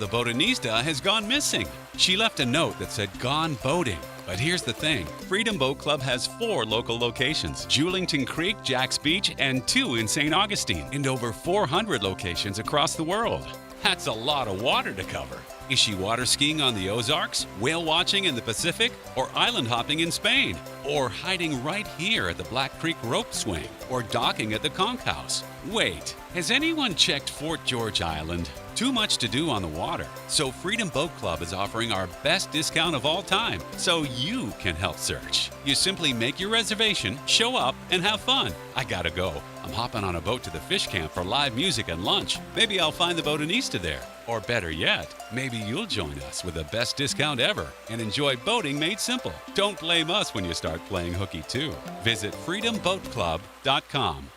The botanista has gone missing. She left a note that said gone boating. But here's the thing. Freedom Boat Club has 4 local locations: Julington Creek, Jack's Beach, and 2 in St. Augustine, and over 400 locations across the world. That's a lot of water to cover. Is she water skiing on the Ozarks, whale watching in the Pacific, or island hopping in Spain? Or hiding right here at the Black Creek Rope Swing, or docking at the Conch House? Wait, has anyone checked Fort George Island? Too much to do on the water, so Freedom Boat Club is offering our best discount of all time, so you can help search. You simply make your reservation, show up, and have fun. I gotta go. I'm hopping on a boat to the fish camp for live music and lunch. Maybe I'll find the botanista there. Or better yet, maybe you'll join us with the best discount ever and enjoy boating made simple. Don't blame us when you start playing hooky too. Visit freedomboatclub.com.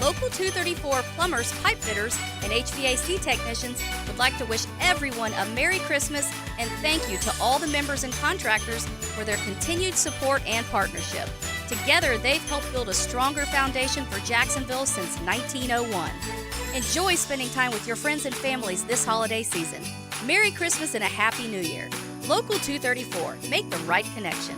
Local 234 plumbers, pipe fitters, and HVAC technicians would like to wish everyone a Merry Christmas and thank you to all the members and contractors for their continued support and partnership. Together, they've helped build a stronger foundation for Jacksonville since 1901. Enjoy spending time with your friends and families this holiday season. Merry Christmas and a Happy New Year. Local 234. Make the right connection.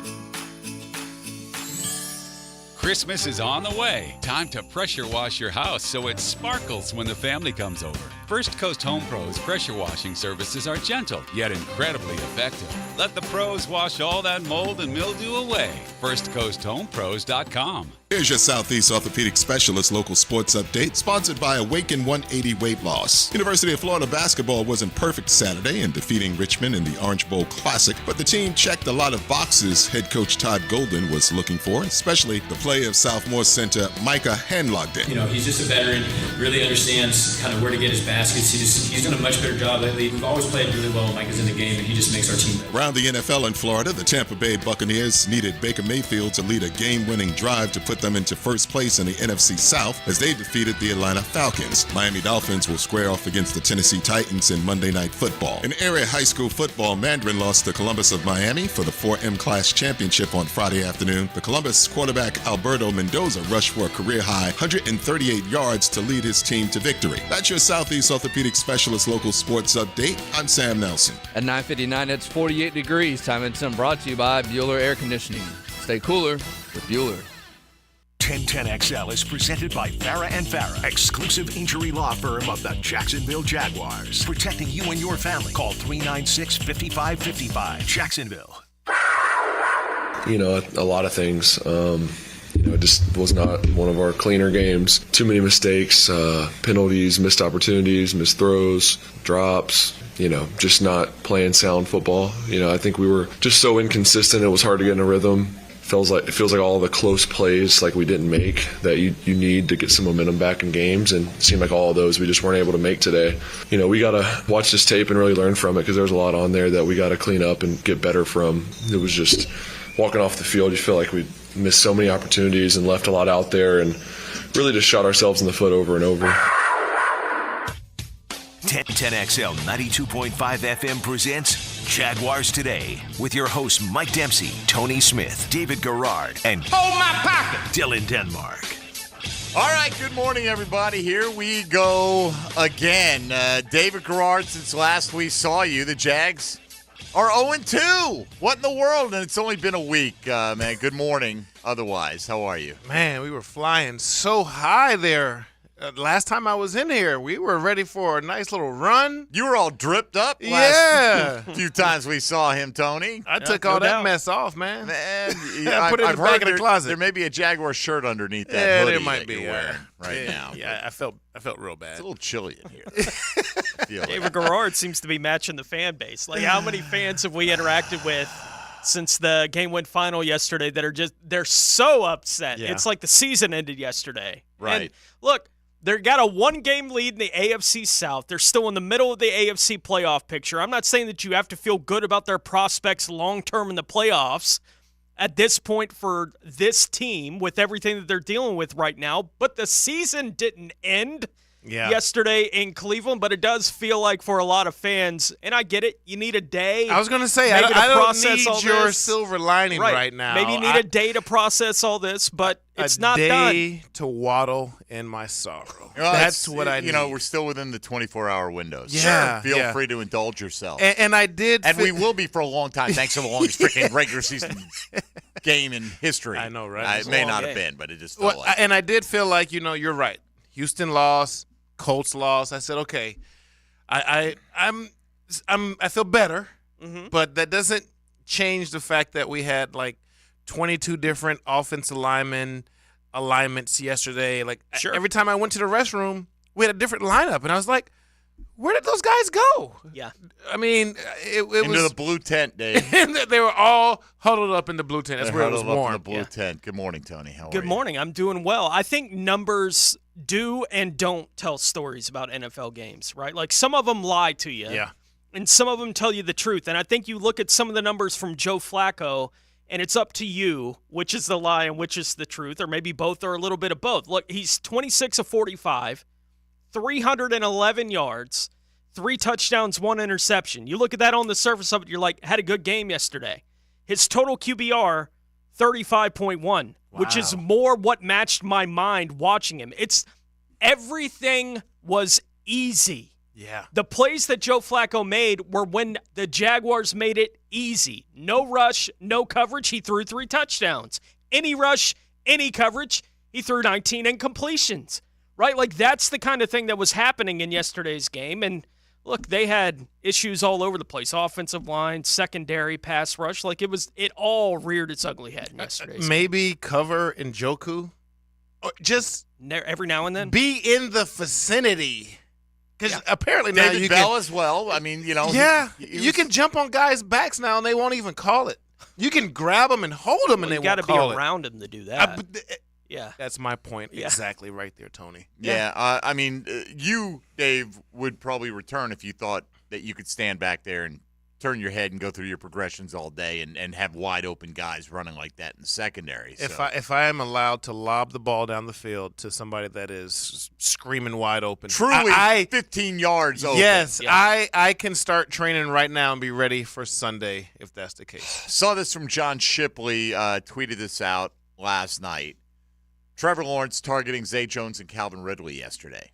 Christmas is on the way. Time to pressure wash your house so it sparkles when the family comes over. First Coast Home Pro's pressure washing services are gentle, yet incredibly effective. Let the pros wash all that mold and mildew away. FirstCoastHomePros.com. Here's your Southeast Orthopedic Specialist local sports update, sponsored by Awaken 180 Weight Loss. University of Florida basketball wasn't perfect Saturday in defeating Richmond in the Orange Bowl Classic, but the team checked a lot of boxes head coach Todd Golden was looking for, especially the play of sophomore center Micah Hanlogden. You know, he's just a veteran, really understands kind of where to get his baskets. He's done a much better job lately. We've always played really well when Micah's in the game, and he just makes our team better. Around the NFL in Florida, the Tampa Bay Buccaneers needed Baker Mayfield to lead a game-winning drive to put them into first place in the NFC South as they defeated the Atlanta Falcons. Miami Dolphins will square off against the Tennessee Titans in Monday Night Football. In area high school football, Mandarin lost to Columbus of Miami for the 4M Class Championship on Friday afternoon. The Columbus quarterback Alberto Mendoza rushed for a career-high 138 yards to lead his team to victory. That's your Southeast Orthopedic Specialist local sports update. I'm Sam Nelson. At 9:59, it's 48 degrees. Time and Sun brought to you by Bueller Air Conditioning. Stay cooler with Bueller. 1010XL is presented by Farah and Farah, exclusive injury law firm of the Jacksonville Jaguars. Protecting you and your family. Call 396-5555. Jacksonville. You know, a lot of things. It just was not one of our cleaner games. Too many mistakes, penalties, missed opportunities, missed throws, drops. Just not playing sound football. I think we were just so inconsistent. It was hard to get in a rhythm. It feels like all the close plays like we didn't make that you need to get some momentum back in games, and it seemed like all of those we just weren't able to make today. We got to watch this tape and really learn from it because there's a lot on there that we got to clean up and get better from. It was just walking off the field, you feel like we missed so many opportunities and left a lot out there and really just shot ourselves in the foot over and over. 1010XL 92.5 FM presents Jaguars Today with your hosts Mike Dempsey, Tony Smith, David Garrard, and hold my pocket, Dylan Denmark. All right, good morning, everybody. Here we go again. David Garrard, since last we saw you, the Jags are 0-2. What in the world? And it's only been a week, man. Good morning. Otherwise, how are you? Man, we were flying so high there. Last time I was in here, we were ready for a nice little run. You were all dripped up last few times we saw him, Tony. I took all that mess off, man. I put it in the back of the closet. There may be a Jaguar shirt underneath that hoodie there might that be you're wearing right now. Yeah, I felt real bad. It's a little chilly in here. David Garrard seems to be matching the fan base. Like, how many fans have we interacted with since the game-win final yesterday that are they're so upset? Yeah. It's like the season ended yesterday. Right. And look, they got a one-game lead in the AFC South. They're still in the middle of the AFC playoff picture. I'm not saying that you have to feel good about their prospects long-term in the playoffs at this point for this team with everything that they're dealing with right now, but the season didn't end. yesterday in Cleveland, but it does feel like for a lot of fans, and I get it, you need a day. I was going to say, I don't need your silver lining right now. Maybe you need a day to process all this, but it's not done. A day to waddle in my sorrow. That's what I need. We're still within the 24-hour window. Yeah. So feel free to indulge yourself. And I did. And we will be for a long time, thanks to the longest freaking regular season game in history. I know, right? It may not have been, but it just felt like. And I did feel like, you're right. Houston lost, Colts lost. I said, okay, I feel better, but that doesn't change the fact that we had like 22 different offensive linemen alignments yesterday. Like every time I went to the restroom, we had a different lineup, and I was like, where did those guys go? Yeah. I mean, it was into the blue tent, Dave. They were all huddled up in the blue tent. That's where it was warm. Up in the blue tent. Good morning, Tony. How are you? Good morning. I'm doing well. I think numbers do and don't tell stories about NFL games, right? Like some of them lie to you. Yeah. And some of them tell you the truth. And I think you look at some of the numbers from Joe Flacco, and it's up to you which is the lie and which is the truth, or maybe both or a little bit of both. Look, he's 26 of 45, 311 yards, 3 touchdowns, 1 interception. You look at that on the surface of it, you're like, had a good game yesterday. His total QBR, 35.1, which is more what matched my mind watching him. It's everything was easy. Yeah. The plays that Joe Flacco made were when the Jaguars made it easy. No rush, no coverage. He threw 3 touchdowns. Any rush, any coverage, he threw 19 incompletions. Right? Like that's the kind of thing that was happening in yesterday's game. And look, they had issues all over the place. Offensive line, secondary, pass rush. Like it all reared its ugly head in yesterday's game. Maybe cover Njoku. Or just every now and then. Be in the vicinity. Because apparently now David you Bell can, as well. I mean, Yeah, you can jump on guys' backs now and they won't even call it. You can grab them and hold them and they won't call it. You got to be around him to do that. Yeah. That's my point exactly right there, Tony. Yeah, I mean, you, Dave, would probably return if you thought that you could stand back there and turn your head and go through your progressions all day and have wide open guys running like that in the secondary. If I am allowed to lob the ball down the field to somebody that is screaming wide open, truly 15 yards open. Yes, yeah. I can start training right now and be ready for Sunday if that's the case. Saw this from John Shipley, tweeted this out last night. Trevor Lawrence targeting Zay Jones and Calvin Ridley yesterday.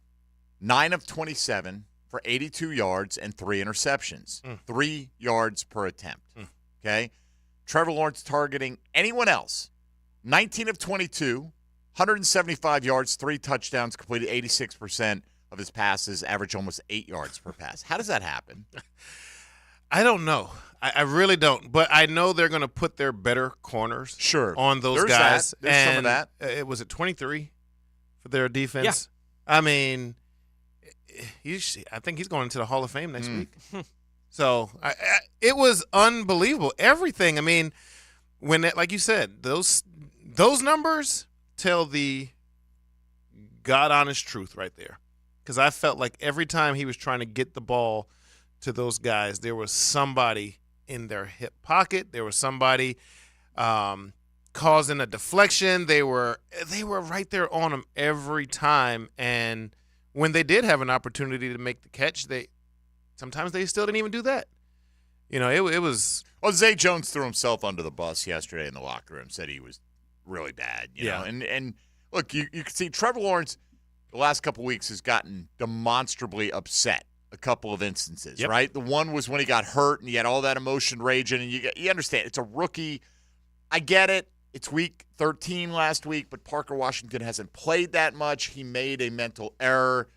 9 of 27 for 82 yards and 3 interceptions. 3 yards per attempt. Okay? Trevor Lawrence targeting anyone else. 19 of 22, 175 yards, 3 touchdowns, completed 86% of his passes, average almost 8 yards per pass. How does that happen? I don't know. I really don't. But I know they're going to put their better corners on those guys. There's some of that. It was at 23 for their defense. Yeah. I mean, I think he's going into the Hall of Fame next week. So it was unbelievable. Everything. I mean, like you said, those numbers tell the God-honest truth right there. Because I felt like every time he was trying to get the ball to those guys, there was somebody in their hip pocket. There was somebody causing a deflection. They were right there on him every time. And when they did have an opportunity to make the catch, sometimes they still didn't even do that. It was. Well, Zay Jones threw himself under the bus yesterday in the locker room. Said he was really bad. You know? And look, you can see Trevor Lawrence the last couple of weeks has gotten demonstrably upset. A couple of instances, right? The one was when he got hurt and he had all that emotion raging, and you understand it's a rookie. I get it. It's week 13 last week, but Parker Washington hasn't played that much. He made a mental error,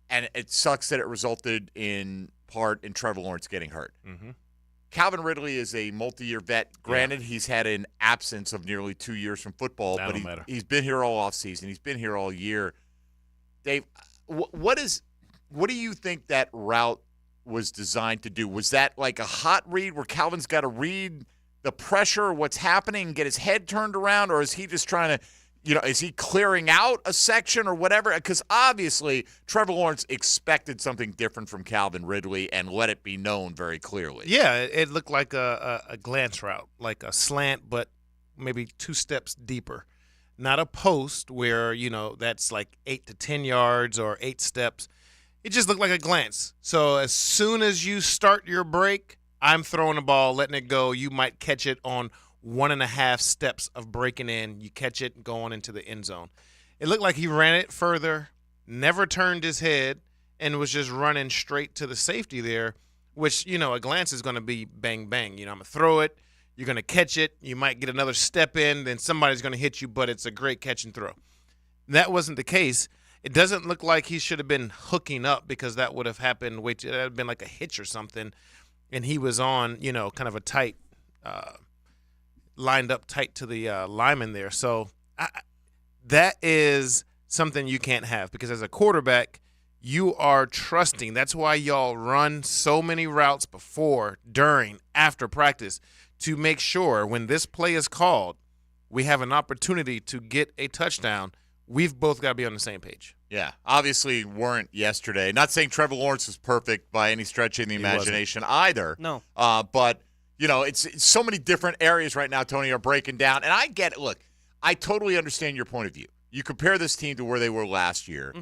and it sucks that it resulted in part in Trevor Lawrence getting hurt. Calvin Ridley is a multi-year vet. Granted, he's had an absence of nearly 2 years from football, but he's been here all offseason. He's been here all year. Dave, what do you think that route was designed to do? Was that like a hot read where Calvin's got to read the pressure, what's happening, and get his head turned around, or is he just trying to, is he clearing out a section or whatever? Because obviously Trevor Lawrence expected something different from Calvin Ridley and let it be known very clearly. Yeah, it looked like a glance route, like a slant, but maybe 2 steps deeper. not a post where, that's like 8 to 10 yards or 8 steps. It just looked like a glance. So as soon as you start your break, I'm throwing the ball, letting it go. You might catch it on 1.5 steps of breaking in. You catch it going into the end zone. It looked like he ran it further, never turned his head, and was just running straight to the safety there, which, a glance is going to be bang, bang. I'm going to throw it. You're going to catch it. You might get another step in. Then somebody's going to hit you, but it's a great catch and throw. That wasn't the case. It doesn't look like he should have been hooking up, because that would have happened. It would have been like a hitch or something, and he was on, kind of a tight, lined up tight to the lineman there. So that is something you can't have, because as a quarterback, you are trusting. That's why y'all run so many routes before, during, after practice, to make sure when this play is called, we have an opportunity to get a touchdown. We've both got to be on the same page. Yeah, obviously weren't yesterday. Not saying Trevor Lawrence was perfect by any stretch of the imagination either. No. But, it's so many different areas right now, Tony, are breaking down. And I get it. Look, I totally understand your point of view. You compare this team to where they were last year,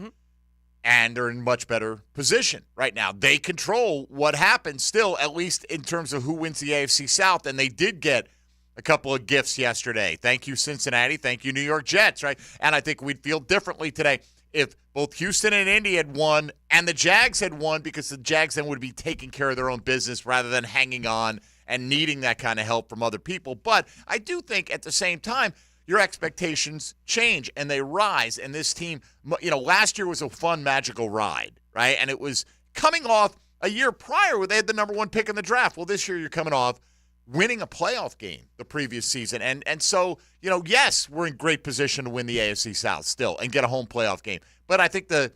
and they're in much better position right now. They control what happens still, at least in terms of who wins the AFC South, and they did get a couple of gifts yesterday. Thank you, Cincinnati. Thank you, New York Jets, right? And I think we'd feel differently today if both Houston and Indy had won and the Jags had won, because the Jags then would be taking care of their own business rather than hanging on and needing that kind of help from other people. But I do think at the same time, your expectations change and they rise. And this team, last year was a fun, magical ride, right? And it was coming off a year prior where they had the number 1 pick in the draft. Well, this year you're coming off winning a playoff game the previous season. And so, yes, we're in great position to win the AFC South still and get a home playoff game. But I think the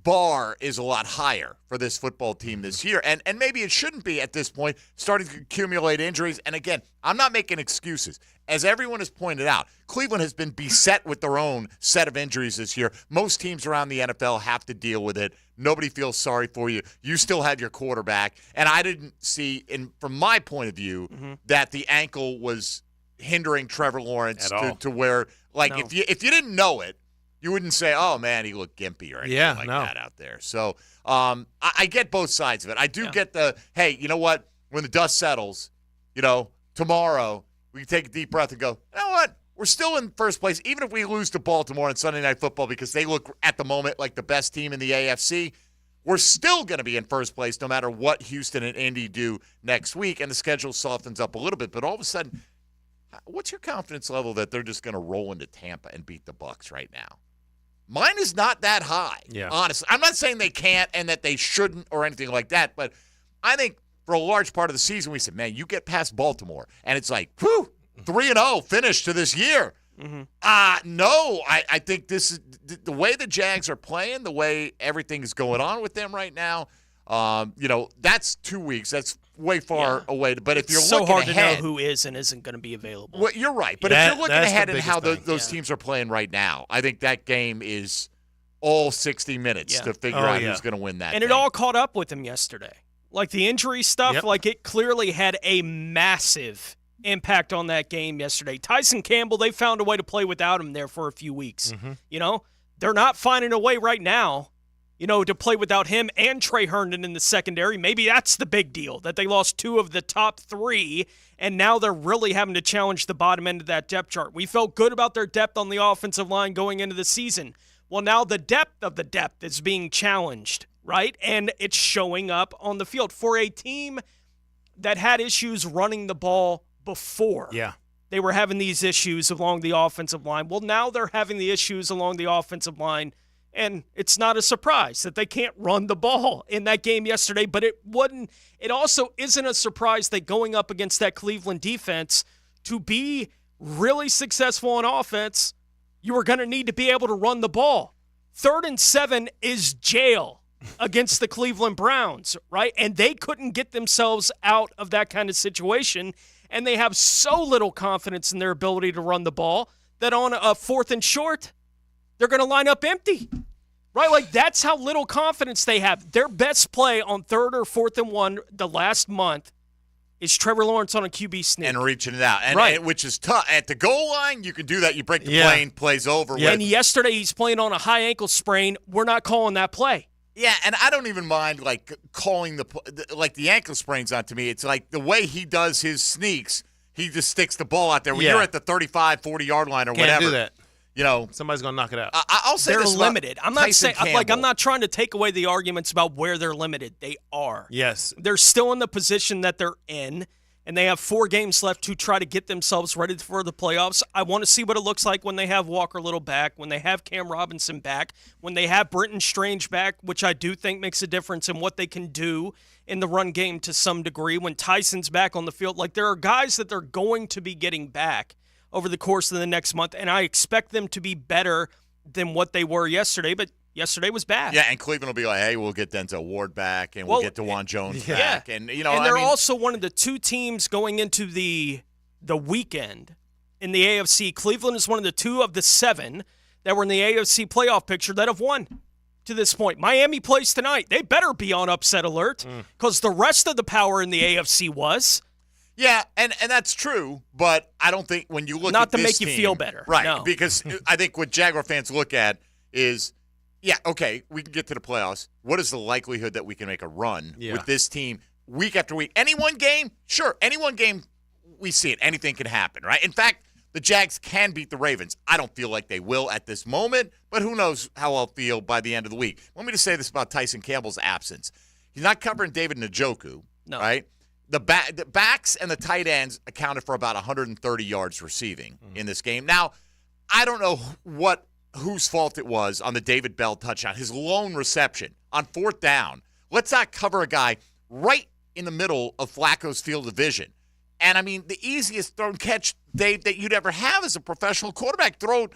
bar is a lot higher for this football team this year. And maybe it shouldn't be at this point, starting to accumulate injuries. And again, I'm not making excuses. As everyone has pointed out, Cleveland has been beset with their own set of injuries this year. Most teams around the NFL have to deal with it. Nobody feels sorry for you. You still have your quarterback. And I didn't see, from my point of view, that the ankle was hindering Trevor Lawrence to where, like, no. if you didn't know it, you wouldn't say, oh, man, he looked gimpy or anything that out there. So I get both sides of it. I do get the, hey, you know what? When the dust settles, tomorrow we can take a deep breath and go, you know what? We're still in first place, even if we lose to Baltimore on Sunday Night Football, because they look at the moment like the best team in the AFC. We're still going to be in first place no matter what Houston and Indy do next week, and the schedule softens up a little bit. But all of a sudden, what's your confidence level that they're just going to roll into Tampa and beat the Bucs right now? Mine is not that high, honestly. I'm not saying they can't and that they shouldn't or anything like that, but I think for a large part of the season we said, man, you get past Baltimore, and it's like, whew, 3-0 finish to this year. No, I think this is the way the Jags are playing, the way everything is going on with them right now. That's 2 weeks. That's way far away. But if you're so looking hard ahead, to know who is and isn't going to be available. Well, you're right. But if you're looking ahead at how those teams are playing right now, I think that game is all 60 minutes to figure out who's going to win that. And it all caught up with him yesterday. Like the injury stuff, like it clearly had a massive impact on that game yesterday. Tyson Campbell, they found a way to play without him there for a few weeks. They're not finding a way right now, to play without him and Trey Herndon in the secondary. Maybe that's the big deal, that they lost 2 of the top 3, and now they're really having to challenge the bottom end of that depth chart. We felt good about their depth on the offensive line going into the season. Well, now the depth of the depth is being challenged, right? And it's showing up on the field for a team that had issues running the ball before. Yeah. They were having these issues along the offensive line. Well, now they're having the issues along the offensive line, and it's not a surprise that they can't run the ball in that game yesterday, but it also isn't a surprise that going up against that Cleveland defense, to be really successful on offense, you are going to need to be able to run the ball. 3rd and 7 is jail against the Cleveland Browns, right? And they couldn't get themselves out of that kind of situation, and they have so little confidence in their ability to run the ball that on a 4th and short, they're going to line up empty, right? Like, that's how little confidence they have. Their best play on 3rd or 4th and 1 the last month is Trevor Lawrence on a QB sneak. And reaching it out. Right. Which is tough. At the goal line, you can do that. You break the Yeah. plane, plays over. Yeah. And yesterday he's playing on a high ankle sprain. We're not calling that play. Yeah, and I don't even mind calling the ankle sprains on to me. It's like the way he does his sneaks, he just sticks the ball out there. When you're at the 35, 40-yard line or Can't whatever. do that. You know, somebody's gonna knock it out. I'll say they're this limited. I'm not Tyson saying Campbell. I'm not trying to take away the arguments about where they're limited. They are. Yes. They're still in the position that they're in, and they have 4 games left to try to get themselves ready for the playoffs. I want to see what it looks like when they have Walker Little back, when they have Cam Robinson back, when they have Brenton Strange back, which I do think makes a difference in what they can do in the run game to some degree. When Tyson's back on the field, like there are guys that they're going to be getting back over the course of the next month, and I expect them to be better than what they were yesterday, but yesterday was bad. Yeah, and Cleveland will be like, hey, we'll get Denzel Ward back, and we'll get DeJuan Jones back. And, and they're also one of the 2 teams going into the weekend in the AFC. Cleveland is one of the 2 of the 7 that were in the AFC playoff picture that have won to this point. Miami plays tonight. They better be on upset alert because the rest of the power in the AFC was. Yeah, and that's true, but I don't think when you look Not at to this make you team, feel better. Right, No. because I think what Jaguar fans look at is, yeah, okay, we can get to the playoffs. What is the likelihood that we can make a run with this team week after week? Any one game? Sure, any one game, we see it. Anything can happen, right? In fact, the Jags can beat the Ravens. I don't feel like they will at this moment, but who knows how I'll feel by the end of the week. Want me to say this about Tyson Campbell's absence. He's not covering David Njoku, right? The backs and the tight ends accounted for about 130 yards receiving in this game. Now, I don't know whose fault it was on the David Bell touchdown, his lone reception on 4th down. Let's not cover a guy right in the middle of Flacco's field of vision. And, I mean, the easiest throw and catch, Dave, that you'd ever have as a professional quarterback, throw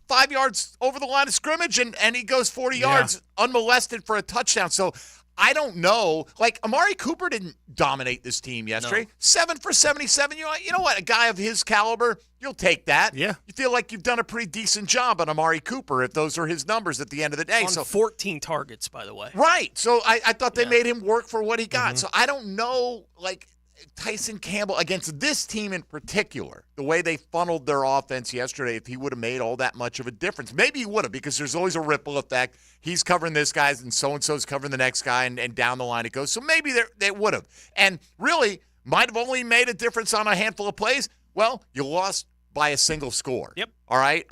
5 yards over the line of scrimmage, and he goes 40 yards unmolested for a touchdown. So I don't know. Like, Amari Cooper didn't dominate this team yesterday. 7 for 77. You know what? A guy of his caliber, you'll take that. Yeah. You feel like you've done a pretty decent job on Amari Cooper if those are his numbers at the end of the day. On 14 targets, by the way. Right. So I thought they made him work for what he got. So I don't know, like, Tyson Campbell against this team in particular, the way they funneled their offense yesterday, if he would have made all that much of a difference. Maybe he would have, because there's always a ripple effect. He's covering this guy, and so-and-so's covering the next guy, and down the line it goes. So maybe they would have. And really, might have only made a difference on a handful of plays. Well, you lost by a single score. Yep. All right?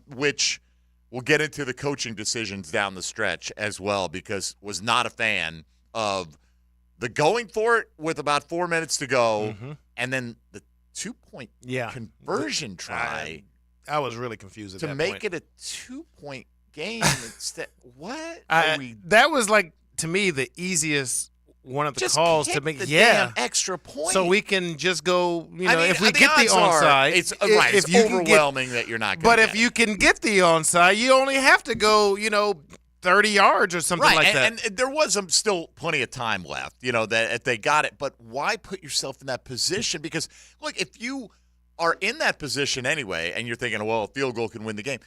Which we'll get into the coaching decisions down the stretch as well, because was not a fan of the going for it with about 4 minutes to go, and then the 2-point conversion try. I was really confused at to that make point. it a 2-point game. Instead, what? That was like, to me, the easiest one of the Just calls kick to make. the Yeah, damn extra point. so we can just go. You know, I mean, if we get the odds are onside, it's right. if It's you can overwhelming that you're not. But Gonna if you can get the onside, you only have to go. 30 yards or something right, like that. And there was still plenty of time left, that if they got it. But why put yourself in that position? Because, look, if you are in that position anyway and you're thinking, well, a field goal can win the game,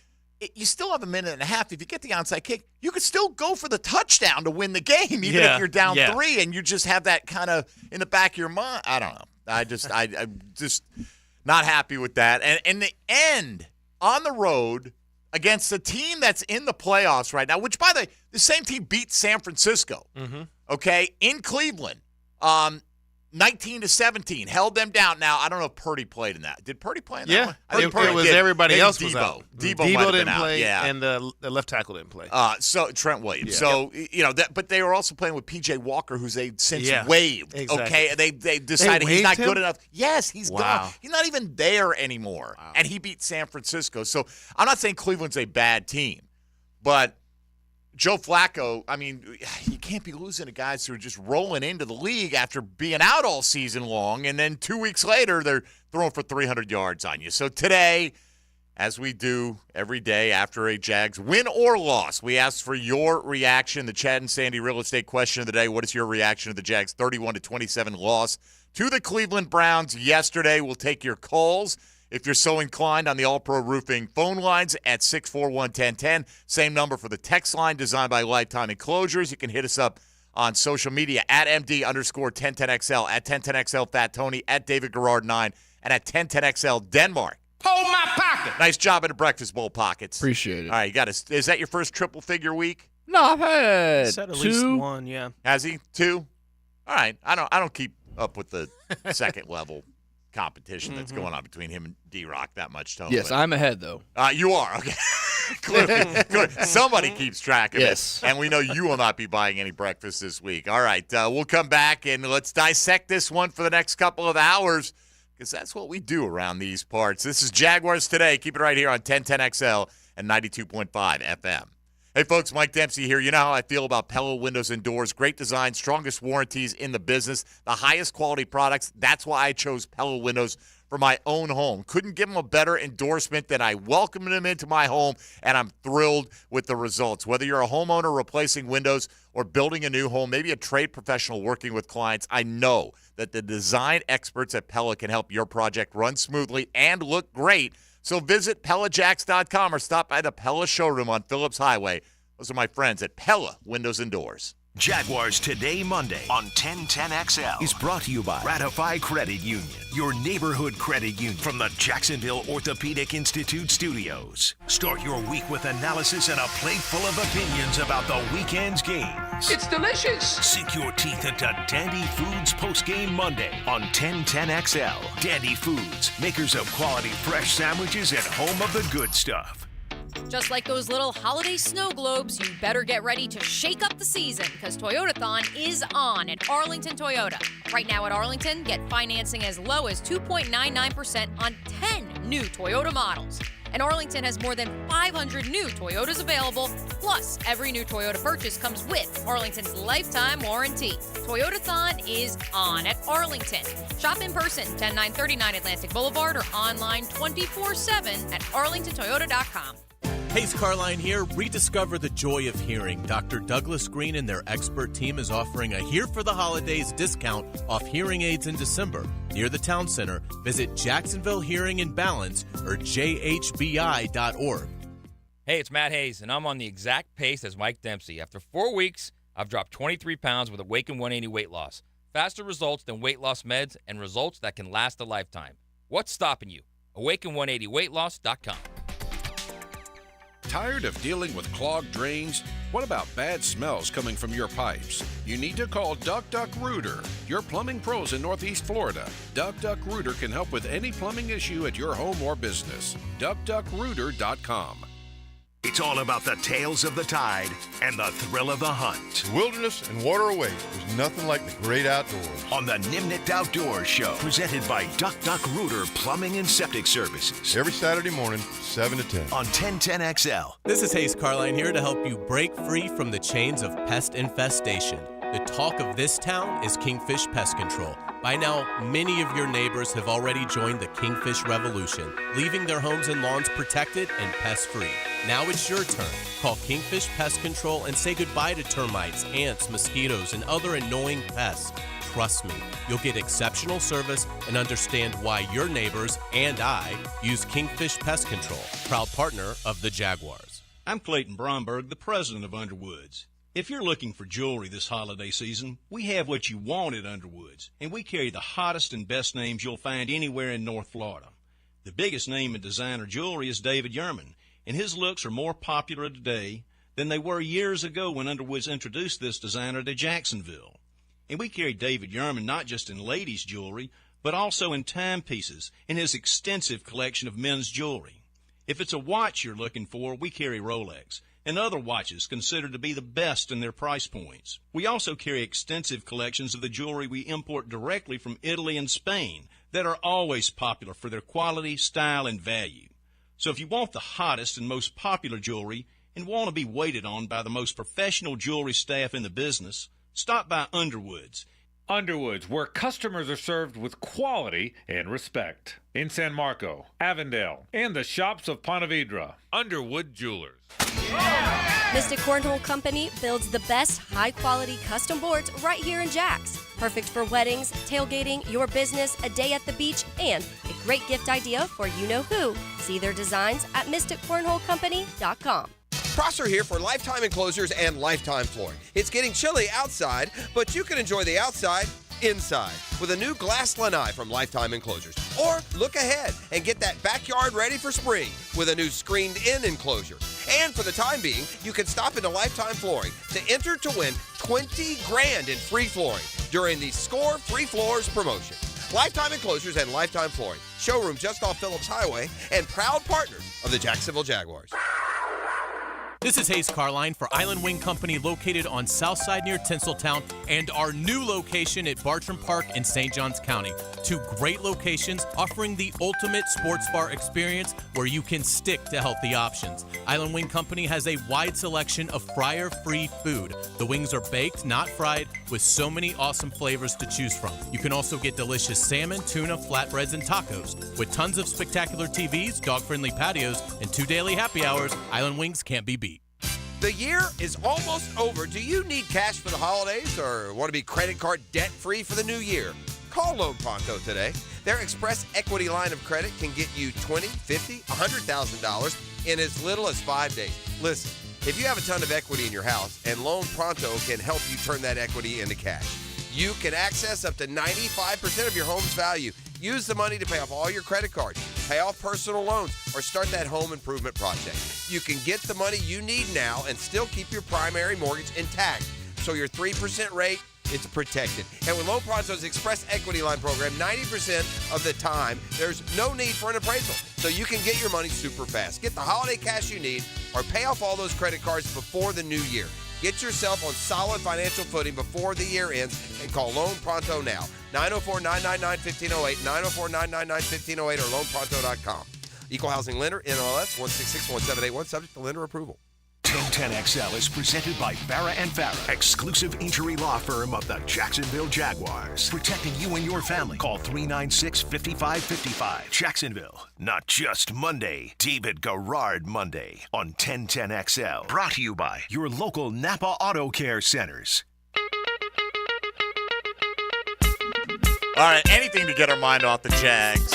you still have a minute and a half. If you get the onside kick, you could still go for the touchdown to win the game, even if you're down 3, and you just have that kind of in the back of your mind. I don't know. I'm just not happy with that. And in the end, on the road, against a team that's in the playoffs right now, which, by the way, the same team beat San Francisco, okay, in Cleveland, 19-17, held them down. Now, I don't know if Purdy played in that. Did Purdy play in that one? I think it was did. everybody Maybe else Debo. was out. Debo might have didn't been play, out. Yeah. and the left tackle didn't play. So Trent Williams. Yeah. So but they were also playing with P.J. Walker, who's they since waived. Exactly. Okay, they decided he's not good enough. Yes, he's gone. He's not even there anymore, and he beat San Francisco. So I'm not saying Cleveland's a bad team, but Joe Flacco, I mean, you can't be losing to guys who are just rolling into the league after being out all season long, and then 2 weeks later they're throwing for 300 yards on you. So today, as we do every day after a Jags win or loss, we ask for your reaction. The Chad and Sandy real estate question of the day: what is your reaction to the Jags' 31-27 loss to the Cleveland Browns yesterday? We'll take your calls, if you're so inclined, on the All-Pro Roofing phone lines at 641-1010. Same number for the text line, designed by Lifetime Enclosures. You can hit us up on social media at MD_1010XL, at 1010XL Fat Tony, at David Garrard 9, and at 1010XL Denmark. Hold my pocket. Nice job in the breakfast bowl pockets. Appreciate it. All right, is that your first triple figure week? No, I've had Said at two. least one, yeah. Has he? 2? All right. I don't keep up with the second level competition that's going on between him and D-Rock that much, Tony. Yes, I'm ahead, though. You are. Okay. Clearly. Somebody keeps track of Yes. it. And we know you will not be buying any breakfast this week. All right. We'll come back and let's dissect this one for the next couple of hours because that's what we do around these parts. This is Jaguars Today. Keep it right here on 1010XL and 92.5 FM. Hey, folks, Mike Dempsey here. You know how I feel about Pella Windows and Doors. Great design, strongest warranties in the business, the highest quality products. That's why I chose Pella Windows for my own home. Couldn't give them a better endorsement than I welcomed them into my home, and I'm thrilled with the results. Whether you're a homeowner replacing windows or building a new home, maybe a trade professional working with clients, I know that the design experts at Pella can help your project run smoothly and look great. So visit PellaJacks.com or stop by the Pella showroom on Phillips Highway. Those are my friends at Pella Windows and Doors. Jaguars Today Monday on 1010XL is brought to you by Ratify Credit Union, your neighborhood credit union from the Jacksonville Orthopedic Institute studios. Start your week with analysis and a plate full of opinions about the weekend's games. It's delicious. Sink your teeth into Dandy Foods Postgame Monday on 1010XL. Dandy Foods, makers of quality fresh sandwiches and home of the good stuff. Just like those little holiday snow globes, you better get ready to shake up the season because Toyotathon is on at Arlington Toyota. Right now at Arlington, get financing as low as 2.99% on 10 new Toyota models. And Arlington has more than 500 new Toyotas available, plus every new Toyota purchase comes with Arlington's lifetime warranty. Toyotathon is on at Arlington. Shop in person, 10939 Atlantic Boulevard, or online 24/7 at arlingtontoyota.com. Hayes Carline here. Rediscover the joy of hearing. Dr. Douglas Green and their expert team is offering a Here for the Holidays discount off hearing aids in December. Near the town center, visit Jacksonville Hearing and Balance or jhbi.org. Hey, it's Matt Hayes, and I'm on the exact pace as Mike Dempsey. After 4 weeks, I've dropped 23 pounds with Awaken 180 weight loss. Faster results than weight loss meds and results that can last a lifetime. What's stopping you? Awaken180weightloss.com. Tired of dealing with clogged drains? What about bad smells coming from your pipes? You need to call Duck Duck Rooter, your plumbing pros in Northeast Florida. Duck Duck Rooter can help with any plumbing issue at your home or business. DuckDuckRooter.com. It's all about the tales of the tide and the thrill of the hunt. Wilderness and waterways. There's nothing like the great outdoors. On the Nimnit Outdoors Show, presented by Duck Duck Rooter Plumbing and Septic Services. Every Saturday morning, 7 to 10. On 1010XL. This is Hayes Carline here to help you break free from the chains of pest infestation. The talk of this town is Kingfish Pest Control. By now, many of your neighbors have already joined the Kingfish Revolution, leaving their homes and lawns protected and pest-free. Now it's your turn. Call Kingfish Pest Control and say goodbye to termites, ants, mosquitoes, and other annoying pests. Trust me, you'll get exceptional service and understand why your neighbors and I use Kingfish Pest Control, proud partner of the Jaguars. I'm Clayton Bromberg, the president of Underwoods. If you're looking for jewelry this holiday season, we have what you want at Underwoods, and we carry the hottest and best names you'll find anywhere in North Florida. The biggest name in designer jewelry is David Yerman, and his looks are more popular today than they were years ago when Underwoods introduced this designer to Jacksonville. And we carry David Yerman not just in ladies' jewelry, but also in timepieces in his extensive collection of men's jewelry. If it's a watch you're looking for, we carry Rolex and other watches considered to be the best in their price points. We also carry extensive collections of the jewelry we import directly from Italy and Spain that are always popular for their quality, style, and value. So if you want the hottest and most popular jewelry and want to be waited on by the most professional jewelry staff in the business, stop by Underwoods. Underwoods, where customers are served with quality and respect. In San Marco, Avondale, and the shops of Ponte Vedra. Underwood Jewelers. Mystic Cornhole Company builds the best high-quality custom boards right here in Jax. Perfect for weddings, tailgating, your business, a day at the beach, and a great gift idea for you-know-who. See their designs at mysticcornholecompany.com. Prosser here for Lifetime Enclosures and Lifetime Flooring. It's getting chilly outside, but you can enjoy the outside inside with a new glass lanai from Lifetime Enclosures. Or look ahead and get that backyard ready for spring with a new screened-in enclosure. And for the time being, you can stop into Lifetime Flooring to enter to win $20,000 in free flooring during the Score Free Floors promotion. Lifetime Enclosures and Lifetime Flooring. Showroom just off Phillips Highway and proud partners of the Jacksonville Jaguars. This is Hayes Carline for Island Wing Company, located on South Side near Tinseltown, and our new location at Bartram Park in St. Johns County. 2 great locations offering the ultimate sports bar experience where you can stick to healthy options. Island Wing Company has a wide selection of fryer-free food. The wings are baked, not fried, with so many awesome flavors to choose from. You can also get delicious salmon, tuna, flatbreads, and tacos. With tons of spectacular TVs, dog-friendly patios, and 2 daily happy hours, Island Wings can't be beat. The year is almost over. Do you need cash for the holidays or want to be credit card debt-free for the new year? Call Loan Pronto today. Their Express Equity line of credit can get you $20,000, $50,000, $100,000 in as little as 5 days. Listen, if you have a ton of equity in your house, and Loan Pronto can help you turn that equity into cash. You can access up to 95% of your home's value. Use the money to pay off all your credit cards, pay off personal loans, or start that home improvement project. You can get the money you need now and still keep your primary mortgage intact. So your 3% rate, it's protected. And with Loan Pronto's Express Equity Line program, 90% of the time, there's no need for an appraisal. So you can get your money super fast. Get the holiday cash you need or pay off all those credit cards before the new year. Get yourself on solid financial footing before the year ends and call Loan Pronto now. 904-999-1508, 904-999-1508 or loanpronto.com. Equal Housing Lender, NLS 1661781, subject to lender approval. 1010XL is presented by Farah & Farah, exclusive injury law firm of the Jacksonville Jaguars. Protecting you and your family. Call 396-5555. Jacksonville, not just Monday. David Garrard Monday on 1010XL. Brought to you by your local Napa Auto Care Centers. All right, anything to get our mind off the Jags.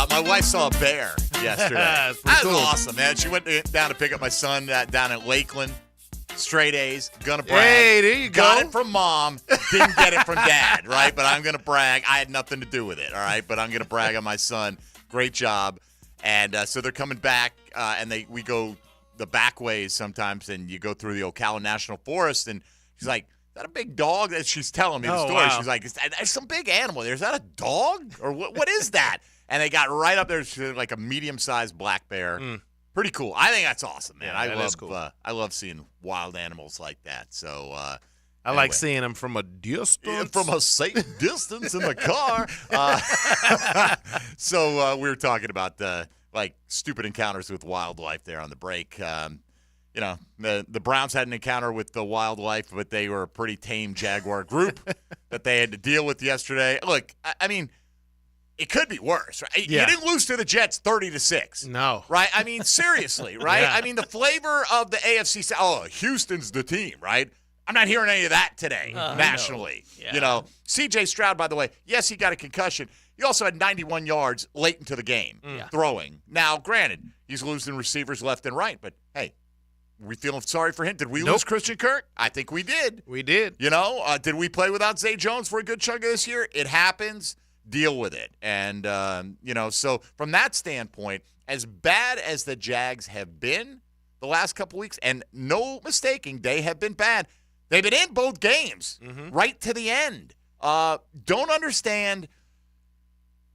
My wife saw a bear yesterday. That was awesome, man. She went down to pick up my son down at Lakeland. Straight A's. Gonna brag. Hey, there you go. Got it from mom. Didn't get it from dad, right? But I'm gonna brag. I had nothing to do with it, all right? But I'm gonna brag on my son. Great job. And so they're coming back, and we go the back ways sometimes, and you go through the Ocala National Forest, and she's like, "Is that a big dog?" That she's telling me the story. Wow. She's like, "There's some big animal there. Is that a dog? Or what is that?" And they got right up there to like a medium-sized black bear. Pretty cool. I think that's awesome, man. Yeah, I love seeing wild animals like that. So I like seeing them from a distance. Yeah, from a safe distance in the car. So we were talking about like stupid encounters with wildlife there on the break. The Browns had an encounter with the wildlife, but they were a pretty tame Jaguar group that they had to deal with yesterday. Look, I mean, it could be worse, right? Yeah. You didn't lose to the Jets 30-6. No. Right? I mean, seriously, right? Yeah. I mean, the flavor of the AFC South, oh, Houston's the team, right? I'm not hearing any of that today nationally. Yeah. C.J. Stroud, by the way, yes, he got a concussion. He also had 91 yards late into the game throwing. Now, granted, he's losing receivers left and right, but hey, we feeling sorry for him. Did we lose Christian Kirk? I think we did. We did. Did we play without Zay Jones for a good chunk of this year? It happens. Deal with it. And, so from that standpoint, as bad as the Jags have been the last couple weeks, and no mistaking, they have been bad. They've been in both games right to the end. Don't understand.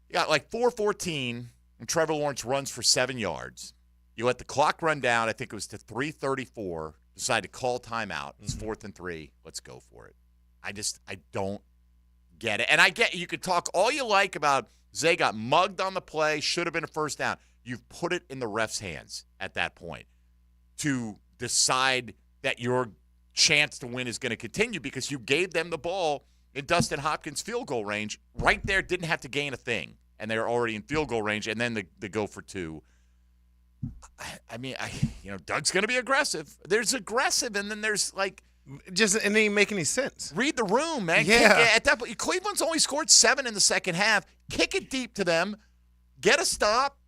You got like 4:14, and Trevor Lawrence runs for 7 yards. You let the clock run down. I think it was to 3:34. Decide to call timeout. It's 4th and 3. Let's go for it. I don't get it. And I get you could talk all you like about Zay got mugged on the play, should have been a first down. You've put it in the ref's hands at that point to decide that your chance to win is going to continue because you gave them the ball in Dustin Hopkins' field goal range. Right there, didn't have to gain a thing, and they were already in field goal range, and then the go for 2. I mean, Doug's going to be aggressive. There's aggressive, and then there's like – it didn't make any sense. Read the room, man. Yeah. At that point, Cleveland's only scored 7 in the second half. Kick it deep to them. Get a stop.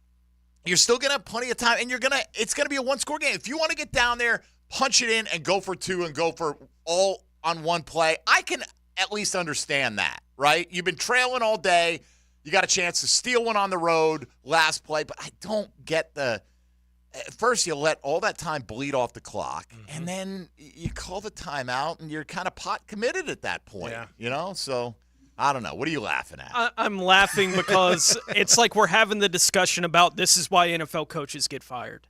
you're still going to have plenty of time, and it's going to be a one-score game. If you want to get down there, punch it in, and go for two and go for all on one play, I can at least understand that, right? You've been trailing all day. You got a chance to steal one on the road last play, but I don't get first you let all that time bleed off the clock, and then you call the timeout, and you're kind of pot committed at that point, So I don't know. What are you laughing at? I'm laughing because it's like we're having the discussion about this is why NFL coaches get fired.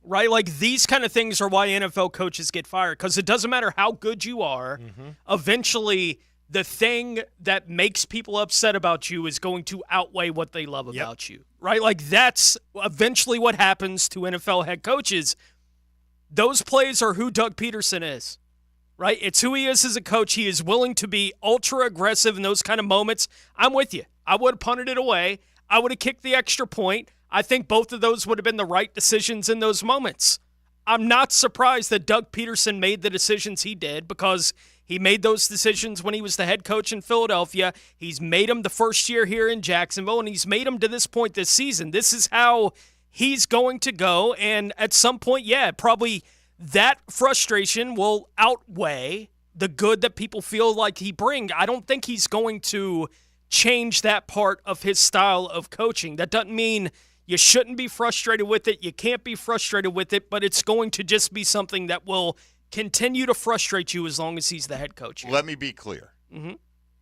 Right? Like these kind of things are why NFL coaches get fired, because it doesn't matter how good you are. Eventually, the thing that makes people upset about you is going to outweigh what they love about you, right? Like that's eventually what happens to NFL head coaches. Those plays are who Doug Peterson is, right? It's who he is as a coach. He is willing to be ultra aggressive in those kind of moments. I'm with you. I would have punted it away. I would have kicked the extra point. I think both of those would have been the right decisions in those moments. I'm not surprised that Doug Peterson made the decisions he did, because he made those decisions when he was the head coach in Philadelphia. He's made them the first year here in Jacksonville, and he's made them to this point this season. This is how he's going to go, and at some point, probably that frustration will outweigh the good that people feel like he brings. I don't think he's going to change that part of his style of coaching. That doesn't mean you shouldn't be frustrated with it. You can't be frustrated with it, but it's going to just be something that will continue to frustrate you as long as he's the head coach here. Let me be clear.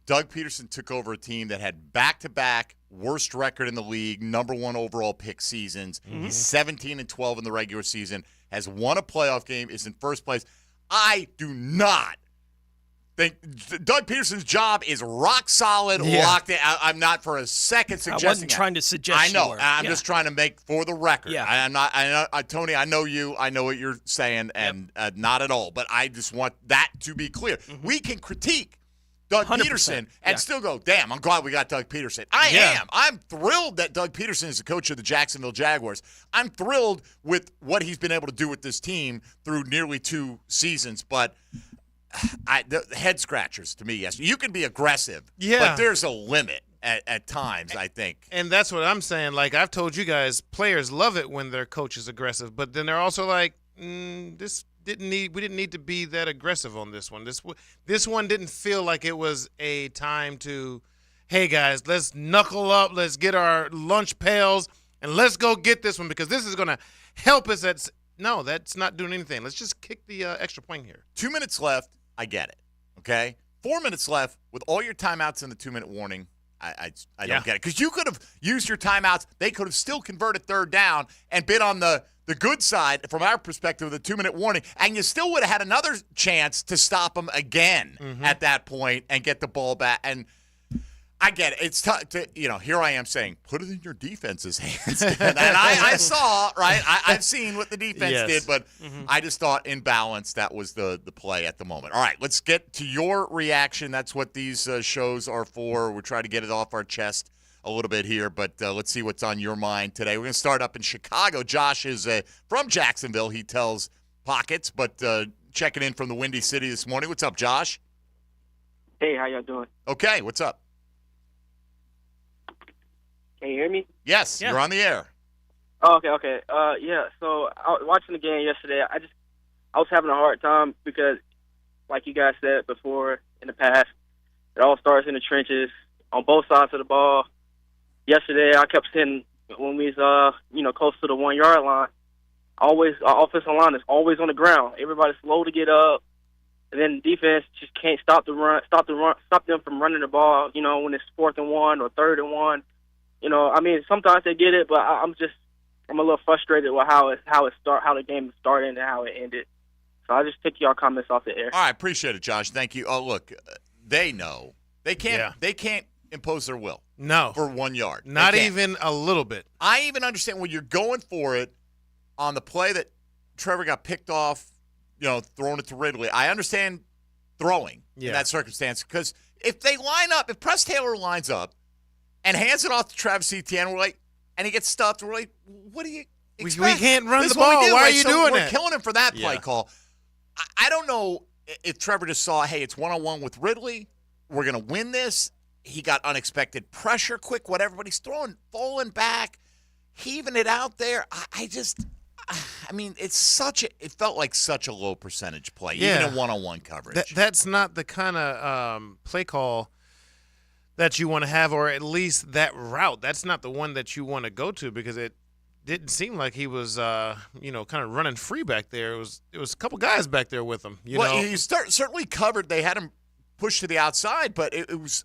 Doug Peterson took over a team that had back-to-back worst record in the league, number one overall pick seasons. He's 17-12 in the regular season, has won a playoff game, is in first place. I do not think Doug Peterson's job is rock solid, locked in. I'm not for a second suggesting I wasn't trying to suggest I know. You were. I'm just trying to make for the record. I'm not. Tony, I know you. I know what you're saying, and not at all. But I just want that to be clear. We can critique Doug 100%. Peterson and still go, damn, I'm glad we got Doug Peterson. I am. I'm thrilled that Doug Peterson is the coach of the Jacksonville Jaguars. I'm thrilled with what he's been able to do with this team through nearly 2 seasons, but the head scratchers to me, yes. You can be aggressive, but there's a limit at times, I think. And that's what I'm saying. Like I've told you guys, players love it when their coach is aggressive, but then they're also like, we didn't need to be that aggressive on this one. This one didn't feel like it was a time to, hey guys, let's knuckle up, let's get our lunch pails, and let's go get this one because this is going to help us. No, that's not doing anything. Let's just kick the extra point here. 2 minutes left. I get it. Okay? 4 minutes left with all your timeouts in the 2-minute warning. I don't get it. Because you could have used your timeouts. They could have still converted third down and been on the good side from our perspective of the 2-minute warning, and you still would have had another chance to stop them again at that point and get the ball back. And I get it. It's tough to, here I am saying, put it in your defense's hands. And I saw, right? I've seen what the defense did, but I just thought in balance, that was the play at the moment. All right, let's get to your reaction. That's what these shows are for. We're trying to get it off our chest a little bit here, but let's see what's on your mind today. We're going to start up in Chicago. Josh is from Jacksonville. He tells Pockets, but checking in from the Windy City this morning. What's up, Josh? Hey, how y'all doing? Okay, what's up? Can you hear me? Yes, you're on the air. Oh, okay. So I was watching the game yesterday. I was having a hard time because, like you guys said before in the past, it all starts in the trenches on both sides of the ball. Yesterday, I kept saying when we was close to the 1 yard line, our offensive line is always on the ground. Everybody's slow to get up, and then defense just can't stop them from running the ball. When it's 4th and 1 or 3rd and 1. Sometimes they get it, but I'm a little frustrated with how the game started and how it ended. So I just take y'all comments off the air. All right, appreciate it, Josh. Thank you. Oh, look, they know they can't impose their will. No, for 1 yard, not even a little bit. I even understand when you're going for it on the play that Trevor got picked off, throwing it to Ridley. I understand throwing in that circumstance because if Press Taylor lines up and hands it off to Travis Etienne, and he gets stuffed. We're like, what do you expect? We can't run the ball. Why are you doing we're that? We're killing him for that play call. I don't know if Trevor just saw, hey, it's 1-on-1 with Ridley. We're going to win this. He got unexpected pressure quick, whatever, but he's falling back. heaving it out there. I mean, it felt like such a low percentage play, even in one-on-one coverage. That's not the kind of play call that you want to have, or at least that route. That's not the one that you want to go to, because it didn't seem like he was, kind of running free back there. It was a couple guys back there with him. He certainly covered. They had him pushed to the outside, but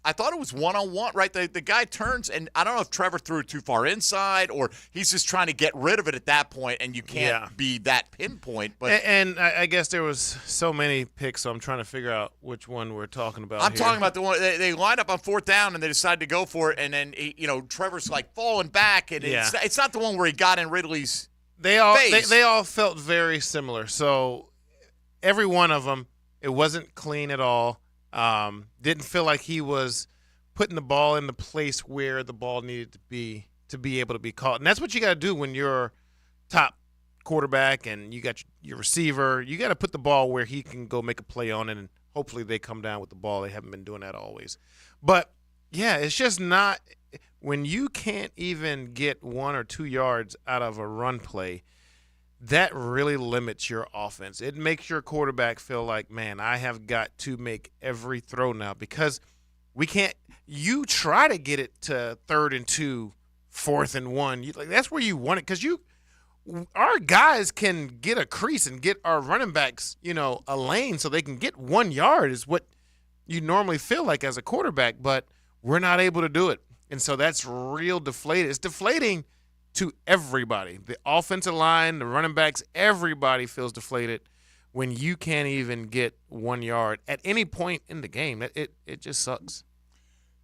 I thought it was one-on-one, right? The guy turns, and I don't know if Trevor threw it too far inside, or he's just trying to get rid of it at that point, and you can't be that pinpoint. But and I guess there was so many picks, so I'm trying to figure out which one we're talking about. I'm talking about the one they lined up on fourth down, and they decided to go for it, and then Trevor's like falling back, and it's not the one where he got in Ridley's face. They all felt very similar. So every one of them, it wasn't clean at all. Didn't feel like he was putting the ball in the place where the ball needed to be able to be caught. And that's what you got to do when you're top quarterback and you got your receiver. You got to put the ball where he can go make a play on it, and hopefully they come down with the ball. They haven't been doing that always. But, yeah, it's just not – when you can't even get 1 or 2 yards out of a run play, that really limits your offense. It makes your quarterback feel like, man, I have got to make every throw now, because we can't – you try to get it to 3rd and 2, 4th and 1. That's where you want it, because our guys can get a crease and get our running backs, a lane so they can get 1 yard is what you normally feel like as a quarterback, but we're not able to do it. And so that's real deflated. It's deflating to everybody. The offensive line, the running backs, everybody feels deflated when you can't even get 1 yard at any point in the game. It just sucks.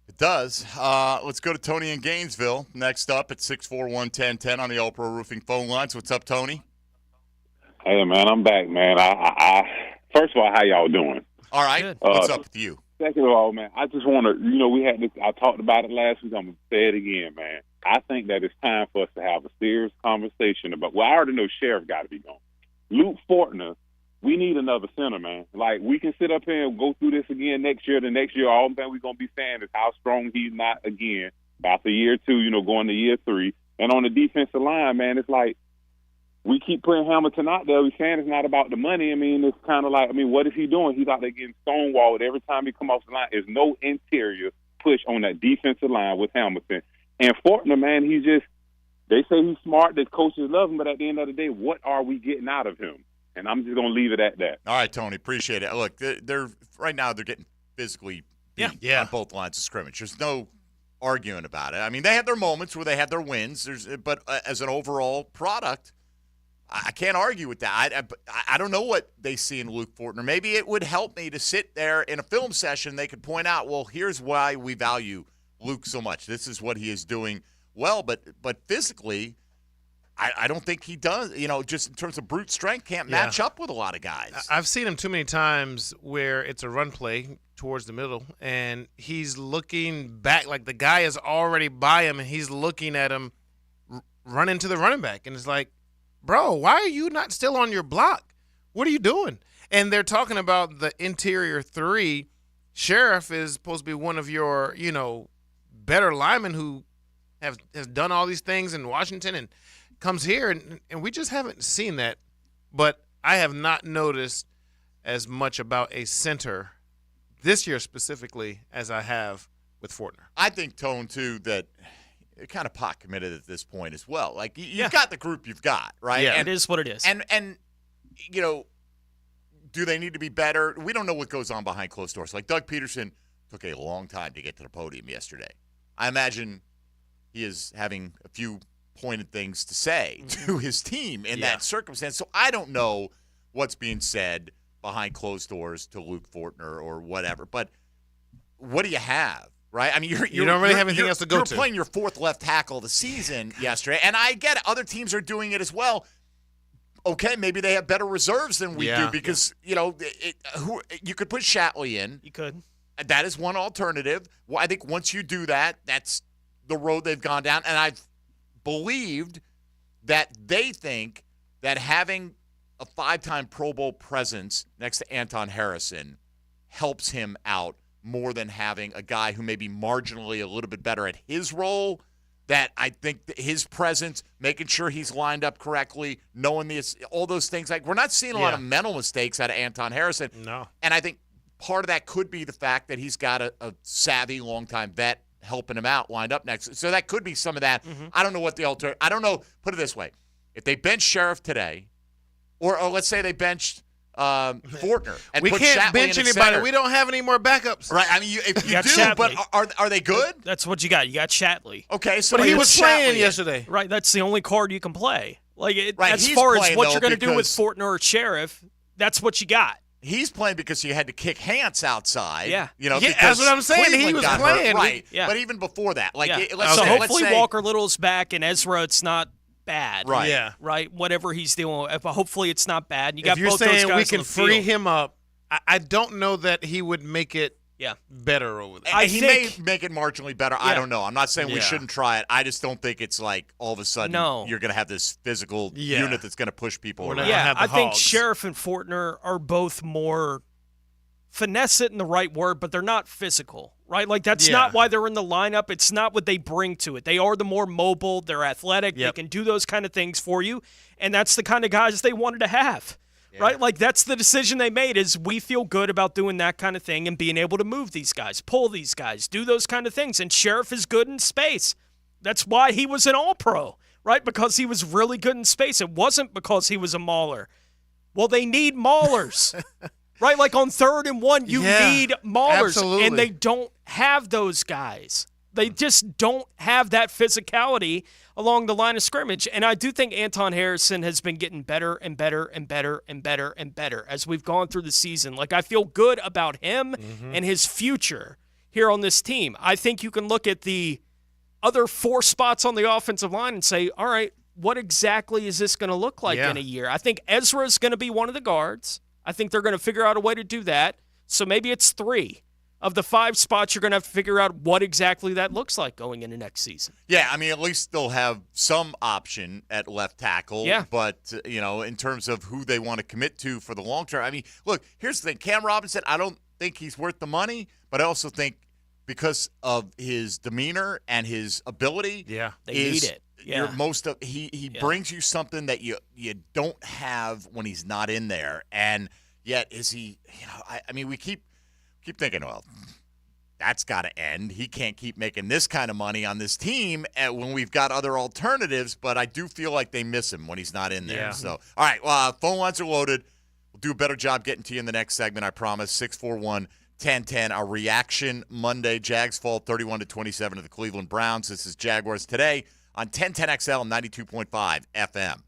It does. Let's go to Tony in Gainesville next up at 641-1010 on the All-Pro Roofing phone lines. What's up, Tony? Hey, man, I'm back, man. I first of all, how y'all doing? All right. What's up with you? Second of all, man, I just want to, we had this, I talked about it last week. I'm going to say it again, man. I think that it's time for us to have a serious conversation about, I already know Sheriff got to be gone. Luke Fortner, we need another center, man. Like, we can sit up here and go through this again next year. The next year, all that we're going to be saying is how strong he's not again. After year 2, going to year 3. And on the defensive line, man, it's like, we keep putting Hamilton out there. We're saying it's not about the money. I mean, it's kind of like, what is he doing? He's out there getting stonewalled every time he come off the line. There's no interior push on that defensive line with Hamilton. And Fortner, man, they say he's smart. The coaches love him, but at the end of the day, what are we getting out of him? And I'm just going to leave it at that. All right, Tony, appreciate it. Look, they're right now they're getting physically beat on both lines of scrimmage. There's no arguing about it. I mean, they have their moments where they have their wins, but as an overall product, I can't argue with that. I don't know what they see in Luke Fortner. Maybe it would help me to sit there in a film session. They could point out, well, here's why we value Luke so much. This is what he is doing well, but physically, I don't think he does. Just in terms of brute strength, can't match up with a lot of guys. I've seen him too many times where it's a run play towards the middle, and he's looking back like the guy is already by him, and he's looking at him run into the running back, and it's like, bro, why are you not still on your block? What are you doing? And they're talking about the interior 3. Sheriff is supposed to be one of your, better linemen who has done all these things in Washington and comes here, and we just haven't seen that. But I have not noticed as much about a center this year specifically as I have with Fortner. I think, Tone, too, that kind of pot committed at this point as well. Like, you've got the group you've got, right? Yeah, it is what it is. And do they need to be better? We don't know what goes on behind closed doors. Like, Doug Peterson took a long time to get to the podium yesterday. I imagine he is having a few pointed things to say to his team in that circumstance. So I don't know what's being said behind closed doors to Luke Fortner or whatever. But what do you have? Right? I mean, you don't really have anything else to go to. You're playing your 4th left tackle of the season yesterday, and I get it. Other teams are doing it as well. Okay, maybe they have better reserves than we do because, you could put Shatley in. You could. That is one alternative. Well, I think once you do that, that's the road they've gone down. And I've believed that they think that having a 5-time Pro Bowl presence next to Anton Harrison helps him out more than having a guy who may be marginally a little bit better at his role that I think that his presence, making sure he's lined up correctly, knowing all those things. Like, we're not seeing a lot of mental mistakes out of Anton Harrison. No. And I think part of that could be the fact that he's got a savvy, longtime vet helping him out, lined up next. So that could be some of that. I don't know what the alternative. I don't know. Put it this way: if they bench Sheriff today, or let's say they benched Fortner, and we put can't Shatley bench in the anybody. center. We don't have any more backups. Right. I mean, if you got do, Shatley. but are they good? That's what you got. You got Shatley. Okay, so But he put was playing Shatley in. yesterday. Right, that's the only card you can play. Like, Right, as he's far as playing, what though, you're going to do with because- Fortner or Sheriff, that's what you got. He's playing because you had to kick Hans outside. Yeah. You know, Yeah, because that's what I'm saying. He Cleveland was got playing. hurt. Right. Yeah. But even before that, like, Yeah. let's So say, hopefully Walker Little's back and Ezra, it's not bad. Right. Yeah. Right. Whatever he's doing, hopefully it's not bad. You got If you're both those saying guys we on can the free field. him up, I don't know that he would make it better over there. He may make it marginally better. I don't know. I'm not saying we Yeah. shouldn't try it. I just don't think it's like all of a sudden you're going to have this physical unit that's going to push people around. Yeah, I think Sheriff and Fortner are both more finesse it in the right word, but they're not physical, right? Like, that's not why they're in the lineup. It's not what they bring to it. They are the more mobile. They're athletic. They can do those kind of things for you, and that's the kind of guys they wanted to have, right? Like, that's the decision they made is we feel good about doing that kind of thing and being able to move these guys, pull these guys, do those kind of things, and Sheriff is good in space. That's why he was an all-pro, right? Because he was really good in space. It wasn't because he was a mauler. Well, they need maulers. Right, like on 3rd and 1, you need maulers, absolutely. and they don't have those guys. They just don't have that physicality along the line of scrimmage. And I do think Anton Harrison has been getting better and better and better and better and better as we've gone through the season. Like, I feel good about him and his future here on this team. I think you can look at the other 4 spots on the offensive line and say, all right, what exactly is this going to look like in a year? I think Ezra's going to be one of the guards. I think they're going to figure out a way to do that. So maybe it's 3 of the 5 spots. You're going to have to figure out what exactly that looks like going into next season. Yeah, I mean, at least they'll have some option at left tackle. Yeah. But, in terms of who they want to commit to for the long term, I mean, look, here's the thing. Cam Robinson, I don't think he's worth the money, but I also think because of his demeanor and his ability, They need it. Yeah. He brings you something that you don't have when he's not in there. And yet is he, I mean, we keep thinking, well, that's got to end. He can't keep making this kind of money on this team when we've got other alternatives, but I do feel like they miss him when he's not in there. Yeah. So, all right, well, phone lines are loaded. We'll do a better job getting to you in the next segment, I promise. 641-1010, our reaction Monday. Jags fall 31-27 to the Cleveland Browns. This is Jaguars Today on 1010XL 92.5 FM.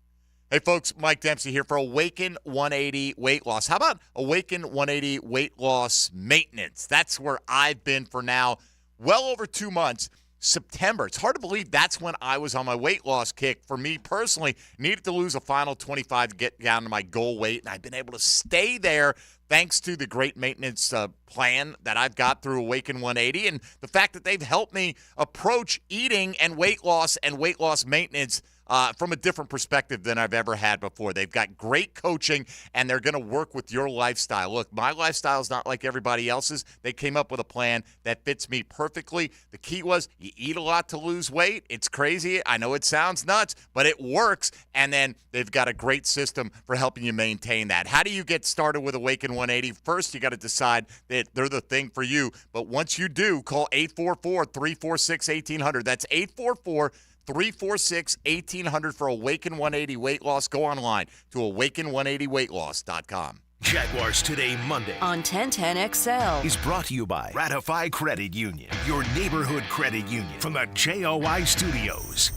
Hey, folks, Mike Dempsey here for Awaken 180 Weight Loss. How about Awaken 180 Weight Loss Maintenance? That's where I've been for now well over 2 months. September. It's hard to believe that's when I was on my weight loss kick. For me personally, needed to lose a final 25 to get down to my goal weight, and I've been able to stay there thanks to the great maintenance plan that I've got through Awaken 180 and the fact that they've helped me approach eating and weight loss maintenance from a different perspective than I've ever had before. They've got great coaching, and they're going to work with your lifestyle. Look, my lifestyle is not like everybody else's. They came up with a plan that fits me perfectly. The key was you eat a lot to lose weight. It's crazy. I know it sounds nuts, but it works. And then they've got a great system for helping you maintain that. How do you get started with Awaken 180? First, you got to decide that they're the thing for you. But once you do, call 844-346-1800. That's 844-346-1800 for Awaken 180 Weight Loss. Go online to awaken180weightloss.com. Jaguars Today Monday on 1010XL is brought to you by Ratify Credit Union, your neighborhood credit union from the JOI Studios.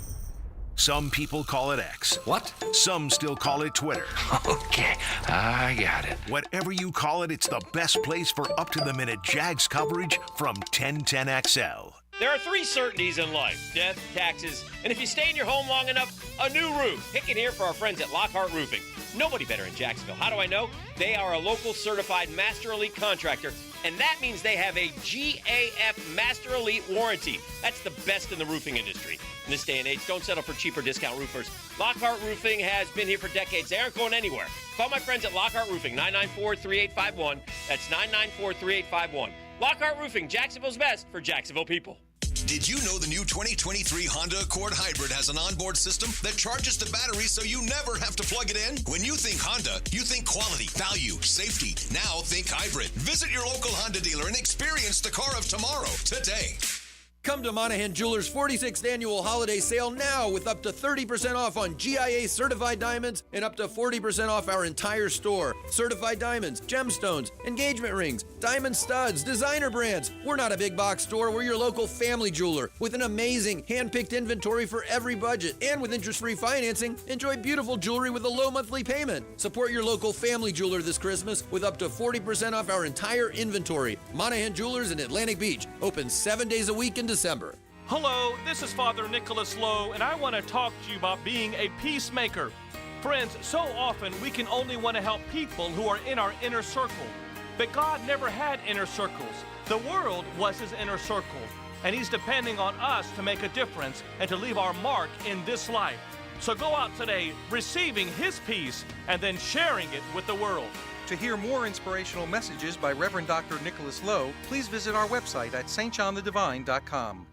Some people call it X. What? Some still call it Twitter. Okay, I got it. Whatever you call it, it's the best place for up-to-the-minute Jags coverage from 1010XL. There are 3 certainties in life: death, taxes, and if you stay in your home long enough, a new roof. Pick it here for our friends at Lockhart Roofing. Nobody better in Jacksonville. How do I know? They are a local certified Master Elite contractor, and that means they have a GAF Master Elite warranty. That's the best in the roofing industry. In this day and age, don't settle for cheaper discount roofers. Lockhart Roofing has been here for decades. They aren't going anywhere. Call my friends at Lockhart Roofing, 994-3851. That's 994-3851. Lockhart Roofing, Jacksonville's best for Jacksonville people. Did you know the new 2023 Honda Accord Hybrid has an onboard system that charges the battery so you never have to plug it in? When you think Honda, you think quality, value, safety. Now think hybrid. Visit your local Honda dealer and experience the car of tomorrow today. Come to Monahan Jewelers' 46th annual holiday sale now with up to 30% off on GIA certified diamonds and up to 40% off our entire store. Certified diamonds, gemstones, engagement rings, diamond studs, designer brands. We're not a big box store. We're your local family jeweler with an amazing hand-picked inventory for every budget. And with interest-free financing, enjoy beautiful jewelry with a low monthly payment. Support your local family jeweler this Christmas with up to 40% off our entire inventory. Monahan Jewelers in Atlantic Beach. Open 7 days a week in December. Hello, this is Father Nicholas Lowe, and I want to talk to you about being a peacemaker. Friends, so often we can only want to help people who are in our inner circle. But God never had inner circles. The world was his inner circle, and he's depending on us to make a difference and to leave our mark in this life. So go out today receiving his peace and then sharing it with the world. To hear more inspirational messages by Reverend Dr. Nicholas Lowe, please visit our website at stjohnthedivine.com.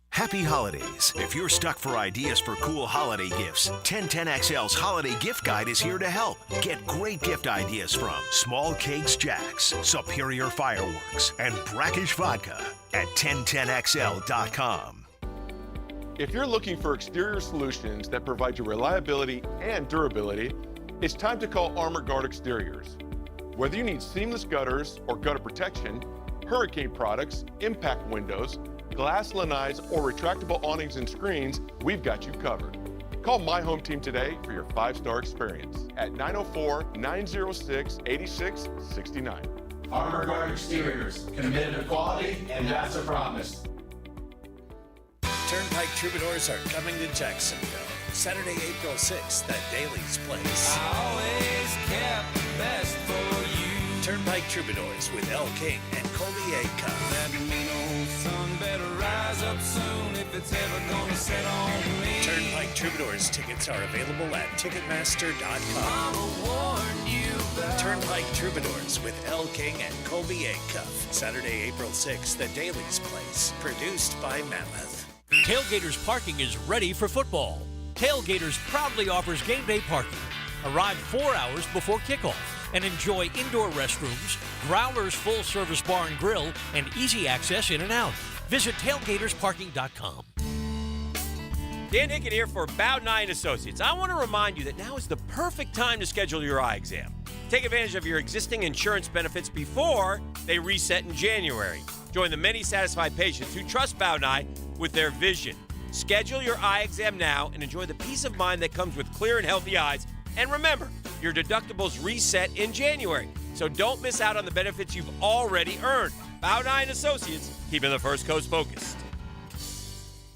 Happy holidays. If you're stuck for ideas for cool holiday gifts, 1010XL's Holiday Gift Guide is here to help. Get great gift ideas from Small Cakes Jacks, Superior Fireworks, and Brackish Vodka at 1010XL.com. If you're looking for exterior solutions that provide you reliability and durability, it's time to call Armor Guard Exteriors. Whether you need seamless gutters or gutter protection, hurricane products, impact windows, glass lanais, or retractable awnings and screens, we've got you covered. Call My Home Team today for your 5-star experience at 904-906-8669. Armor Guard Exteriors, committed to quality, and that's a promise. Turnpike Troubadours are coming to Jacksonville. Saturday, April 6th at Daly's Place. I always kept the best for you. Turnpike Troubadours with L. King and Colby A. Cuff. That mean old sun better rise up soon if it's ever gonna set on me. Turnpike Troubadours tickets are available at Ticketmaster.com. Mama warned you about Turnpike Troubadours with L. King and Colby A. Cuff. Saturday, April 6th at Daly's Place. Produced by Mammoth. Tailgaters Parking is ready for football. Tailgaters proudly offers game day parking. Arrive 4 hours before kickoff and enjoy indoor restrooms, Growler's full-service bar and grill, and easy access in and out. Visit tailgatorsparking.com. Dan Hicken here for Bowdnye & Associates. I want to remind you that now is the perfect time to schedule your eye exam. Take advantage of your existing insurance benefits before they reset in January. Join the many satisfied patients who trust Bowdnye with their vision. Schedule your eye exam now and enjoy the peace of mind that comes with clear and healthy eyes. And remember, your deductibles reset in January, so don't miss out on the benefits you've already earned. Bowdnye & Associates, keeping the First Coast focused.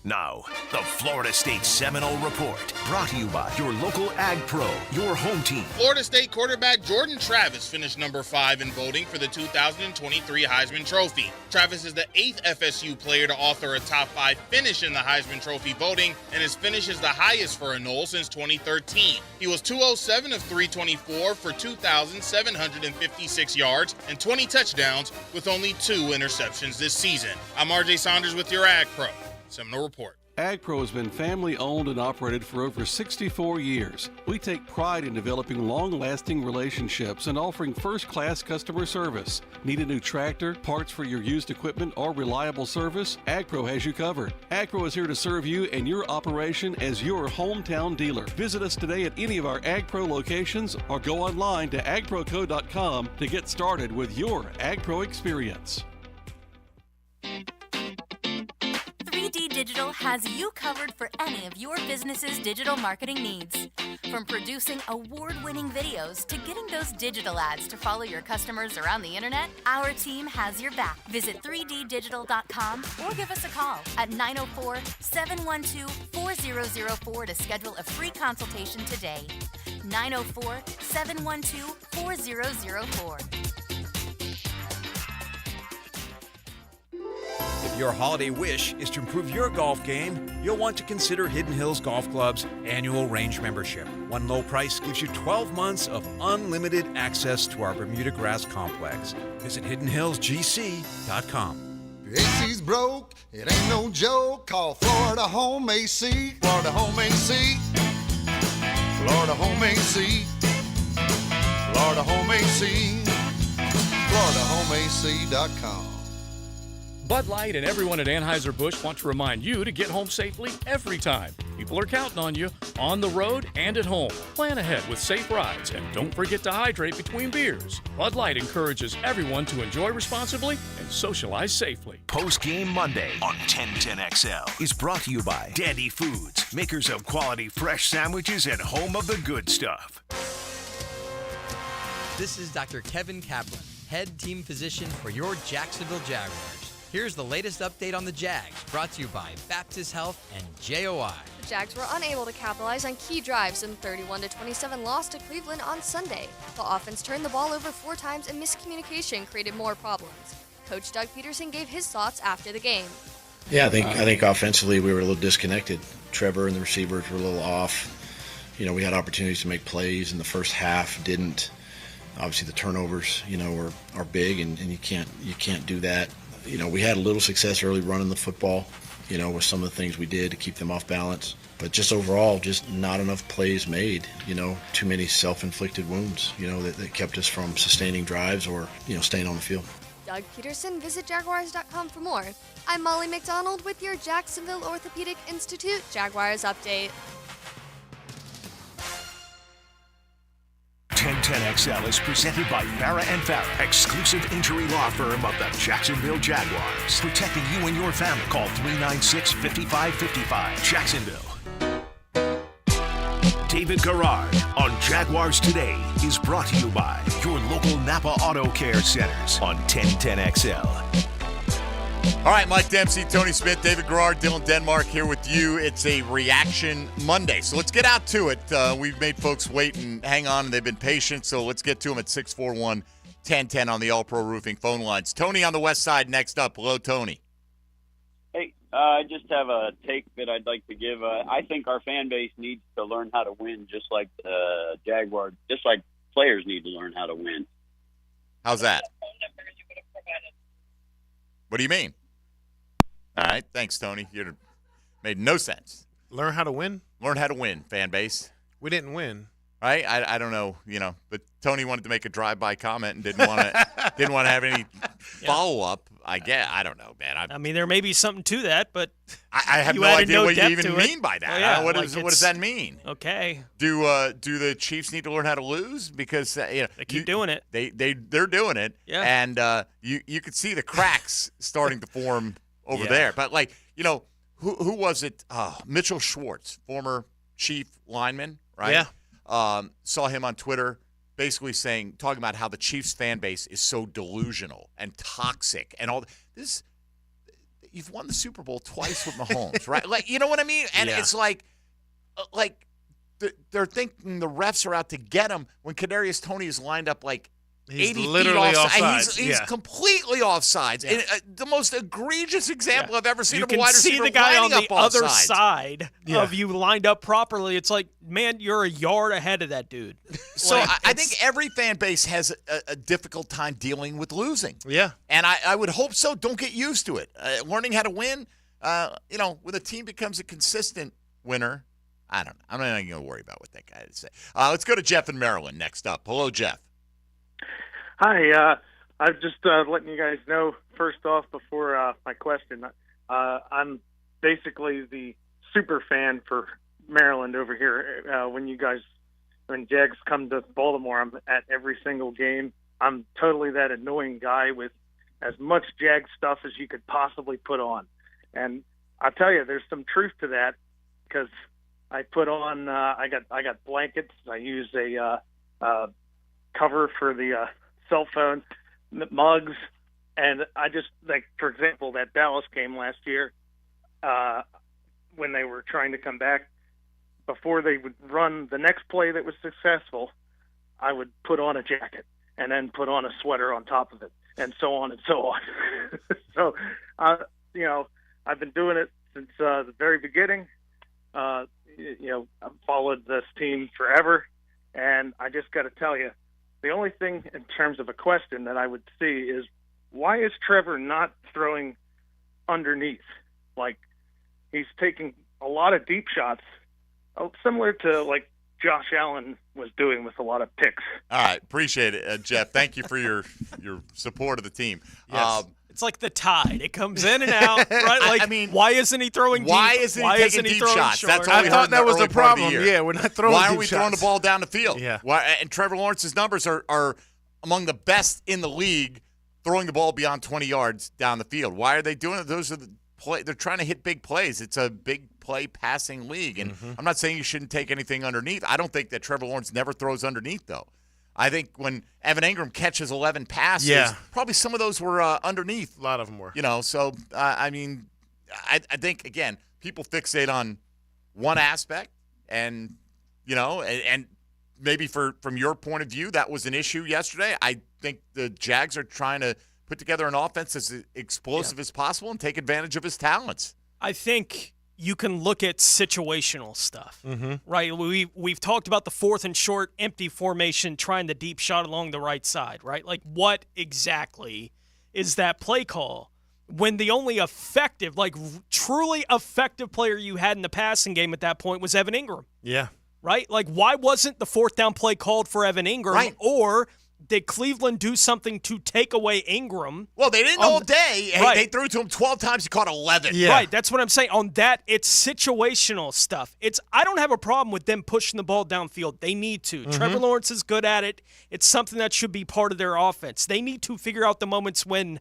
Now, the Florida State Seminole Report, brought to you by your local Ag Pro, your home team. Florida State quarterback Jordan Travis finished number 5 in voting for the 2023 Heisman Trophy. Travis is the 8th FSU player to author a top 5 finish in the Heisman Trophy voting, and his finish is the highest for a Nole since 2013. He was 207 of 324 for 2,756 yards and 20 touchdowns with only 2 interceptions this season. I'm RJ Saunders with your Ag Pro Seminole Report. AgPro has been family-owned and operated for over 64 years. We take pride in developing long-lasting relationships and offering first-class customer service. Need a new tractor, parts for your used equipment, or reliable service? AgPro has you covered. AgPro is here to serve you and your operation as your hometown dealer. Visit us today at any of our AgPro locations or go online to agproco.com to get started with your AgPro experience. 3D Digital has you covered for any of your business's digital marketing needs. From producing award-winning videos to getting those digital ads to follow your customers around the internet, our team has your back. Visit 3ddigital.com or give us a call at 904-712-4004 to schedule a free consultation today. 904-712-4004. If your holiday wish is to improve your golf game, you'll want to consider Hidden Hills Golf Club's annual range membership. One low price gives you 12 months of unlimited access to our Bermuda Grass Complex. Visit HiddenHillsGC.com. AC's broke, it ain't no joke. Call Florida Home AC. Florida Home AC. Florida Home AC. Florida Home AC. FloridaHomeAC.com. Bud Light and everyone at Anheuser-Busch want to remind you to get home safely every time. People are counting on you on the road and at home. Plan ahead with safe rides and don't forget to hydrate between beers. Bud Light encourages everyone to enjoy responsibly and socialize safely. Post-Game Monday on 1010XL is brought to you by Dandy Foods, makers of quality fresh sandwiches and home of the good stuff. This is Dr. Kevin Kaplan, head team physician for your Jacksonville Jaguars. Here's the latest update on the Jags, brought to you by Baptist Health and JOI. The Jags were unable to capitalize on key drives in 31-27 loss to Cleveland on Sunday. The offense turned the ball over 4 times and miscommunication created more problems. Coach Doug Peterson gave his thoughts after the game. Yeah, I think offensively we were a little disconnected. Trevor and the receivers were a little off. You know, we had opportunities to make plays in the first half, didn't. Obviously the turnovers, are big, and you can't do that. We had a little success early running the football, with some of the things we did to keep them off balance. But just overall, just not enough plays made, too many self-inflicted wounds, that kept us from sustaining drives or, staying on the field. Doug Peterson, visit Jaguars.com for more. I'm Molly McDonald with your Jacksonville Orthopedic Institute Jaguars Update. 1010XL is presented by Farah & Farah, exclusive injury law firm of the Jacksonville Jaguars. Protecting you and your family. Call 396-5555. Jacksonville. David Garrard on Jaguars Today is brought to you by your local Napa Auto Care Centers on 1010XL. All right, Mike Dempsey, Tony Smith, David Garrard, Dylan Denmark here with you. It's a Reaction Monday, so let's get out to it. We've made folks wait and hang on, and they've been patient, so let's get to them at 641-1010 on the All-Pro Roofing phone lines. Tony on the west side next up. Hello, Tony. Hey, I just have a take that I'd like to give. I think our fan base needs to learn how to win just like the Jaguars, just like players need to learn how to win. How's that? What do you mean? All right, thanks, Tony. You made no sense. Learn how to win? Learn how to win, fan base. We didn't win. Right? I don't know, but Tony wanted to make a drive-by comment and didn't want to have any follow-up. I don't know, man. I mean, there may be something to that, but I have no idea what you even mean by that. Oh, yeah, what does that mean? Okay. Do the Chiefs need to learn how to lose because they keep doing it? They're doing it. Yeah. And you could see the cracks starting to form over there. But who was it? Mitchell Schwartz, former Chief lineman, right? Yeah. Saw him on Twitter basically talking about how the Chiefs fan base is so delusional and toxic and all this. You've won the Super Bowl twice with Mahomes, right? You know what I mean? And it's like they're thinking the refs are out to get him when Kadarius Toney is lined up He's 80 literally feet offsides. He's completely offsides. Yeah. The most egregious example I've ever seen you of a wide receiver see the guy on lining the up other offsides. side of you lined up properly. It's like, man, you're a yard ahead of that dude. So I think every fan base has a difficult time dealing with losing. Yeah. And I would hope so. Don't get used to it. Learning how to win, when a team becomes a consistent winner, I don't know. I'm not even going to worry about what that guy had to say. Let's go to Jeff in Maryland next up. Hello, Jeff. Hi, I'm just letting you guys know, first off, before my question, I'm basically the super fan for Maryland over here. When Jags come to Baltimore, I'm at every single game. I'm totally that annoying guy with as much Jag stuff as you could possibly put on. And I'll tell you, there's some truth to that because I put on, I got blankets. I use a cover for the cell phone, mugs, and I just, for example, that Dallas game last year, when they were trying to come back, before they would run the next play that was successful, I would put on a jacket and then put on a sweater on top of it, and so on and so on. So, I've been doing it since the very beginning. I've followed this team forever, and I just got to tell you, the only thing in terms of a question that I would see is why is Trevor not throwing underneath. Like, he's taking a lot of deep shots, similar to like Josh Allen was doing with a lot of picks. All right, appreciate it, Jeff. Thank you for your support of the team. Yes. It's like the tide. It comes in and out, right? Like, I mean, why isn't he throwing deep? Why isn't he taking deep shots? Short? That's all we I thought heard that was the early part of problem. year. Yeah, we're not throwing Why deep are we shots. throwing the ball down the field? Yeah. Why? And Trevor Lawrence's numbers are among the best in the league throwing the ball beyond 20 yards down the field. Why are they doing it? Those are the play. They're trying to hit big plays. It's a big play passing league. And I'm not saying you shouldn't take anything underneath. I don't think that Trevor Lawrence never throws underneath, though. I think when Evan Ingram catches 11 passes, probably some of those were underneath. A lot of them were. So, I mean, I think, again, people fixate on one aspect and, and maybe from your point of view, that was an issue yesterday. I think the Jags are trying to put together an offense as explosive as possible and take advantage of his talents. I think you can look at situational stuff, right? We've talked about the 4th and short empty formation, trying the deep shot along the right side, right? Like, what exactly is that play call when the only effective, like truly effective player you had in the passing game at that point was Evan Ingram? Yeah. Right? Like, why wasn't the 4th down play called for Evan Ingram? Right. Or did Cleveland do something to take away Ingram? Well, they didn't all day. Right. They threw it to him 12 times. He caught 11. Yeah. Right, that's what I'm saying. On that, it's situational stuff. I don't have a problem with them pushing the ball downfield. They need to. Trevor Lawrence is good at it. It's something that should be part of their offense. They need to figure out the moments when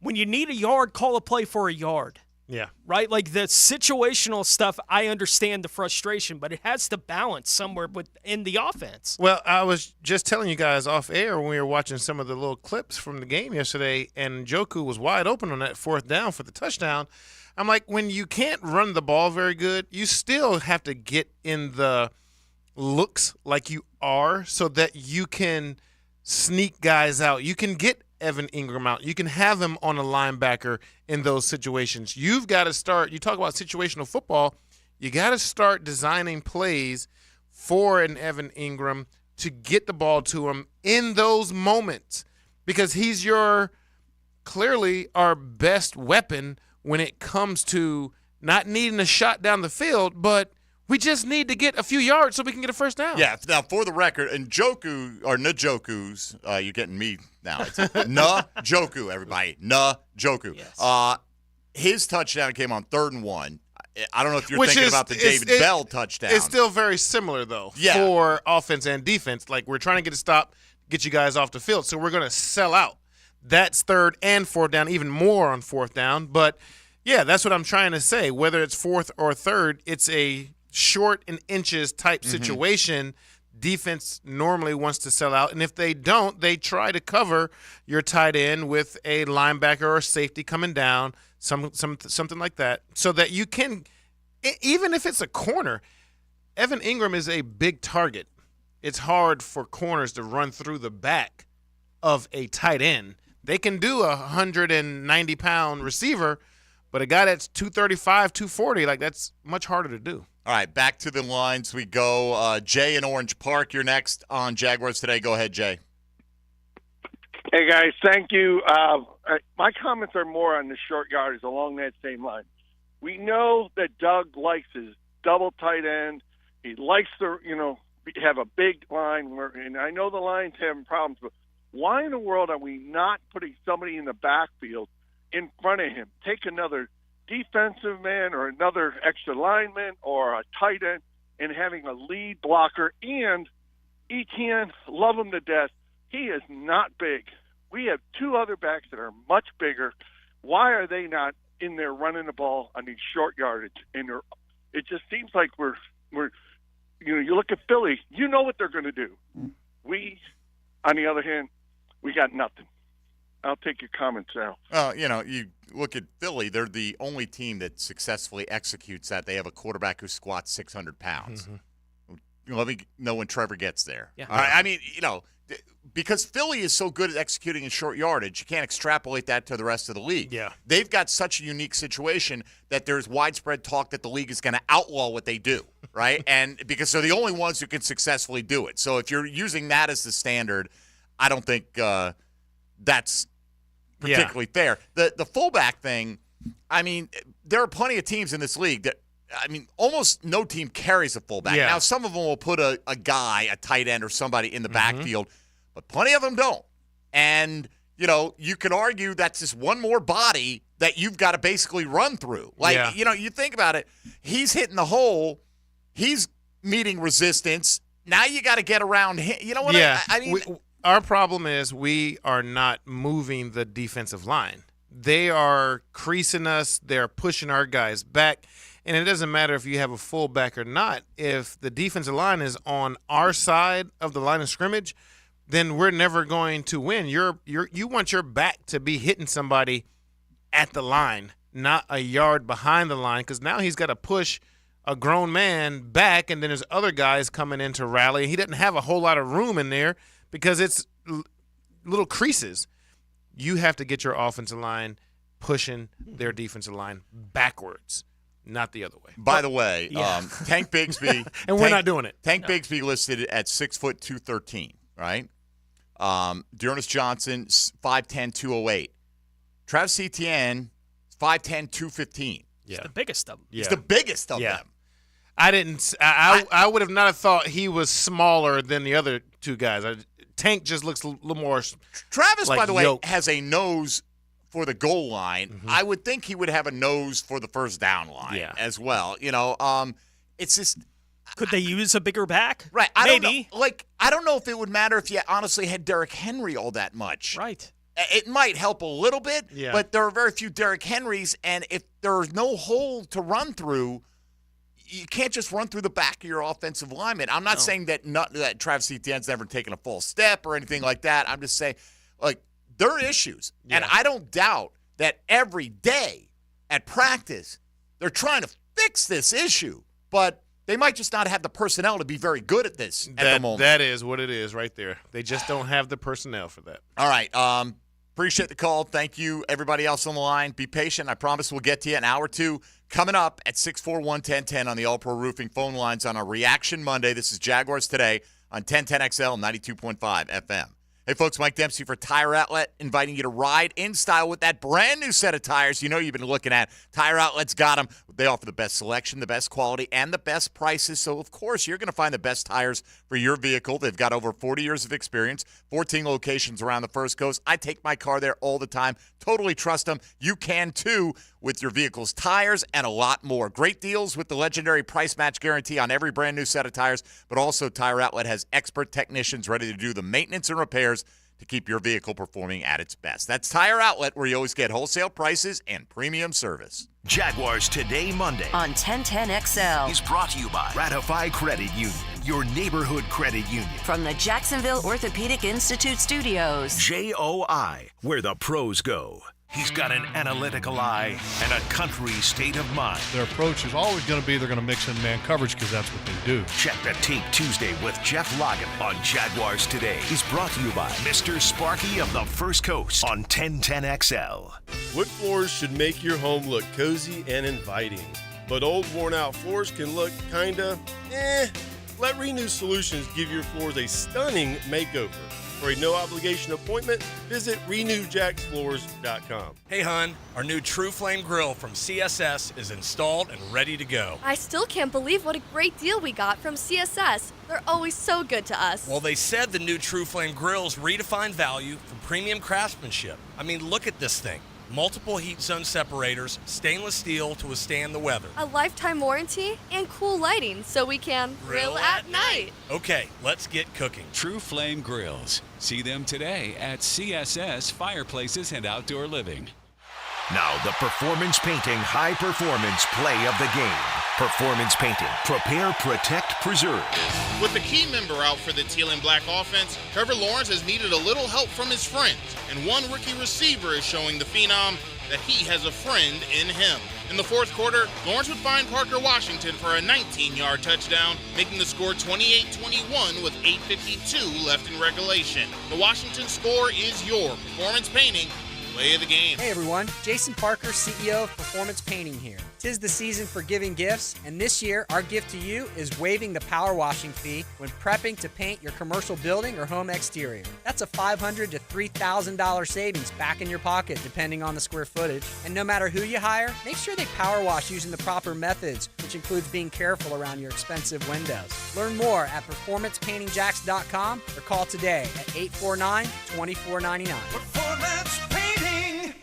you need a yard, call a play for a yard. Yeah. Right? Like, the situational stuff, I understand the frustration, but it has to balance somewhere within the offense. Well, I was just telling you guys off air when we were watching some of the little clips from the game yesterday, and Njoku was wide open on that 4th down for the touchdown. I'm like, when you can't run the ball very good, you still have to get in the looks like you are so that you can sneak guys out. You can get Evan Ingram out. You can have him on a linebacker in those situations. You've got to start. You talk about situational football. You got to start designing plays for an Evan Ingram to get the ball to him in those moments, because he's clearly our best weapon when it comes to not needing a shot down the field, but we just need to get a few yards so we can get a first down. Yeah. Now, for the record, Njoku's, you're getting me now. It's Njoku, everybody. Njoku. Yes. His touchdown came on 3rd and 1. I don't know if you're thinking about the David Bell touchdown. It's still very similar, though, for offense and defense. Like, we're trying to get a stop, get you guys off the field, so we're going to sell out. That's 3rd and 4th down, even more on 4th down. But, yeah, that's what I'm trying to say. Whether it's 4th or 3rd, it's a short in inches type situation. Defense normally wants to sell out, and if they don't, they try to cover your tight end with a linebacker or safety coming down, something like that, so that you can, even if it's a corner, Evan Ingram is a big target. It's hard for corners to run through the back of a tight end. They can do a 190-pound receiver, but a guy that's 235, 240, like, that's much harder to do. All right, back to the lines we go. Jay in Orange Park, you're next on Jaguars Today. Go ahead, Jay. Hey, guys, thank you. My comments are more on the short yardage along that same line. We know that Doug likes his double tight end. He likes to, have a big line. And I know the line's having problems, but why in the world are we not putting somebody in the backfield in front of him? Take another defensive man or another extra lineman or a tight end and having a lead blocker. And Etienne, love him to death. He is not big. We have 2 other backs that are much bigger. Why are they not in there running the ball on these short yardage? And it just seems like we're you look at Philly, you know what they're going to do. We, on the other hand, we got nothing. I'll take your comments now. You look at Philly, they're the only team that successfully executes that. They have a quarterback who squats 600 pounds. Let me know when Trevor gets there. Yeah. All right? I mean, because Philly is so good at executing in short yardage, you can't extrapolate that to the rest of the league. Yeah. They've got such a unique situation that there's widespread talk that the league is going to outlaw what they do, right? And because they're the only ones who can successfully do it. So if you're using that as the standard, I don't think that's particularly fair. The fullback thing, I mean, there are plenty of teams in this league that, almost no team carries a fullback. Yeah. Now, some of them will put a guy, a tight end or somebody in the backfield, but plenty of them don't. And, you can argue that's just one more body that you've got to basically run through. You think about it. He's hitting the hole. He's meeting resistance. Now you got to get around him. You know what I mean? Our problem is we are not moving the defensive line. They are creasing us. They're pushing our guys back. And it doesn't matter if you have a fullback or not. If the defensive line is on our side of the line of scrimmage, then we're never going to win. You want your back to be hitting somebody at the line, not a yard behind the line, because now he's got to push a grown man back, and then there's other guys coming in to rally. He doesn't have a whole lot of room in there because it's little creases. You have to get your offensive line pushing their defensive line backwards, not the other way. By the way, Tank Bigsby. And we're not doing it. Tank Bigsby listed at 6 foot 213, right? Dearness Johnson, 5'10", 208. Travis Etienne, 5'10", 215. He's the biggest of them. He's the biggest of them. I would have not have thought he was smaller than the other two guys. Tank just looks a little more. Travis, like by the way, yoked. has a nose for the goal line. I would think he would have a nose for the first down line as well. It's just. Could they use a bigger back? Right. Maybe. I don't know if it would matter if you honestly had Derrick Henry all that much. Right. It might help a little bit, Yeah. but there are very few Derrick Henrys, and if there's no hole to run through, you can't just run through the back of your offensive lineman. I'm not saying that that Travis Etienne's never taken a false step or anything like that. I'm just saying, there are issues, and I don't doubt that every day at practice they're trying to fix this issue, but they might just not have the personnel to be very good at this at the moment. That is what it is right there. They just don't have the personnel for that. All right. Appreciate the call. Thank you, everybody else on the line. Be patient. I promise we'll get to you in an hour or two. Coming up at 641-1010 on the All-Pro Roofing phone lines on our Reaction Monday. This is Jaguars Today on 1010XL 92.5 FM. Hey, folks, Mike Dempsey for Tire Outlet, inviting you to ride in style with that brand new set of tires you've been looking at. Tire Outlet's got them. They offer the best selection, the best quality, and the best prices. So, of course, you're going to find the best tires for your vehicle. They've got over 40 years of experience, 14 locations around the First Coast. I take my car there all the time. Totally trust them. You can, too, with your vehicle's tires and a lot more. Great deals with the legendary price match guarantee on every brand new set of tires, but also Tire Outlet has expert technicians ready to do the maintenance and repairs to keep your vehicle performing at its best. That's Tire Outlet, where you always get wholesale prices and premium service. Jaguars Today Monday On 1010XL. is brought to you by Ratify Credit Union, your neighborhood credit union. From the Jacksonville Orthopedic Institute Studios. JOI, where the pros go. He's got an analytical eye and a country state of mind. Their approach is always going to be they're going to mix in man coverage because that's what they do. Check the Tape Tuesday with Jeff Logan on Jaguars Today. He's brought to you by Mr. Sparky of the First Coast on 1010XL. Wood floors should make your home look cozy and inviting, but old worn-out floors can look kinda Let Renew Solutions give your floors a stunning makeover. For a no-obligation appointment, visit renewjacksfloors.com. Hey, hon, our new True Flame Grill from CSS is installed and ready to go. I still can't believe what a great deal we got from CSS. They're always so good to us. Well, they said the new True Flame Grills redefine value for premium craftsmanship. I mean, look at this thing. Multiple heat zone separators, stainless steel to withstand the weather. A lifetime warranty and cool lighting so we can grill at night. Okay, let's get cooking. True Flame Grills. See them today at CSS Fireplaces and Outdoor Living. Now the Performance Painting High Performance Play of the Game. Performance Painting. Prepare, protect, preserve. With the key member out for the teal and black offense, Trevor Lawrence has needed a little help from his friends, and one rookie receiver is showing the Phenom that he has a friend in him. In the fourth quarter, Lawrence would find Parker Washington for a 19-yard touchdown, making the score 28-21 with 8:52 left in regulation. The Washington score is your Performance Painting Play of the game. Hey everyone, Jason Parker, CEO of Performance Painting here. 'Tis the season for giving gifts, and this year our gift to you is waiving the power washing fee when prepping to paint your commercial building or home exterior. That's a $500 to $3,000 savings back in your pocket depending on the square footage. And no matter who you hire, make sure they power wash using the proper methods, which includes being careful around your expensive windows. Learn more at performancepaintingjacks.com or call today at 849-2499. Performance Painting.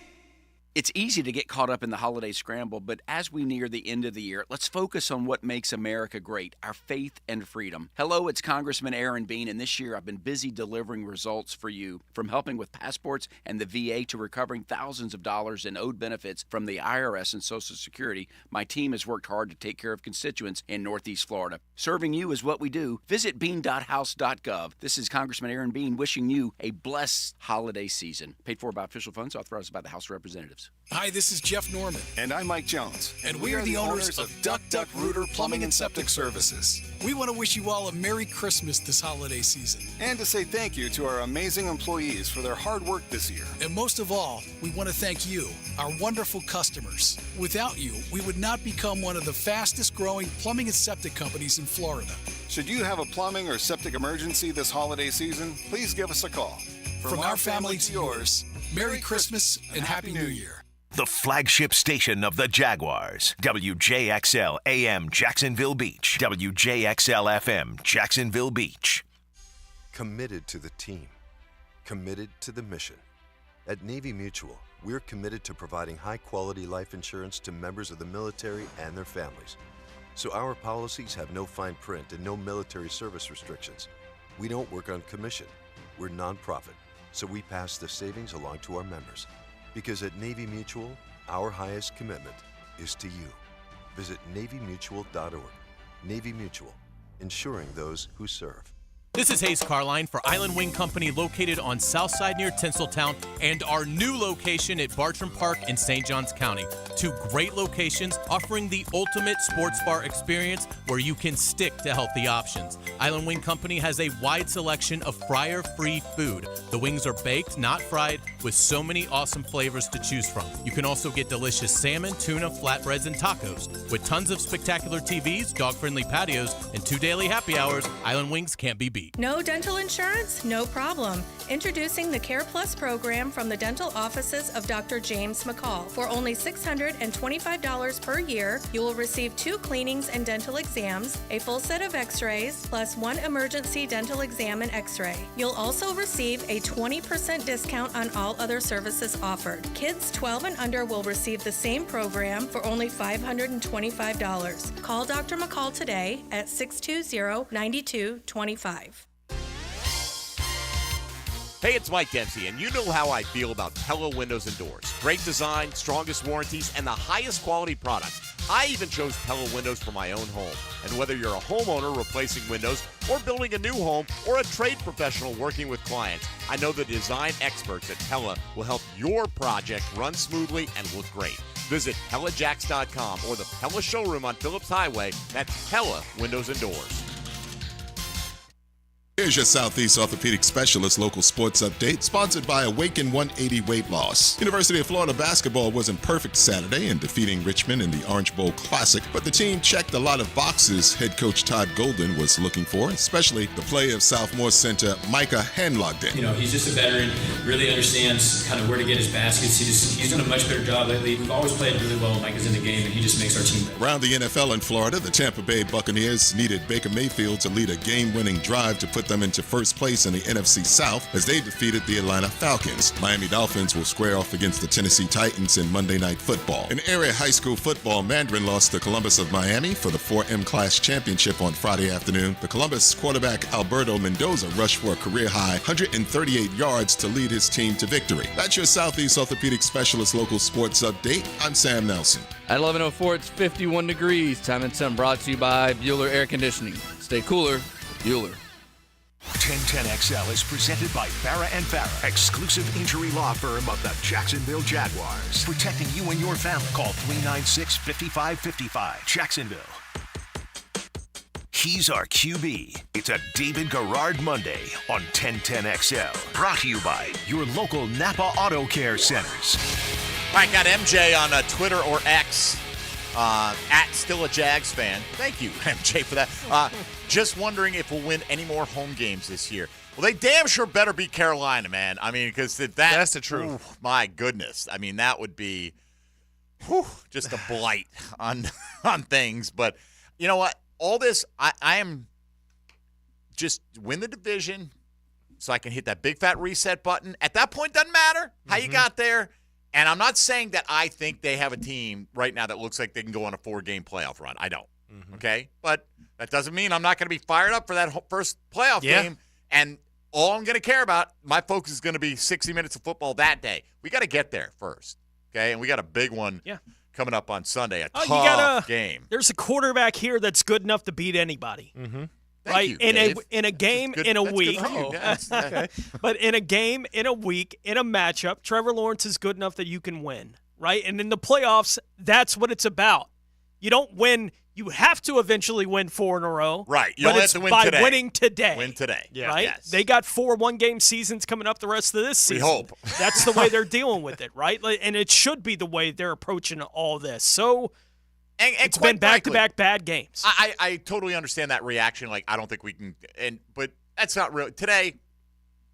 It's easy to get caught up in the holiday scramble, but as we near the end of the year, let's focus on what makes America great, our faith and freedom. Hello, it's Congressman Aaron Bean, and this year I've been busy delivering results for you, from helping with passports and the VA to recovering thousands of dollars in owed benefits from the IRS and Social Security. My team has worked hard to take care of constituents in Northeast Florida. Serving you is what we do. Visit bean.house.gov. This is Congressman Aaron Bean wishing you a blessed holiday season. Paid for by official funds authorized by the House of Representatives. Hi, this is Jeff Norman. And I'm Mike Jones. And we are the owners of Duck Duck Rooter Plumbing and Septic Services. We want to wish you all a Merry Christmas this holiday season. And to say thank you to our amazing employees for their hard work this year. And most of all, we want to thank you, our wonderful customers. Without you, we would not become one of the fastest growing plumbing and septic companies in Florida. Should you have a plumbing or septic emergency this holiday season, please give us a call. From our family to yours, Merry Christmas and Happy New Year. The flagship station of the Jaguars. WJXL AM Jacksonville Beach. WJXL FM Jacksonville Beach. Committed to the team. Committed to the mission. At Navy Mutual, we're committed to providing high-quality life insurance to members of the military and their families. So our policies have no fine print and no military service restrictions. We don't work on commission. We're nonprofit, so we pass the savings along to our members. Because at Navy Mutual, our highest commitment is to you. Visit NavyMutual.org. Navy Mutual, insuring those who serve. This is Hayes Carline for Island Wing Company, located on Southside near Tinseltown, and our new location at Bartram Park in St. Johns County. Two great locations offering the ultimate sports bar experience where you can stick to healthy options. Island Wing Company has a wide selection of fryer-free food. The wings are baked, not fried, with so many awesome flavors to choose from. You can also get delicious salmon, tuna, flatbreads, and tacos. With tons of spectacular TVs, dog-friendly patios, and 2 daily happy hours, Island Wings can't be beat. No dental insurance? No problem. Introducing the Care Plus program from the dental offices of Dr. James McCall. For only $625 per year, you will receive 2 cleanings and dental exams, a full set of x-rays, plus 1 emergency dental exam and x-ray. You'll also receive a 20% discount on all other services offered. Kids 12 and under will receive the same program for only $525. Call Dr. McCall today at 620-9225. Hey, it's Mike Dempsey, and you know how I feel about Pella Windows and Doors. Great design, strongest warranties, and the highest quality products. I even chose Pella Windows for my own home. And whether you're a homeowner replacing windows or building a new home or a trade professional working with clients, I know the design experts at Pella will help your project run smoothly and look great. Visit PellaJacks.com or the Pella showroom on Phillips Highway. That's Pella Windows and Doors. Here's your Southeast Orthopedic Specialist local sports update, sponsored by Awaken 180 Weight Loss. University of Florida basketball wasn't perfect Saturday in defeating Richmond in the Orange Bowl Classic, but the team checked a lot of boxes head coach Todd Golden was looking for, especially the play of sophomore center Micah Hanlogden. You know, he's just a veteran, really understands kind of where to get his baskets. He's done a much better job lately. We've always played really well when Micah's in the game, and he just makes our team better. Around the NFL in Florida, the Tampa Bay Buccaneers needed Baker Mayfield to lead a game-winning drive to put them into first place in the NFC South as they defeated the Atlanta Falcons. Miami Dolphins will square off against the Tennessee Titans in Monday Night Football. In area high school football, Mandarin lost to Columbus of Miami for the 4M Class Championship on Friday afternoon. The Columbus quarterback Alberto Mendoza rushed for a career-high 138 yards to lead his team to victory. That's your Southeast Orthopedic Specialist local sports update. I'm Sam Nelson. At 11:04, it's 51 degrees. Time and Sun brought to you by Bueller Air Conditioning. Stay cooler with Bueller. 1010XL is presented by Farah & Farah, exclusive injury law firm of the Jacksonville Jaguars. Protecting you and your family. Call 396-5555. Jacksonville. He's our QB. It's a David Garrard Monday on 1010XL. Brought to you by your local Napa Auto Care Centers. All right, got MJ on Twitter or X, at still a Jags fan. Thank you, MJ, for that. Just wondering if we'll win any more home games this year. Well, they damn sure better beat Carolina, man. I mean, because that's the truth. Ooh, my goodness. I mean, that would be just a blight on things. But you know what? All this, I am just win the division so I can hit that big fat reset button. At that point, doesn't matter how you got there. And I'm not saying that I think they have a team right now that looks like they can go on a 4-game playoff run. I don't. Okay? But that doesn't mean I'm not going to be fired up for that first playoff game. And all I'm going to care about, my focus is going to be 60 minutes of football that day. We got to get there first. Okay? And we got a big one coming up on Sunday, a tough game. There's a quarterback here that's good enough to beat anybody. Right? You, Dave. In a game, in a week. Okay. But in a game, in a week, in a matchup, Trevor Lawrence is good enough that you can win. Right? And in the playoffs, that's what it's about. You don't win. You have to eventually win 4 in a row. Right. You but only it's have to win by today. winning today. Win today. Yeah. Right? Yes. They got 4 one-game seasons coming up the rest of this season. We hope. That's the way they're dealing with it, right? And it should be the way they're approaching all this. So it's been back-to-back bad games. I totally understand that reaction. Like, I don't think we can but that's not real. Today,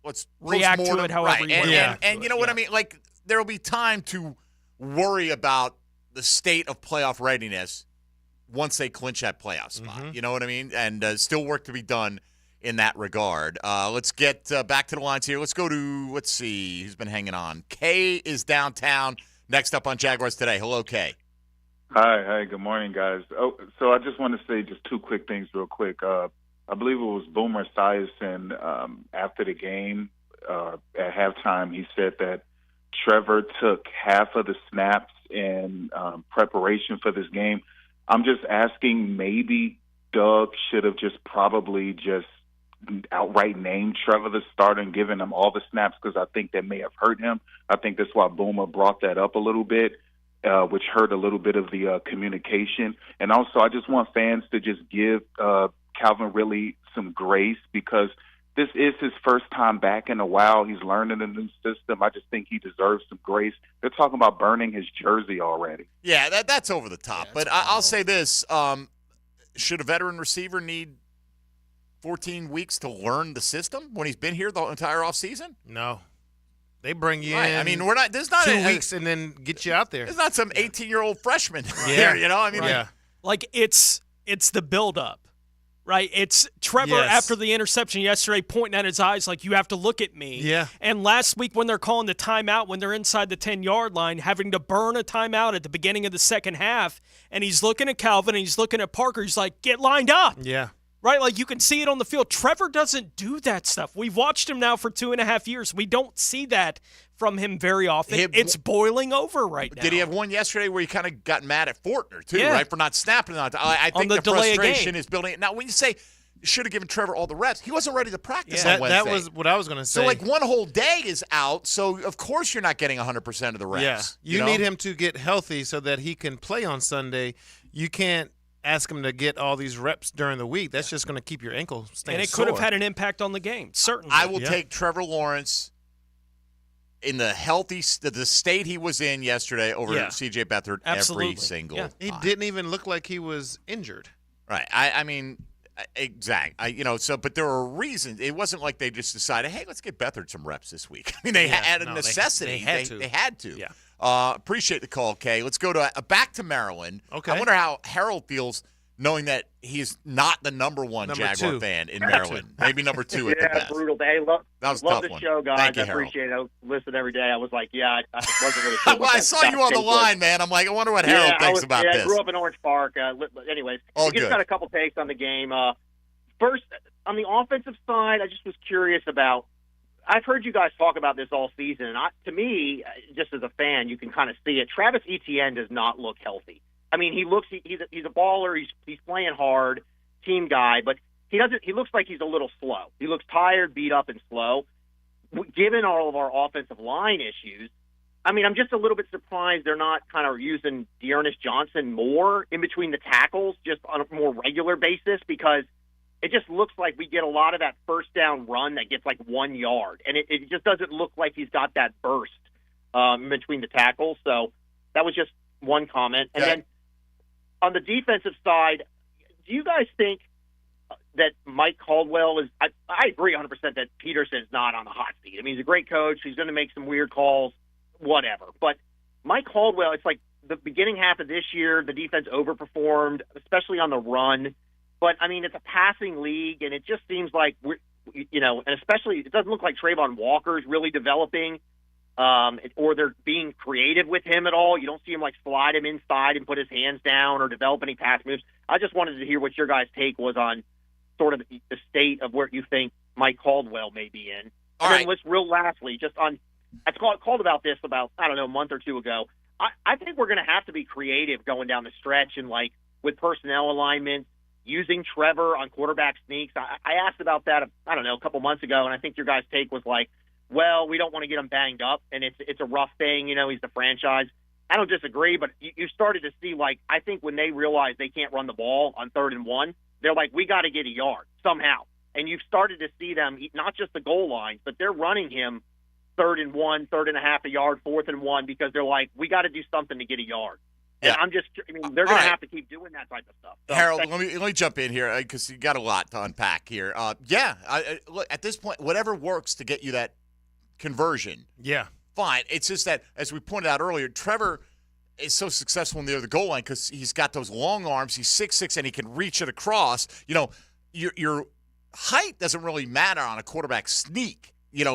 let's react to it however you want. And you know what I mean? Like, there will be time to worry about the state of playoff readiness once they clinch that playoff spot. You know what I mean? And still work to be done in that regard. Let's get back to the lines here. Let's go to, let's see, who's been hanging on. Kay is downtown. Next up on Jaguars Today. Hello, Kay. Hi, good morning, guys. Oh, so I just want to say just 2 quick things real quick. I believe it was Boomer Esiason after the game at halftime. He said that Trevor took half of the snaps in preparation for this game. I'm just asking, maybe Doug should have probably outright named Trevor the starter and given him all the snaps, because I think that may have hurt him. I think that's why Boomer brought that up a little bit, which hurt a little bit of the communication. And also, I just want fans to just give Calvin Ridley some grace, because this is his first time back in a while. He's learning a new system. I just think he deserves some grace. They're talking about burning his jersey already. Yeah, that's over the top. But I'll say this. Should a veteran receiver need 14 weeks to learn the system when he's been here the entire offseason? No. They bring you right. in. I mean, we're not. There's not 2 weeks and then get you out there. There's not some 18-year-old freshman here. You know, I mean, like it's the build-up, right? It's Trevor after the interception yesterday, pointing at his eyes like, you have to look at me. Yeah. And last week when they're calling the timeout when they're inside the 10-yard line, having to burn a timeout at the beginning of the second half, and he's looking at Calvin and he's looking at Parker. He's like, get lined up. Yeah. Right? Like, you can see it on the field. Trevor doesn't do that stuff. We've watched him now for 2.5 years. We don't see that from him very often. It's boiling over right now. Did he have one yesterday where he kind of got mad at Fortner, too, right, for not snapping it? I think the frustration is building. Now, when you say should have given Trevor all the reps, he wasn't ready to practice on Wednesday. That was what I was going to say. So, like, one whole day is out, so of course you're not getting 100% of the reps. Yeah. You know? need him to get healthy so that he can play on Sunday. You can't ask him to get all these reps during the week. That's just going to keep your ankle staying And it sore. could have had an impact on the game, certainly. I will take Trevor Lawrence in the state he was in yesterday over C.J. Beathard every single time. He didn't even look like he was injured. Right. I mean, exactly. But there were reasons. It wasn't like they just decided, hey, let's get Beathard some reps this week. I mean, they had a necessity. They had to. Yeah. Appreciate the call, Kay. Let's go to back to Maryland. Okay. I wonder how Harold feels knowing that he's not the number 1 Jaguar fan in Maryland. Maybe number 2 at the best. Brutal day. Love the show, guys. Thank you, I appreciate it. I listen every day. I was like, I wasn't really sure. Well, I saw you on the line, man. I'm like, I wonder what Harold thinks about this. I grew up in Orange Park. Anyways, I just got a couple takes on the game. First, on the offensive side, I just was curious about. I've heard you guys talk about this all season, and to me, just as a fan, you can kind of see it. Travis Etienne does not look healthy. I mean, he's a baller. He's playing hard, team guy, but he doesn't. He looks like he's a little slow. He looks tired, beat up, and slow. Given all of our offensive line issues, I'm just a little bit surprised they're not kind of using Dearness Johnson more in between the tackles, just on a more regular basis, because it just looks like we get a lot of that first down run that gets like 1 yard, and it just doesn't look like he's got that burst in between the tackles. So that was just one comment. And then on the defensive side, do you guys think that Mike Caldwell is – I agree 100% that Peterson's not on the hot seat. I mean, he's a great coach. He's going to make some weird calls, whatever. But Mike Caldwell, it's like the beginning half of this year, the defense overperformed, especially on the run. But, I mean, it's a passing league, and it just seems like and especially it doesn't look like Trayvon Walker's really developing or they're being creative with him at all. You don't see him, like, slide him inside and put his hands down or develop any pass moves. I just wanted to hear what your guys' take was on sort of the state of where you think Mike Caldwell may be in. And then let's real lastly, just on – I called about this about, I don't know, a month or two ago. I think we're going to have to be creative going down the stretch and, like, with personnel alignments, using Trevor on quarterback sneaks. I asked about that, I don't know, a couple months ago, and I think your guys' take was like, well, we don't want to get him banged up, and it's a rough thing. He's the franchise. I don't disagree, but you started to see, like, I think when they realize they can't run the ball on 3rd and 1, they're like, we got to get a yard somehow. And you've started to see them, not just the goal lines, but they're running him 3rd and 1, 3rd and a half a yard, 4th and 1, because they're like, we got to do something to get a yard. And they're going to have to keep doing that type of stuff. So, Harold, let me jump in here because you got a lot to unpack here. Look, at this point, whatever works to get you that conversion, fine. It's just that, as we pointed out earlier, Trevor is so successful near the goal line because he's got those long arms. He's 6'6", and he can reach it across. Your height doesn't really matter on a quarterback sneak.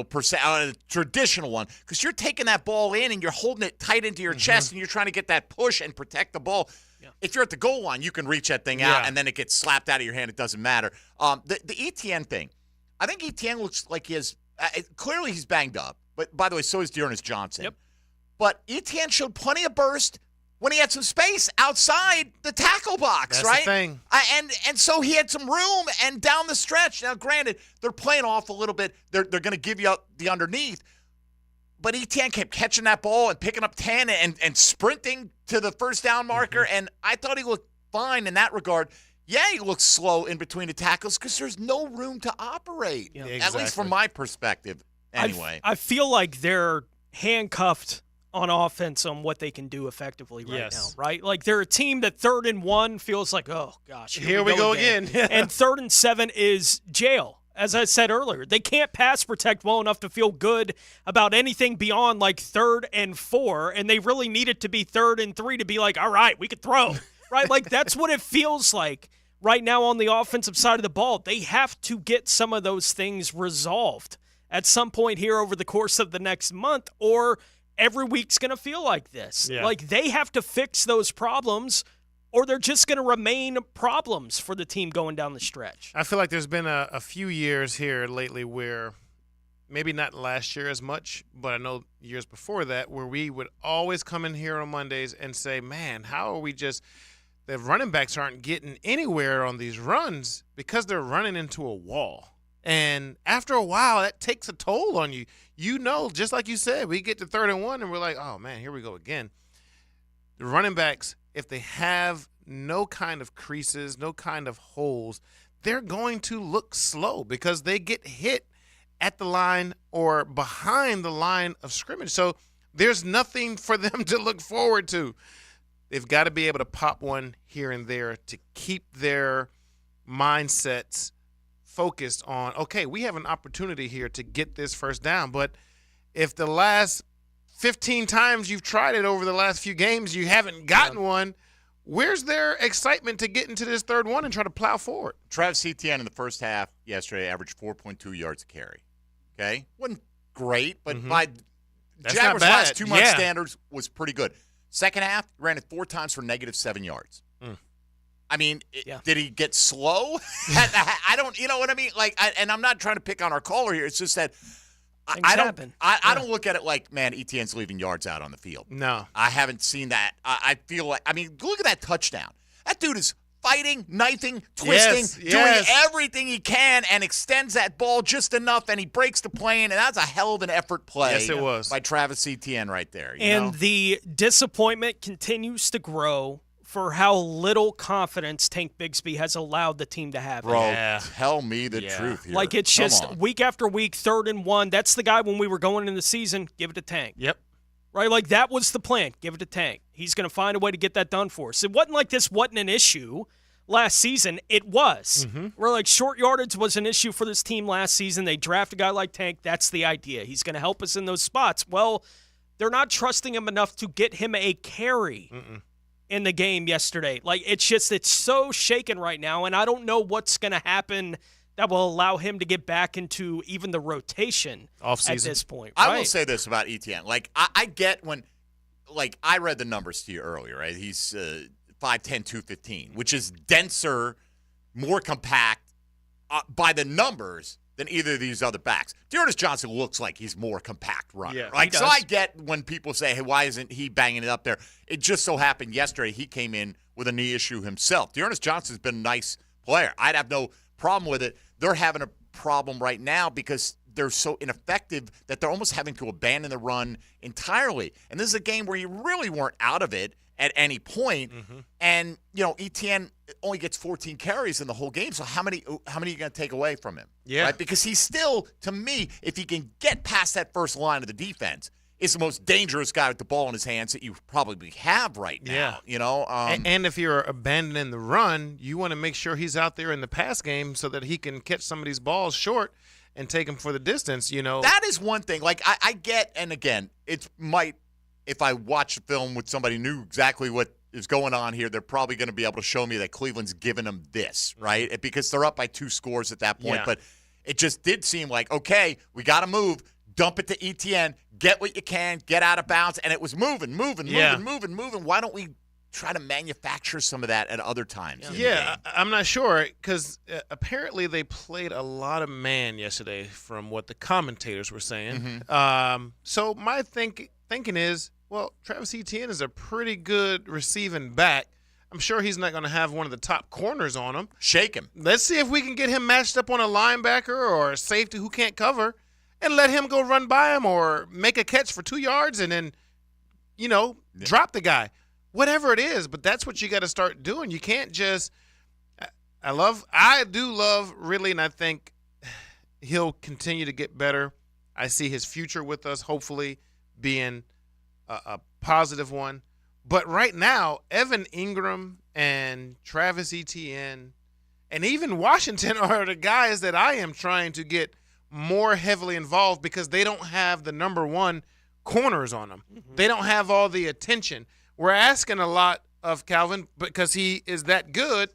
Per se, on a traditional one, because you're taking that ball in and you're holding it tight into your chest and you're trying to get that push and protect the ball. Yeah. If you're at the goal line, you can reach that thing out and then it gets slapped out of your hand. It doesn't matter. The Etienne thing, I think Etienne looks like he is clearly he's banged up. But by the way, so is Dearness Johnson. Yep. But Etienne showed plenty of burst when he had some space outside the tackle box, That's right? the thing. And so he had some room, and down the stretch. Now, granted, they're playing off a little bit. They're going to give you out the underneath. But Etienne kept catching that ball and picking up 10 and sprinting to the first down marker, and I thought he looked fine in that regard. Yeah, he looks slow in between the tackles because there's no room to operate, at least from my perspective anyway. I feel like they're handcuffed on offense on what they can do effectively right now, right? Like they're a team that 3rd and 1 feels like, oh gosh, here we go again. And 3rd and 7 is jail. As I said earlier, they can't pass protect well enough to feel good about anything beyond like 3rd and 4, and they really need it to be 3rd and 3 to be like, all right, we could throw, right? Like that's what it feels like right now on the offensive side of the ball. They have to get some of those things resolved at some point here over the course of the next month, or every week's going to feel like this. Yeah. Like they have to fix those problems or they're just going to remain problems for the team going down the stretch. I feel like there's been a few years here lately where maybe not last year as much, but I know years before that where we would always come in here on Mondays and say, man, how are we just – the running backs aren't getting anywhere on these runs because they're running into a wall. And after a while, that takes a toll on you. Just like you said, we get to 3rd and 1, and we're like, oh, man, here we go again. The running backs, if they have no kind of creases, no kind of holes, they're going to look slow because they get hit at the line or behind the line of scrimmage. So there's nothing for them to look forward to. They've got to be able to pop one here and there to keep their mindsets focused on, okay, we have an opportunity here to get this first down. But if the last 15 times you've tried it over the last few games, you haven't gotten one, where's their excitement to get into this 3rd one and try to plow forward? Travis Etienne in the first half yesterday averaged 4.2 yards a carry. Okay? Wasn't great, but by Jaguars' last 2 month standards was pretty good. Second half, ran it 4 times for -7 yards. I mean, did he get slow? I don't, you know what I mean? Like, and I'm not trying to pick on our caller here. It's just that I don't look at it like, man, Etienne's leaving yards out on the field. No. I haven't seen that. I feel like, I mean, look at that touchdown. That dude is 5'8", biting, knifing, twisting, doing everything he can, and extends that ball just enough, and he breaks the plane, and that's a hell of an effort play. Yes, it was. By Travis Etienne right there. And the disappointment continues to grow for how little confidence Tank Bigsby has allowed the team to have. Bro, tell me the truth here. Like, it's just week after week, 3rd and 1. That's the guy when we were going into the season, give it to Tank. Yep. Right? Like, that was the plan. Give it to Tank. He's going to find a way to get that done for us. It wasn't like this wasn't an issue last season. It was. Where, like, short yardage was an issue for this team last season. They draft a guy like Tank. That's the idea. He's going to help us in those spots. Well, they're not trusting him enough to get him a carry in the game yesterday. Like, it's so shaken right now, and I don't know what's going to happen that will allow him to get back into even the rotation at this point. I will say this about Etienne. Like, I get when, like, I read the numbers to you earlier, right? He's 5'10", 215, which is denser, more compact by the numbers than either of these other backs. Dearness Johnson looks like he's more compact runner. Yeah, like, so I get when people say, hey, why isn't he banging it up there? It just so happened yesterday he came in with a knee issue himself. Dearness Johnson's been a nice player. I'd have no problem with it. They're having a problem right now because they're so ineffective that they're almost having to abandon the run entirely. And this is a game where you really weren't out of it at any point. And, Etienne only gets 14 carries in the whole game. So how many are you going to take away from him? Yeah. Right? Because he's still, to me, if he can get past that first line of the defense, is the most dangerous guy with the ball in his hands that you probably have right now. And if you're abandoning the run, you want to make sure he's out there in the pass game so that he can catch some of these balls short and take them for the distance. That is one thing. Like, I get, and again, it might, if I watch the film with somebody who knew exactly what is going on here, they're probably going to be able to show me that Cleveland's given them this, right? Because they're up by 2 scores at that point. Yeah. But it just did seem like, okay, we got to move. Dump it to Etienne. Get what you can. Get out of bounds. And it was moving. Why don't we try to manufacture some of that at other times? Yeah, I'm not sure because apparently they played a lot of man yesterday from what the commentators were saying. So my thinking is, well, Travis Etienne is a pretty good receiving back. I'm sure he's not going to have one of the top corners on him. Shake him. Let's see if we can get him matched up on a linebacker or a safety who can't cover and let him go run by him or make a catch for 2 yards and then, drop the guy. Whatever it is, but that's what you got to start doing. You can't just I do love Ridley, and I think he'll continue to get better. I see his future with us hopefully being a positive one. But right now, Evan Ingram and Travis Etienne and even Washington are the guys that I am trying to get more heavily involved because they don't have the number one corners on them. They don't have all the attention. We're asking a lot of Calvin because he is that good,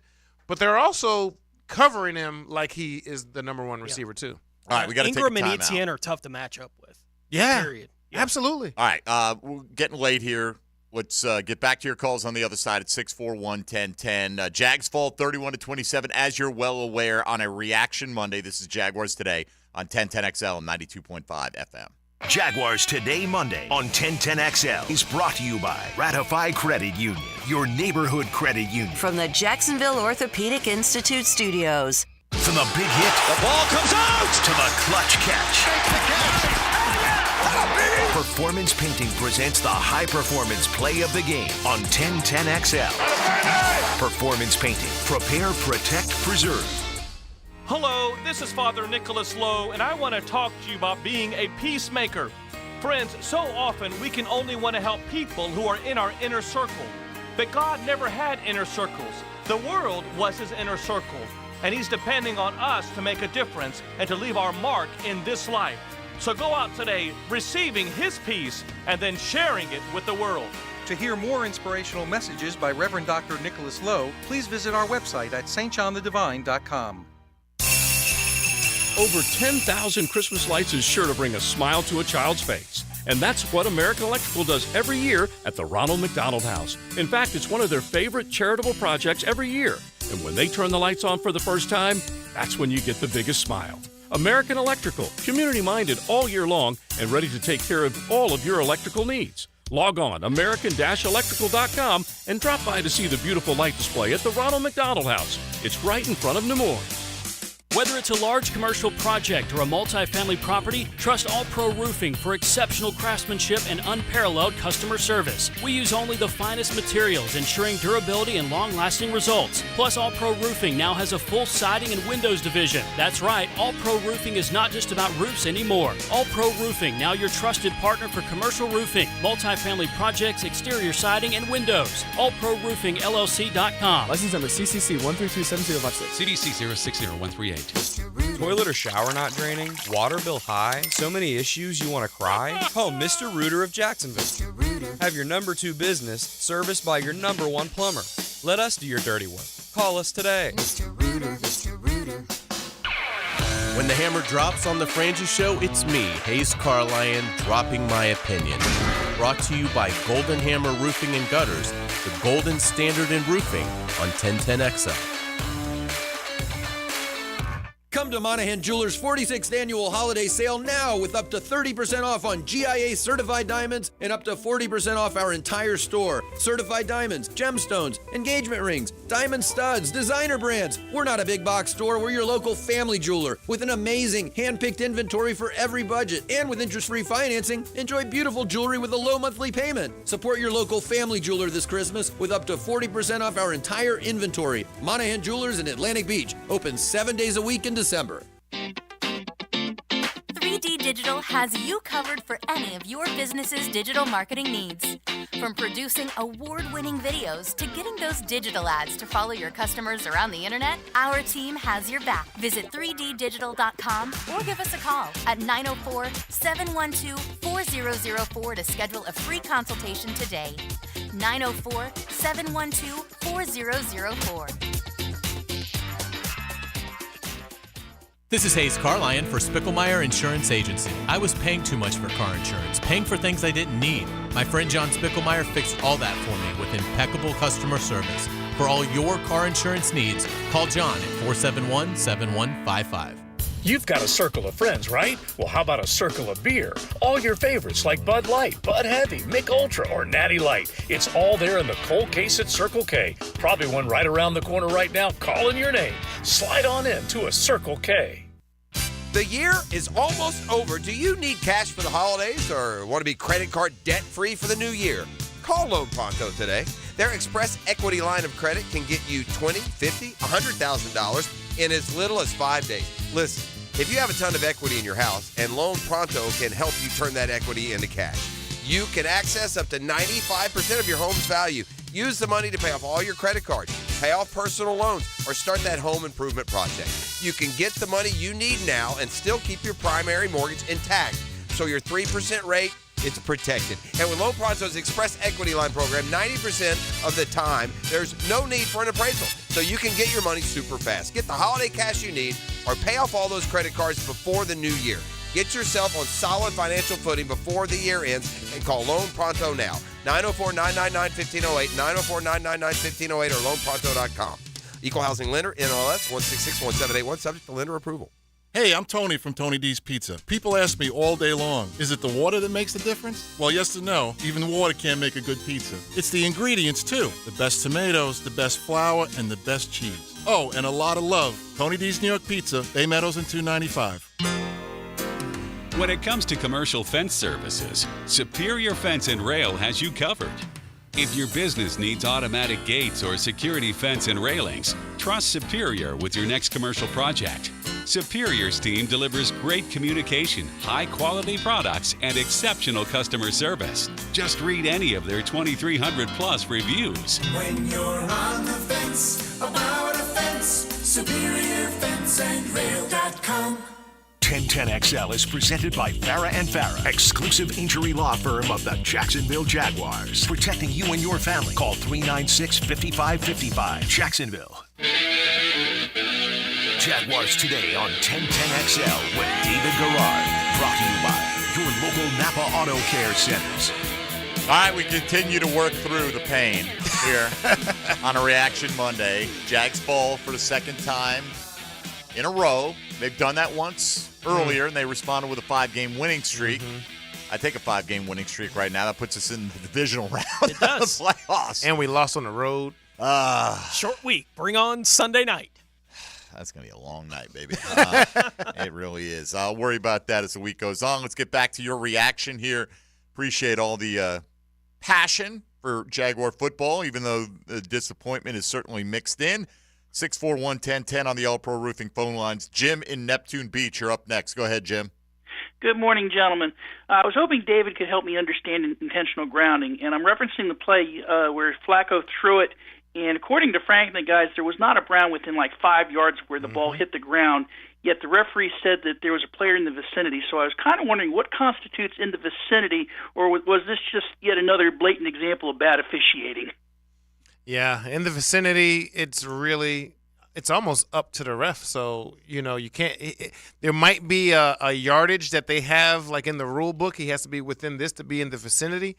but they're also covering him like he is the number one receiver too. All right, we got to take a Ingram and timeout. Etienne are tough to match up with. Yeah, period. Absolutely. All right, we're getting late here. Let's get back to your calls on the other side at 641-1010. Jags fall 31-27, as you're well aware, on a Reaction Monday. This is Jaguars Today on 1010XL and 92.5 FM. Jaguars Today Monday on 1010XL is brought to you by Ratify Credit Union, your neighborhood credit union. From the Jacksonville Orthopedic Institute studios. From the big hit, The ball comes out! to the clutch catch. Take the catch! Performance Painting presents the high performance play of the game on 1010XL. Performance Painting. Prepare, protect, preserve. Hello, this is Father Nicholas Lowe, and I want to talk to you about being a peacemaker. Friends, so often we can only want to help people who are in our inner circle. But God never had inner circles. The world was his inner circle, and he's depending on us to make a difference and to leave our mark in this life. So go out today receiving his peace and then sharing it with the world. To hear more inspirational messages by Reverend Dr. Nicholas Lowe, please visit our website at stjohnthedivine.com. Over 10,000 Christmas lights is sure to bring a smile to a child's face. And that's what American Electrical does every year at the Ronald McDonald House. In fact, it's one of their favorite charitable projects every year. And when they turn the lights on for the first time, that's when you get the biggest smile. American Electrical, community-minded all year long and ready to take care of all of your electrical needs. Log on American-Electrical.com and drop by to see the beautiful light display at the Ronald McDonald House. It's right in front of Nemours. Whether it's a large commercial project or a multifamily property, trust All Pro Roofing for exceptional craftsmanship and unparalleled customer service. We use only the finest materials, ensuring durability and long-lasting results. Plus, All Pro Roofing now has a full siding and windows division. That's right, All Pro Roofing is not just about roofs anymore. All Pro Roofing, now your trusted partner for commercial roofing, multifamily projects, exterior siding, and windows. AllProRoofingLLC.com. License number CCC 1327056. CDC 060138. Toilet or shower not draining? Water bill high? So many issues you want to cry? Call Mr. Rooter of Jacksonville. Have your number 2 business serviced by your number 1 plumber. Let us do your dirty work. Call us today. When the hammer drops on the Frangie Show, it's me, Hayes Carlyon, dropping my opinion. Brought to you by Golden Hammer Roofing and Gutters, the golden standard in roofing on 1010XL. Come to Monahan Jewelers' 46th annual holiday sale now with up to 30% off on GIA certified diamonds and up to 40% off our entire store. Certified diamonds, gemstones, engagement rings, diamond studs, designer brands. We're not a big box store. We're your local family jeweler with an amazing hand-picked inventory for every budget. And with interest-free financing, enjoy beautiful jewelry with a low monthly payment. Support your local family jeweler this Christmas with up to 40% off our entire inventory. Monahan Jewelers in Atlantic Beach. Open 7 days a week in December. 3D Digital has you covered for any of your business's digital marketing needs. From producing award-winning videos to getting those digital ads to follow your customers around the internet, our team has your back. Visit 3ddigital.com or give us a call at 904-712-4004 to schedule a free consultation today. 904-712-4004. This is Hayes Carlyon for Spicklemeyer Insurance Agency. I was paying too much for car insurance, paying for things I didn't need. My friend John Spicklemeyer fixed all that for me with impeccable customer service. For all your car insurance needs, call John at 471-7155. You've got a circle of friends, right? Well, how about a circle of beer? All your favorites like Bud Light, Bud Heavy, Mick Ultra, or Natty Light. It's all there in the cold case at Circle K. Probably one right around the corner right now calling your name. Slide on in to a Circle K. The year is almost over. Do you need cash for the holidays or want to be credit card debt-free for the new year? Call Loan Pronto today. Their Express Equity line of credit can get you $20,000, $50,000, $100,000 in as little as 5 days. Listen, if you have a ton of equity in your house and Loan Pronto can help you turn that equity into cash, you can access up to 95% of your home's value. Use the money to pay off all your credit cards, pay off personal loans, or start that home improvement project. You can get the money you need now and still keep your primary mortgage intact. So your 3% rate, it's protected. And with Loan Pronto's Express Equity Line program, 90% of the time, there's no need for an appraisal. So you can get your money super fast. Get the holiday cash you need or pay off all those credit cards before the new year. Get yourself on solid financial footing before the year ends and call Loan Pronto now. 904-999-1508, 904-999-1508 or loanpronto.com. Equal Housing Lender, NLS 1661781, subject to lender approval. Hey, I'm Tony from Tony D's Pizza. People ask me all day long, is it the water that makes the difference? Well, yes and no. Even water can't make a good pizza. It's the ingredients, too. The best tomatoes, the best flour, and the best cheese. Oh, and a lot of love. Tony D's New York Pizza, Bay Meadows and 295. When it comes to commercial fence services, Superior Fence and Rail has you covered. If your business needs automatic gates or security fence and railings, trust Superior with your next commercial project. Superior's team delivers great communication, high-quality products, and exceptional customer service. Just read any of their 2,300-plus reviews. When you're on the fence, about a fence, SuperiorFenceandRail.com. 1010XL is presented by Farah & Farah, exclusive injury law firm of the Jacksonville Jaguars. Protecting you and your family. Call 396-5555. Jacksonville. Jaguars Today on 1010XL with David Garrard. Brought to you by your local Napa Auto Care Centers. All right, we continue to work through the pain here on a Reaction Monday. Jags fall for the second time in a row. They've done that once earlier, and they responded with a 5-game winning streak. I take a 5-game winning streak right now. That puts us in the divisional round It does. of the playoffs. And we lost on the road. Short week. Bring on Sunday night. That's going to be a long night, baby. It really is. I'll worry about that as the week goes on. Let's get back to your reaction here. Appreciate all the passion for Jaguar football, even though the disappointment is certainly mixed in. 641-1010 on the All-Pro Roofing phone lines. Jim in Neptune Beach, you're up next. Go ahead, Jim. Good morning, gentlemen. I was hoping David could help me understand intentional grounding, and I'm referencing the play where Flacco threw it, and according to Frank and the guys, there was not a Brown within like 5 yards where the ball hit the ground, yet the referee said that there was a player in the vicinity. So I was kind of wondering what constitutes in the vicinity, or was this just yet another blatant example of bad officiating? Yeah, in the vicinity, it's almost up to the ref. So, you can't there might be a yardage that they have, like in the rule book. He has to be within this to be in the vicinity.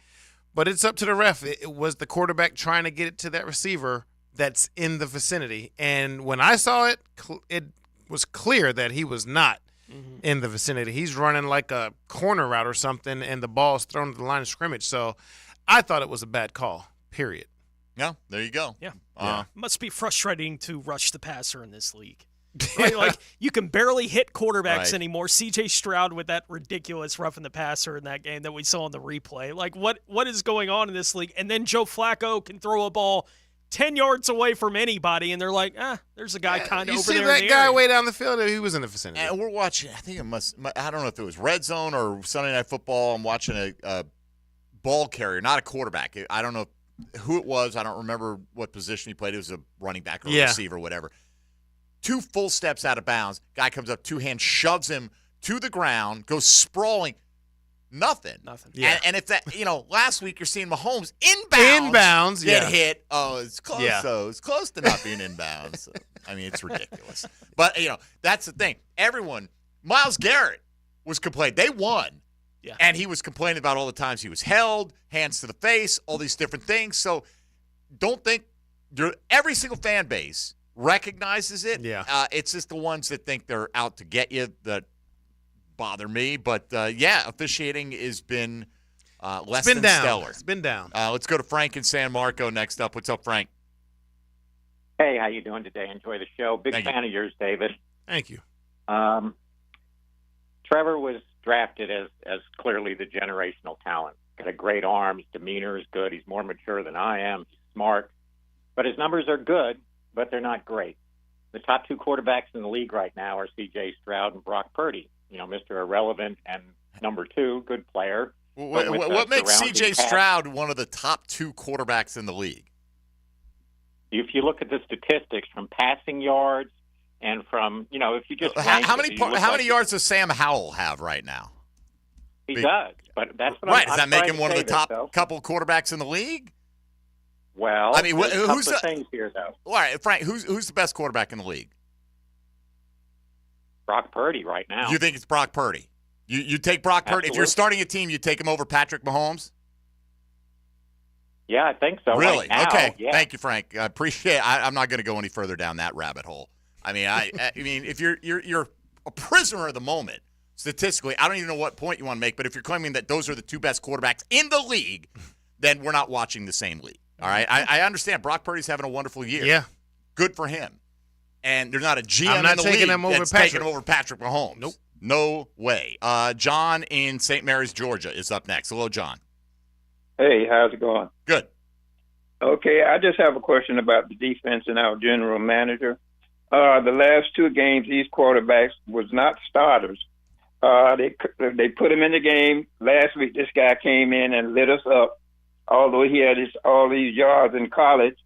But it's up to the ref. It was the quarterback trying to get it to that receiver that's in the vicinity. And when I saw it, it was clear that he was not in the vicinity. He's running like a corner route or something, and the ball's thrown to the line of scrimmage. So I thought it was a bad call, period. Yeah, there you go. Yeah. Must be frustrating to rush the passer in this league. Right? Like, you can barely hit quarterbacks anymore. C.J. Stroud with that ridiculous roughing the passer in that game that we saw in the replay. Like, what is going on in this league? And then Joe Flacco can throw a ball 10 yards away from anybody, and they're like, there's a guy kind of over there. You see that guy way down the field? He was in the vicinity. And we're watching, I don't know if it was Red Zone or Sunday Night Football. I'm watching a ball carrier, not a quarterback. I don't know who it was. I don't remember what position he played. It was a running back or a receiver, whatever. 2 full steps out of bounds. Guy comes up, 2 hands, shoves him to the ground, goes sprawling. Nothing. Yeah. And if that, last week you're seeing Mahomes inbounds get hit. Oh, it's close. Yeah. So it's close to not being inbounds. I mean, it's ridiculous. But, that's the thing. Myles Garrett was complaining. They won. Yeah. And he was complaining about all the times he was held, hands to the face, all these different things. So don't think every single fan base recognizes it. Yeah. It's just the ones that think they're out to get you that bother me. But, officiating has been less than stellar. It's been down. Let's go to Frank in San Marco next up. What's up, Frank? Hey, how you doing today? Enjoy the show. Big fan of yours, David. Thank you. Trevor was drafted as clearly the generational talent. Got a great arm. His demeanor is good. He's more mature than I am. He's smart. But his numbers are good, but they're not great. The top 2 quarterbacks in the league right now are C.J. Stroud and Brock Purdy. Mr. Irrelevant and number 2, good player. What makes C.J. Stroud one of the top 2 quarterbacks in the league? If you look at the statistics from passing yards and from, if you just how many yards does Sam Howell have right now? He does, but that's what right. Does that make him one of the top couple quarterbacks in the league? Well, I mean, who's the things here though? All right, Frank, who's the best quarterback in the league? Brock Purdy right now. You think it's Brock Purdy? You take Brock Purdy. If you're starting a team, you take him over Patrick Mahomes? Yeah, I think so. Really? Right now, okay. Yeah. Thank you, Frank. I appreciate it. I'm not going to go any further down that rabbit hole. I mean, I mean, if you're a prisoner of the moment, statistically, I don't even know what point you want to make, but if you're claiming that those are the 2 best quarterbacks in the league, then we're not watching the same league. All right? I understand Brock Purdy's having a wonderful year. Yeah. Good for him. And there's not a GM I'm not in the taking league him over that's Patrick. taking over Patrick Mahomes. Nope. No way. John in St. Mary's, Georgia is up next. Hello, John. Hey, how's it going? Good. Okay, I just have a question about the defense and our general manager. The last 2 games, these quarterbacks was not starters. They put him in the game. Last week, this guy came in and lit us up, although he had all these yards in college.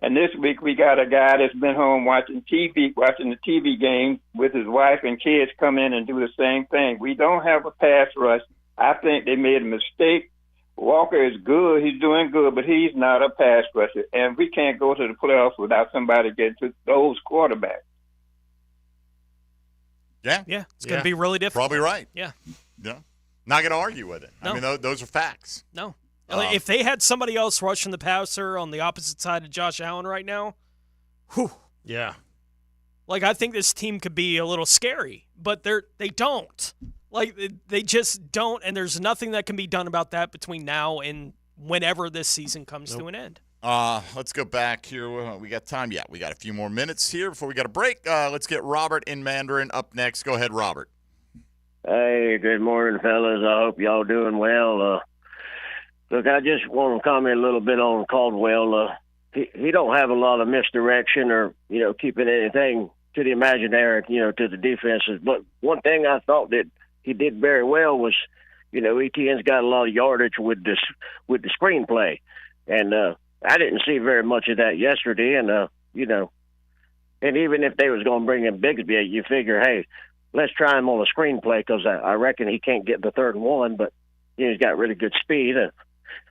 And this week, we got a guy that's been home watching the TV game with his wife and kids come in and do the same thing. We don't have a pass rush. I think they made a mistake. Walker is good. He's doing good, but he's not a pass rusher. And we can't go to the playoffs without somebody getting to those quarterbacks. Yeah. Yeah, it's going to be really difficult. Probably right. Yeah. Yeah. Not going to argue with it. No. I mean, those are facts. No. If they had somebody else rushing the passer on the opposite side of Josh Allen right now, whew. Yeah. Like, I think this team could be a little scary, but they don't. Like, they just don't, and there's nothing that can be done about that between now and whenever this season comes to an end. Let's go back here. We got time? Yeah, we got a few more minutes here before we got a break. Let's get Robert in Mandarin up next. Go ahead, Robert. Hey, good morning, fellas. I hope y'all doing well. Look, I just want to comment a little bit on Caldwell. He don't have a lot of misdirection or, keeping anything to the imaginary, to the defenses. But one thing I thought that he did very well was, ETN's got a lot of yardage with the screenplay. And I didn't see very much of that yesterday. And, and even if they was going to bring in Bigsby, you figure, hey, let's try him on a screenplay because I reckon he can't get the 3rd and 1, but he's got really good speed.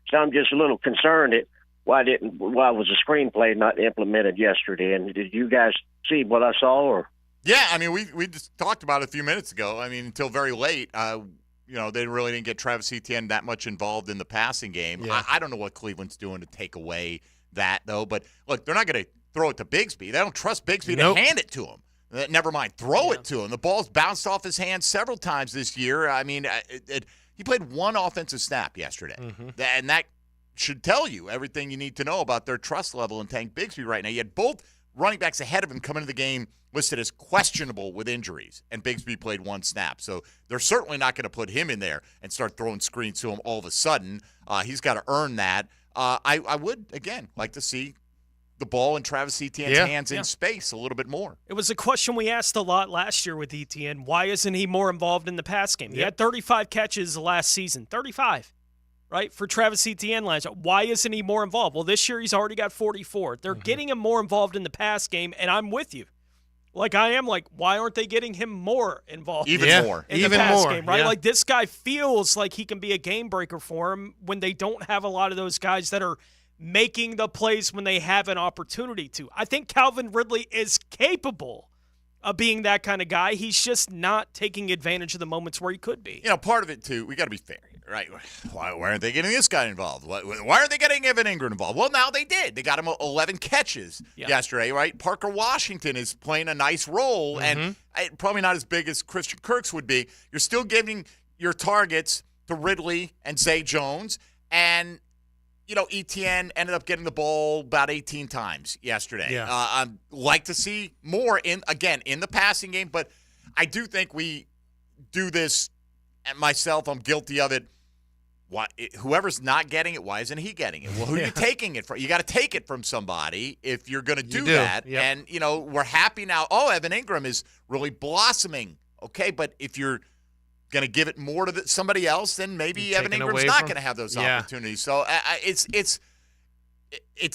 So I'm just a little concerned at why was the screenplay not implemented yesterday? And did you guys see what I saw? Or yeah, I mean, we just talked about it a few minutes ago. I mean, until very late, they really didn't get Travis Etienne that much involved in the passing game. Yeah. I don't know what Cleveland's doing to take away that, though. But, look, they're not going to throw it to Bigsby. They don't trust Bigsby to hand it to him. Never mind, throw it to him. The ball's bounced off his hands several times this year. I mean, he played one offensive snap yesterday. And that should tell you everything you need to know about their trust level in Tank Bigsby right now. You had both running backs ahead of him come into the game listed as questionable with injuries, and Bigsby played one snap. So they're certainly not going to put him in there and start throwing screens to him all of a sudden. He's got to earn that. I would, again, like to see the ball in Travis Etienne's hands in space a little bit more. It was a question we asked a lot last year with Etienne. Why isn't he more involved in the pass game? He had 35 catches last season. 35. Right, for Travis Etienne last year. Why isn't he more involved? Well, this year he's already got 44. They're getting him more involved in the pass game, and I'm with you. Like, I am like, why aren't they getting him more involved? Even more. In the pass game, right? Like, this guy feels like he can be a game breaker for him when they don't have a lot of those guys that are making the plays when they have an opportunity to. I think Calvin Ridley is capable of being that kind of guy. He's just not taking advantage of the moments where he could be. Part of it, too, we got to be fair here, right? Why aren't they getting this guy involved? Why aren't they getting Evan Ingram involved? Well, now they did. They got him 11 catches yesterday, right? Parker Washington is playing a nice role, and probably not as big as Christian Kirk's would be. You're still giving your targets to Ridley and Zay Jones, and Etienne ended up getting the ball about 18 times yesterday. Yeah. I'd like to see more in the passing game, but I do think we do this, and myself, I'm guilty of it. Whoever's not getting it, why isn't he getting it? Well, who are you taking it from? You got to take it from somebody if you're going to do that. Yep. And, we're happy now. Oh, Evan Ingram is really blossoming. Okay, but if you're going to give it more to somebody else, then maybe Evan Ingram's not going to have those opportunities. So it's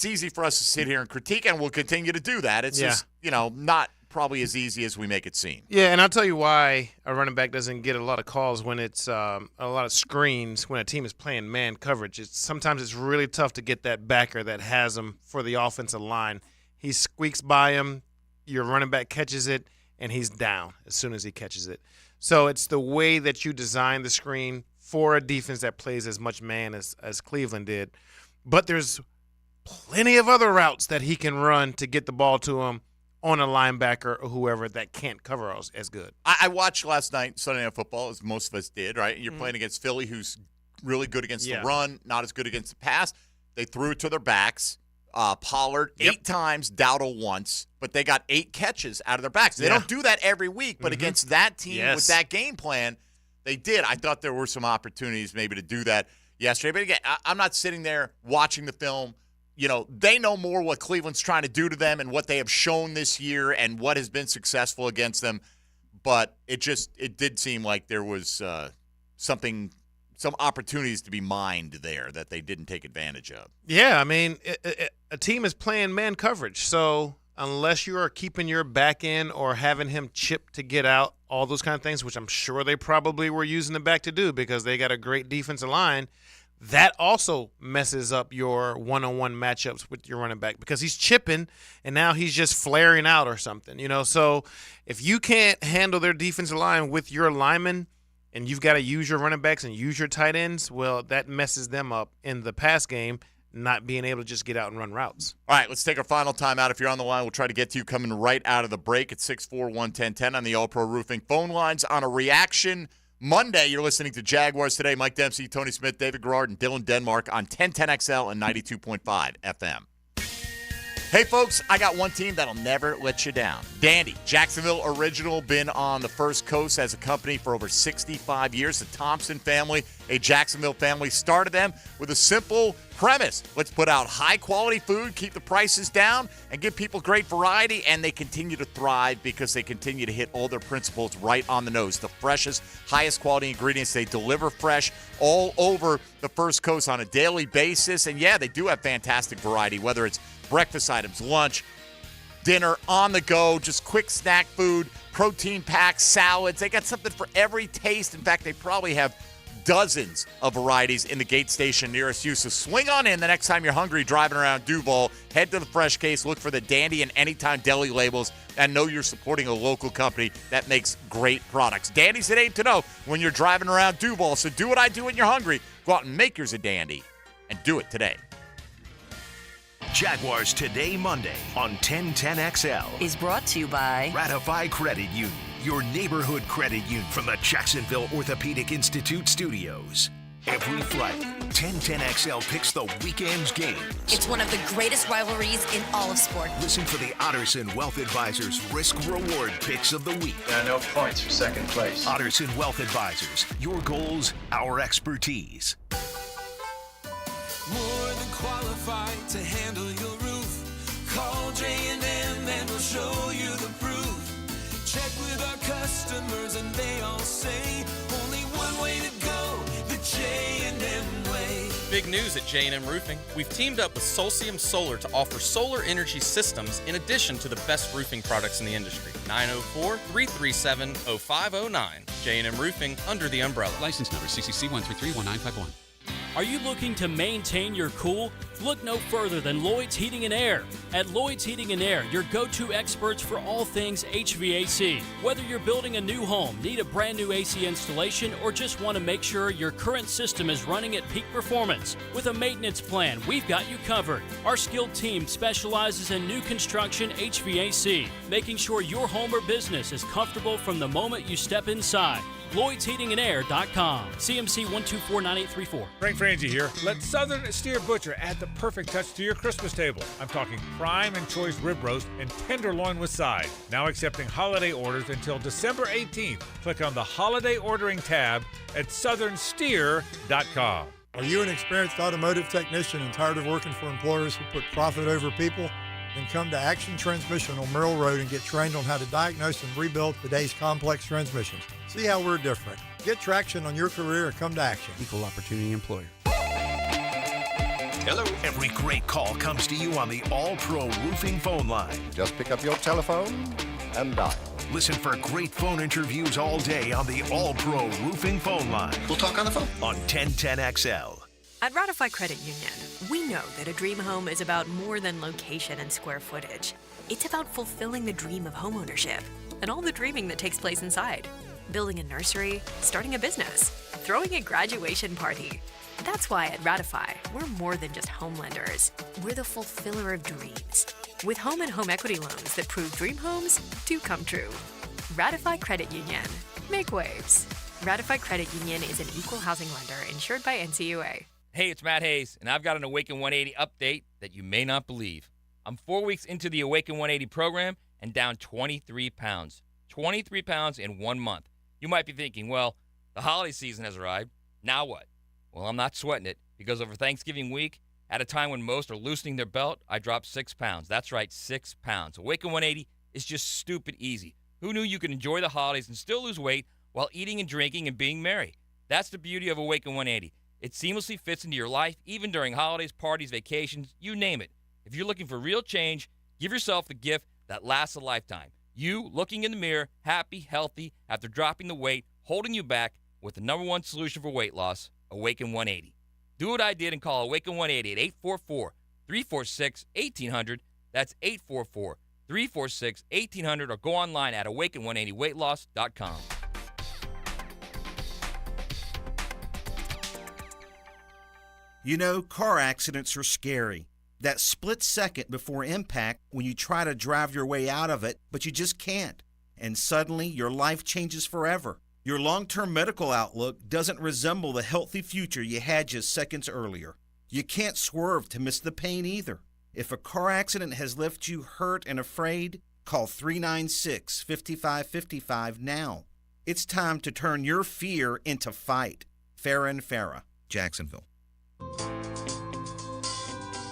easy for us to sit here and critique, and we'll continue to do that. It's just, not probably as easy as we make it seem. Yeah, and I'll tell you why a running back doesn't get a lot of calls when it's a lot of screens when a team is playing man coverage. Sometimes it's really tough to get that backer that has him for the offensive line. He squeaks by him, your running back catches it, and he's down as soon as he catches it. So it's the way that you design the screen for a defense that plays as much man as Cleveland did. But there's plenty of other routes that he can run to get the ball to him on a linebacker or whoever that can't cover as good. I watched last night Sunday Night Football, as most of us did, right? You're playing against Philly, who's really good against the run, not as good against the pass. They threw it to their backs. Pollard 8 times, Dowdle once, but they got 8 catches out of their backs. They don't do that every week, but against that team with that game plan, they did. I thought there were some opportunities maybe to do that yesterday. But again, I'm not sitting there watching the film. They know more what Cleveland's trying to do to them and what they have shown this year and what has been successful against them. But it did seem like there was some opportunities to be mined there that they didn't take advantage of. Yeah, I mean, a team is playing man coverage. So unless you are keeping your back in or having him chip to get out, all those kind of things, which I'm sure they probably were using the back to do because they got a great defensive line, that also messes up your one-on-one matchups with your running back because he's chipping and now he's just flaring out or something, So if you can't handle their defensive line with your linemen, and you've got to use your running backs and use your tight ends, well, that messes them up in the pass game, not being able to just get out and run routes. All right, let's take our final time out. If you're on the line, we'll try to get to you coming right out of the break at 641-1010 on the All-Pro Roofing phone lines on a reaction Monday, you're listening to Jaguars Today. Mike Dempsey, Tony Smith, David Garrard, and Dylan Denmark on 1010XL and 92.5 FM. Hey, folks, I got one team that'll never let you down. Dandy, Jacksonville original, been on the First Coast as a company for over 65 years. The Thompson family, a Jacksonville family, started them with a simple premise. Let's put out high-quality food, keep the prices down, and give people great variety, and they continue to thrive because they continue to hit all their principles right on the nose. The freshest, highest quality ingredients. They deliver fresh all over the First Coast on a daily basis, and yeah, they do have fantastic variety, whether it's breakfast items, lunch, dinner, on the go, just quick snack food, protein packs, salads. They got something for every taste. In fact, they probably have dozens of varieties in the gate station nearest you. So swing on in the next time you're hungry driving around Duval. Head to the Fresh Case, look for the Dandy and Anytime Deli labels, and know you're supporting a local company that makes great products. Dandy's at 8 to know when you're driving around Duval. So do what I do when you're hungry. Go out and make yours a Dandy, and do it today. Jaguars Today Monday on 1010XL is brought to you by Ratify Credit Union, your neighborhood credit union from the Jacksonville Orthopedic Institute studios. Every Friday, 1010XL picks the weekend's games. It's one of the greatest rivalries in all of sport. Listen for the Otterson Wealth Advisors risk-reward picks of the week. There are no points for second place. Otterson Wealth Advisors, your goals, our expertise. More than qualified to handle your roof. Call J&M and we'll show you the proof. Check with our customers and they all say only one way to go, the J&M way. Big news at J&M Roofing. We've teamed up with Solcium Solar to offer solar energy systems in addition to the best roofing products in the industry. 904-337-0509. J&M Roofing, under the umbrella. License number CCC 1331951. Are you looking to maintain your cool? Look no further than Lloyd's Heating and Air. At Lloyd's Heating and Air, your go-to experts for all things HVAC. Whether you're building a new home, need a brand new AC installation, or just want to make sure your current system is running at peak performance, with a maintenance plan, we've got you covered. Our skilled team specializes in new construction HVAC, making sure your home or business is comfortable from the moment you step inside. LloydsHeatingandAir.com. CMC 1249834. Frank Frangie here. Let Southern Steer Butcher add the perfect touch to your Christmas table. I'm talking prime and choice rib roast and tenderloin with side. Now accepting holiday orders until December 18th. Click on the holiday ordering tab at southernsteer.com. Are you an experienced automotive technician and tired of working for employers who put profit over people? Then come to Action Transmission on Merrill Road and get trained on how to diagnose and rebuild today's complex transmissions. See how we're different. Get traction on your career and come to Action. Equal opportunity employer. Hello. Every great call comes to you on the All-Pro Roofing phone line. Just pick up your telephone and dial. Listen for great phone interviews all day on the All-Pro Roofing phone line. We'll talk on the phone. On 1010XL. At Ratify Credit Union, we know that a dream home is about more than location and square footage. It's about fulfilling the dream of homeownership and all the dreaming that takes place inside. Building a nursery, starting a business, throwing a graduation party. That's why at Ratify, we're more than just home lenders. We're the fulfiller of dreams. With home and home equity loans that prove dream homes do come true. Ratify Credit Union. Make waves. Ratify Credit Union is an equal housing lender insured by NCUA. Hey, it's Matt Hayes, and I've got an Awaken 180 update that you may not believe. I'm 4 weeks into the Awaken 180 program and down 23 pounds. 23 pounds in 1 month. You might be thinking, well, the holiday season has arrived. Now what? Well, I'm not sweating it, because over Thanksgiving week, at a time when most are loosening their belt, I dropped 6 pounds. That's right, 6 pounds. Awaken 180 is just stupid easy. Who knew you could enjoy the holidays and still lose weight while eating and drinking and being merry? That's the beauty of Awaken 180. It seamlessly fits into your life, even during holidays, parties, vacations, you name it. If you're looking for real change, give yourself the gift that lasts a lifetime. You looking in the mirror, happy, healthy, after dropping the weight, holding you back with the #1 solution for weight loss, Awaken 180. Do what I did and call Awaken 180 at 844-346-1800. That's 844-346-1800, or go online at awaken180weightloss.com. You know, car accidents are scary. That split second before impact when you try to drive your way out of it, but you just can't. And suddenly your life changes forever. Your long-term medical outlook doesn't resemble the healthy future you had just seconds earlier. You can't swerve to miss the pain either. If a car accident has left you hurt and afraid, call 396-5555 now. It's time to turn your fear into fight. Farah and Farah, Jacksonville.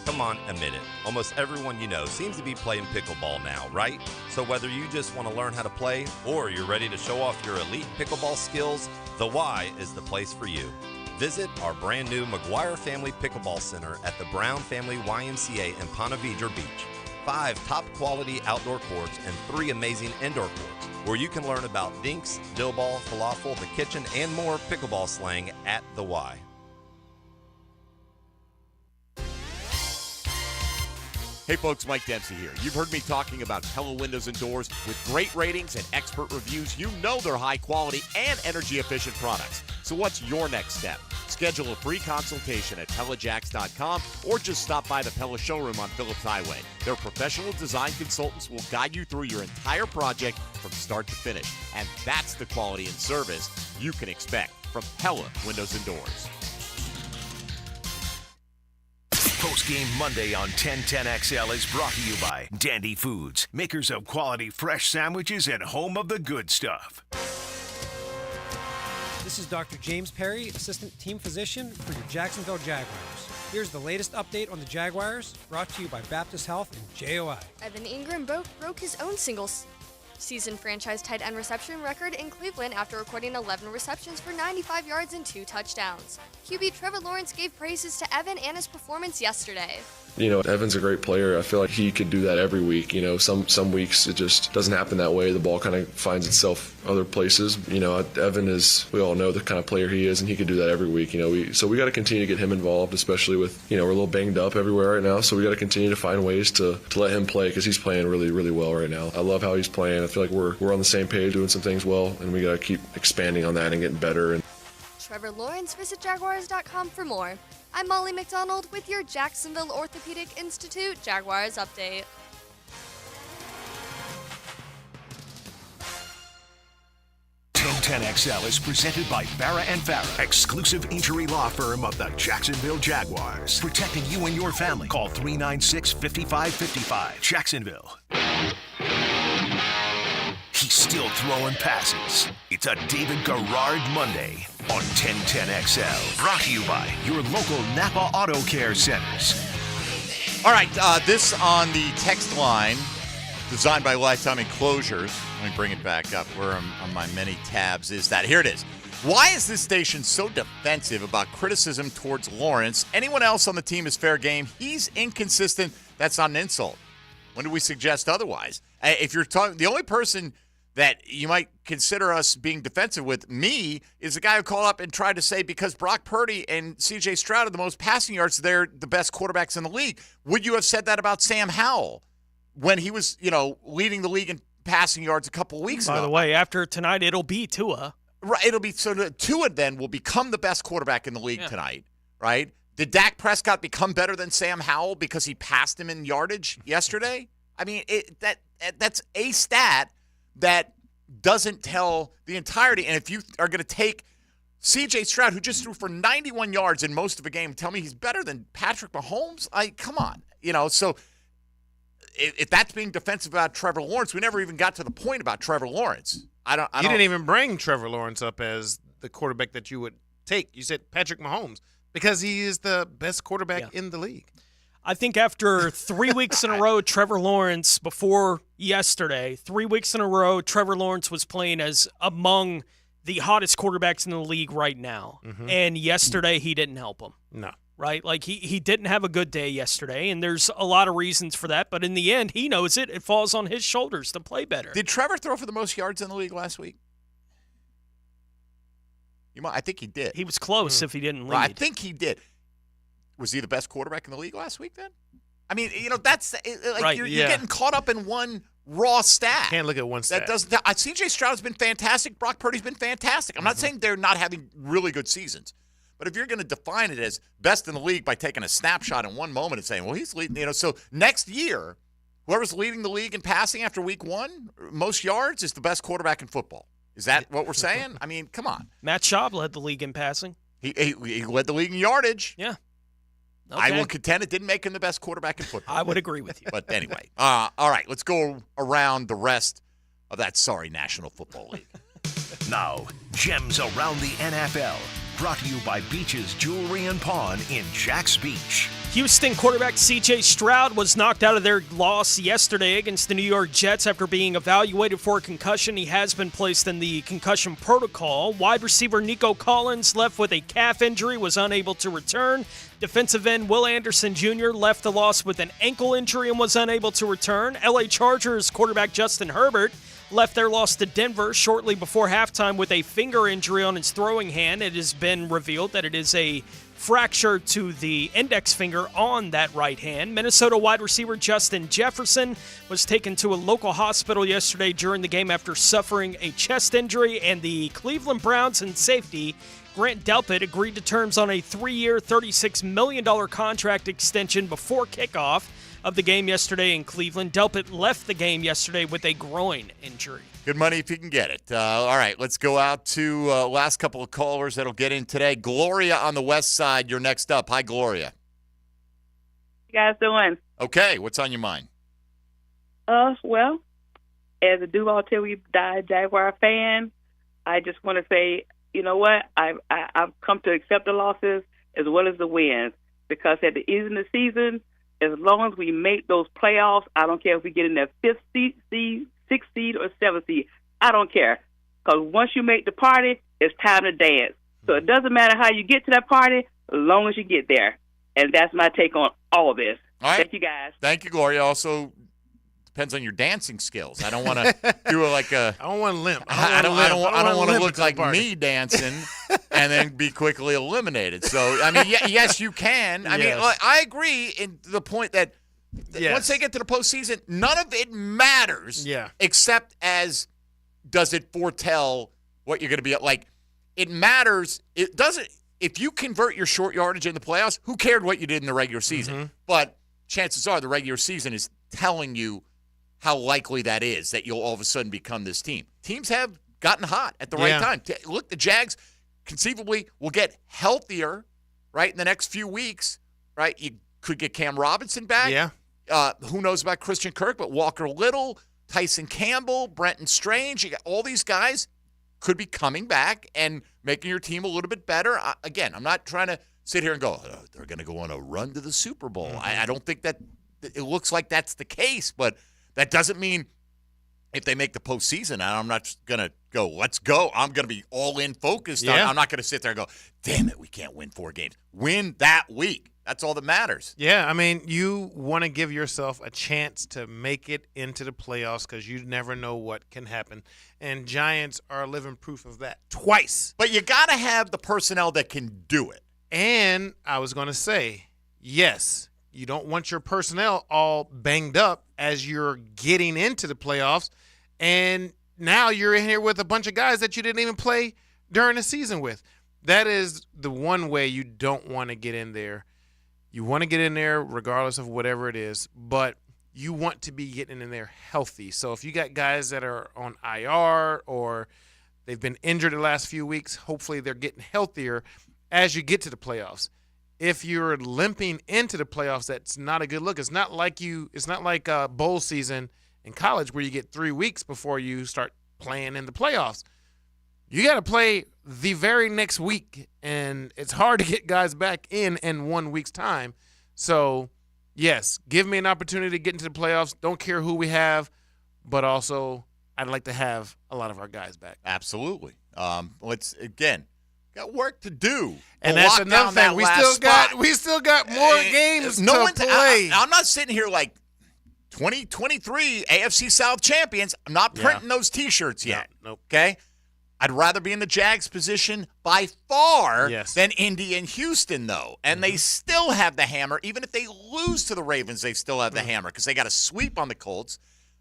Come on, admit it. Almost everyone you know seems to be playing pickleball now, right? So whether you just want to learn how to play or you're ready to show off your elite pickleball skills, the Y is the place for you. Visit our brand new McGuire Family Pickleball Center at the Brown Family YMCA in Ponte Vedra Beach. 5 top quality outdoor courts and 3 amazing indoor courts where you can learn about dinks, dill ball, falafel, the kitchen, and more pickleball slang at the Y. Hey folks, Mike Dempsey here. You've heard me talking about Pella Windows and Doors. With great ratings and expert reviews, you know they're high quality and energy efficient products. So what's your next step? Schedule a free consultation at PellaJacks.com or just stop by the Pella showroom on Phillips Highway. Their professional design consultants will guide you through your entire project from start to finish. And that's the quality and service you can expect from Pella Windows and Doors. Post-game Monday on 1010XL is brought to you by Dandy Foods, makers of quality fresh sandwiches and home of the good stuff. This is Dr. James Perry, Assistant Team Physician for your Jacksonville Jaguars. Here's the latest update on the Jaguars, brought to you by Baptist Health and JOI. Evan Ingram broke his own single-season franchise tight end reception record in Cleveland after recording 11 receptions for 95 yards and 2 touchdowns. QB Trevor Lawrence gave praises to Evan and his performance yesterday. You know, Evan's a great player. I feel like he could do that every week. You know, some weeks it just doesn't happen that way. The ball kind of finds itself other places. You know, Evan is, we all know the kind of player he is, and he could do that every week. You know, so we got to continue to get him involved, especially with, you know, we're a little banged up everywhere right now. So we got to continue to find ways to let him play because he's playing really, really well right now. I love how he's playing. I feel like we're on the same page, doing some things well, and we got to keep expanding on that and getting better. And Trevor Lawrence, visit Jaguars.com for more. I'm Molly McDonald with your Jacksonville Orthopedic Institute Jaguars update. XL is presented by Farah and Farah, exclusive injury law firm of the Jacksonville Jaguars. Protecting you and your family. Call 396-5555. Jacksonville. He's still throwing passes. It's a David Garrard Monday on 1010XL. Brought to you by your local Napa Auto Care Centers. All right, this on the text line, designed by Lifetime Enclosures. Let me bring it back up. Where on my many tabs is that? Here it is. Why is this station so defensive about criticism towards Lawrence? Anyone else on the team is fair game. He's inconsistent. That's not an insult. When do we suggest otherwise? If you're talking, the only person that you might consider us being defensive with me is the guy who called up and tried to say because Brock Purdy and C.J. Stroud are the most passing yards, they're the best quarterbacks in the league. Would you have said that about Sam Howell when he was, you know, leading the league in passing yards a couple of weeks ago? By the way, after tonight, it'll be Tua. Right, it'll be so Tua then will become the best quarterback in the league tonight, right? Did Dak Prescott become better than Sam Howell because he passed him in yardage yesterday? I mean, that's a stat that doesn't tell the entirety. And if you are going to take C.J. Stroud, who just threw for 91 yards in most of a game, tell me he's better than Patrick Mahomes? Come on. You know, so if that's being defensive about Trevor Lawrence, we never even got to the point about Trevor Lawrence. You didn't even bring Trevor Lawrence up as the quarterback that you would take. You said Patrick Mahomes because he is the best quarterback in the league. I think after 3 weeks in a row, Trevor Lawrence, before yesterday, 3 weeks in a row, Trevor Lawrence was playing as among the hottest quarterbacks in the league right now. Mm-hmm. And yesterday, he didn't help him. No. Right? Like, he didn't have a good day yesterday, and there's a lot of reasons for that. But in the end, he knows it. It falls on his shoulders to play better. Did Trevor throw for the most yards in the league last week? I think he did. He was close if he didn't lead. Right, I think he did. Was he the best quarterback in the league last week then? I mean, you know, that's like right, you're getting caught up in one raw stat. Can't look at one stat. That doesn't. C.J. Stroud's been fantastic. Brock Purdy's been fantastic. I'm not saying they're not having really good seasons, but if you're going to define it as best in the league by taking a snapshot in one moment and saying, well, he's leading, you know, so next year, whoever's leading the league in passing after week one, most yards, is the best quarterback in football. Is that what we're saying? I mean, come on. Matt Schaub led the league in passing. He led the league in yardage. Yeah. Okay. I will contend it didn't make him the best quarterback in football. I would agree with you. But anyway, all right, let's go around the rest of that sorry National Football League. Now, Gems Around the NFL, brought to you by Beach's Jewelry and Pawn in Jax Beach. Houston quarterback C.J. Stroud was knocked out of their loss yesterday against the New York Jets after being evaluated for a concussion. He has been placed in the concussion protocol. Wide receiver Nico Collins left with a calf injury, was unable to return. Defensive end Will Anderson Jr. left the loss with an ankle injury and was unable to return. L.A. Chargers quarterback Justin Herbert left their loss to Denver shortly before halftime with a finger injury on his throwing hand. It has been revealed that it is a fracture to the index finger on that right hand. Minnesota wide receiver Justin Jefferson was taken to a local hospital yesterday during the game after suffering a chest injury, and the Cleveland Browns and safety Grant Delpit agreed to terms on a 3-year, $36 million contract extension before kickoff of the game yesterday in Cleveland. Delpit left the game yesterday with a groin injury. Good money if you can get it. All right, let's go out to last couple of callers that'll get in today. Gloria on the west side, you're next up. Hi, Gloria. You guys doing? Okay, what's on your mind? Well, as a Duval till we die Jaguar fan, I just want to say, you know what? I've come to accept the losses as well as the wins, because at the end of the season, as long as we make those playoffs, I don't care if we get in that 5th seed, 6th seed, or 7th seed. I don't care. Because once you make the party, it's time to dance. So it doesn't matter how you get to that party, as long as you get there. And that's my take on all of this. All right. Thank you, guys. Thank you, Gloria. Also, depends on your dancing skills. I don't want to do it like a. I don't want to limp. I don't want to look like me dancing and then be quickly eliminated. So I mean, yes, you can. I mean, I agree in the point that once they get to the postseason, none of it matters. Yeah. Except as does it foretell what you're going to be like? It matters. It doesn't. If you convert your short yardage in the playoffs, who cared what you did in the regular season? Mm-hmm. But chances are the regular season is telling you how likely that is that you'll all of a sudden become this team. Teams have gotten hot at the right time. Look, the Jags conceivably will get healthier, right, in the next few weeks, right? You could get Cam Robinson back. Yeah. Who knows about Christian Kirk, but Walker Little, Tyson Campbell, Brenton Strange, you got all these guys could be coming back and making your team a little bit better. Again, I'm not trying to sit here and go, oh, they're going to go on a run to the Super Bowl. Mm-hmm. I don't think that it looks like that's the case, but that doesn't mean if they make the postseason, I'm not going to go, let's go. I'm going to be all in focused. I'm not going to sit there and go, damn it, we can't win 4 games. Win that week. That's all that matters. Yeah, I mean, you want to give yourself a chance to make it into the playoffs because you never know what can happen. And Giants are living proof of that twice. But you got to have the personnel that can do it. And I was going to say, yes, you don't want your personnel all banged up as you're getting into the playoffs. And now you're in here with a bunch of guys that you didn't even play during the season with. That is the one way you don't want to get in there. You want to get in there regardless of whatever it is, but you want to be getting in there healthy. So if you got guys that are on IR or they've been injured the last few weeks, hopefully they're getting healthier as you get to the playoffs. If you're limping into the playoffs, that's not a good look. It's not like a bowl season in college where you get 3 weeks before you start playing in the playoffs. You got to play the very next week, and it's hard to get guys back in 1 week's time. So, yes, give me an opportunity to get into the playoffs. Don't care who we have, but also I'd like to have a lot of our guys back. Absolutely. Let's again got work to do. And that's another thing. We still got more games to play. I'm not sitting here like 2023 AFC South champions. I'm not printing those T-shirts yet. Nope. Okay. I'd rather be in the Jags position by far than Indy and Houston, though. And they still have the hammer. Even if they lose to the Ravens, they still have the hammer because they got a sweep on the Colts,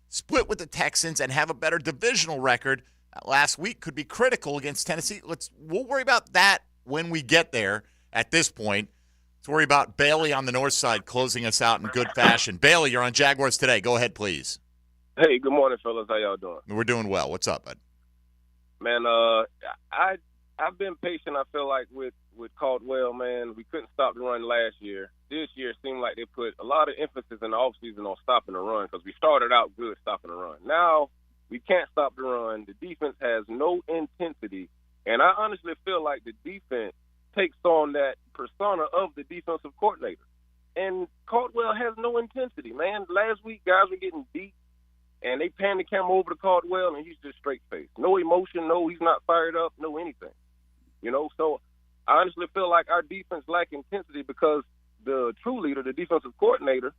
split with the Texans, and have a better divisional record. Last week could be critical against Tennessee. We'll worry about that when we get there. At this point, let's worry about Bailey on the north side closing us out in good fashion. Bailey, you're on Jaguars Today. Go ahead, please. Hey, good morning, fellas. How y'all doing? We're doing well. What's up, bud? Man, I've been patient. I feel like with Caldwell, man, we couldn't stop the run last year. This year it seemed like they put a lot of emphasis in the offseason on stopping the run because we started out good stopping the run. Now we can't stop the run. The defense has no intensity, and I honestly feel like the defense takes on that persona of the defensive coordinator. And Caldwell has no intensity, man. Last week guys were getting beat, and they panned the camera over to Caldwell, and he's just straight-faced. No emotion, no, he's not fired up, no anything. So I honestly feel like our defense lacks intensity because the true leader, the defensive coordinator,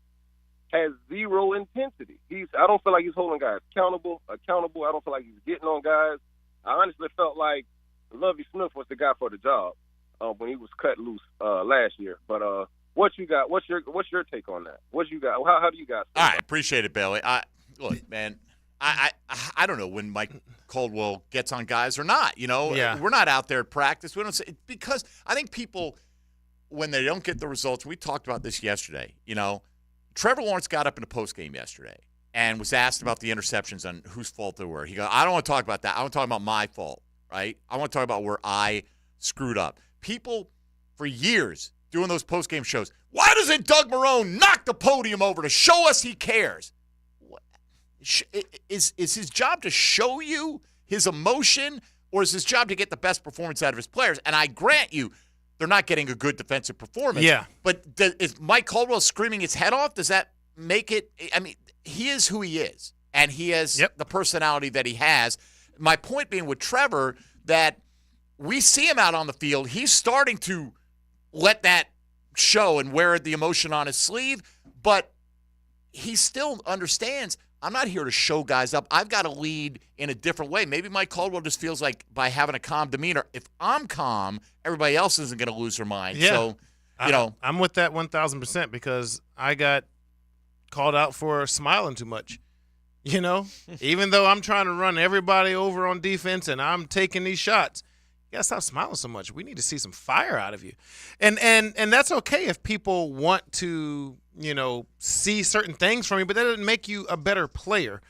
has zero intensity. I don't feel like he's holding guys accountable. I don't feel like he's getting on guys. I honestly felt like Lovie Smith was the guy for the job when he was cut loose last year. But what you got? What's your take on that? What you got? How do you guys? All right, appreciate it, Bailey. Look, man, I don't know when Mike Caldwell gets on guys or not. Yeah. We're not out there at practice. We don't say because I think people when they don't get the results. We talked about this yesterday. Trevor Lawrence got up in a post game yesterday and was asked about the interceptions and whose fault they were. He goes, "I don't want to talk about that. I want to talk about my fault, right? I want to talk about where I screwed up." People for years doing those post game shows. Why doesn't Doug Marrone knock the podium over to show us he cares? Is his job to show you his emotion, or is his job to get the best performance out of his players? And I grant you, they're not getting a good defensive performance. Yeah. But is Mike Caldwell screaming his head off? Does that make it – I mean, he is who he is, and he has the personality that he has. My point being with Trevor that we see him out on the field. He's starting to let that show and wear the emotion on his sleeve, but he still understands – I'm not here to show guys up. I've got to lead in a different way. Maybe Mike Caldwell just feels like by having a calm demeanor, if I'm calm, everybody else isn't going to lose their mind. Yeah. So, I'm with that 1,000% because I got called out for smiling too much. Even though I'm trying to run everybody over on defense and I'm taking these shots, you got to stop smiling so much. We need to see some fire out of you. And that's okay if people want to see certain things from you, but that doesn't make you a better player.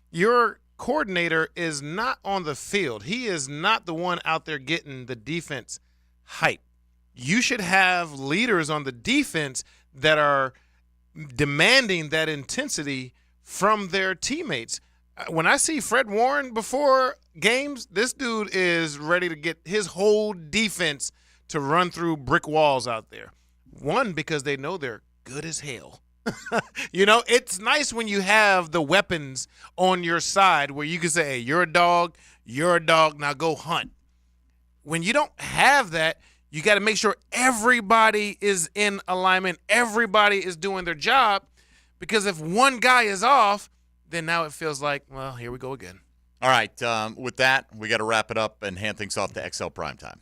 Your coordinator is not on the field. He is not the one out there getting the defense hype. You should have leaders on the defense that are demanding that intensity from their teammates. When I see Fred Warren before games, this dude is ready to get his whole defense to run through brick walls out there. One, because they know they're good as hell. It's nice when you have the weapons on your side where you can say, hey, you're a dog, now go hunt. When you don't have that, you got to make sure everybody is in alignment, everybody is doing their job, because if one guy is off, then now it feels like, well, here we go again. All right, with that, we got to wrap it up and hand things off to XL Primetime.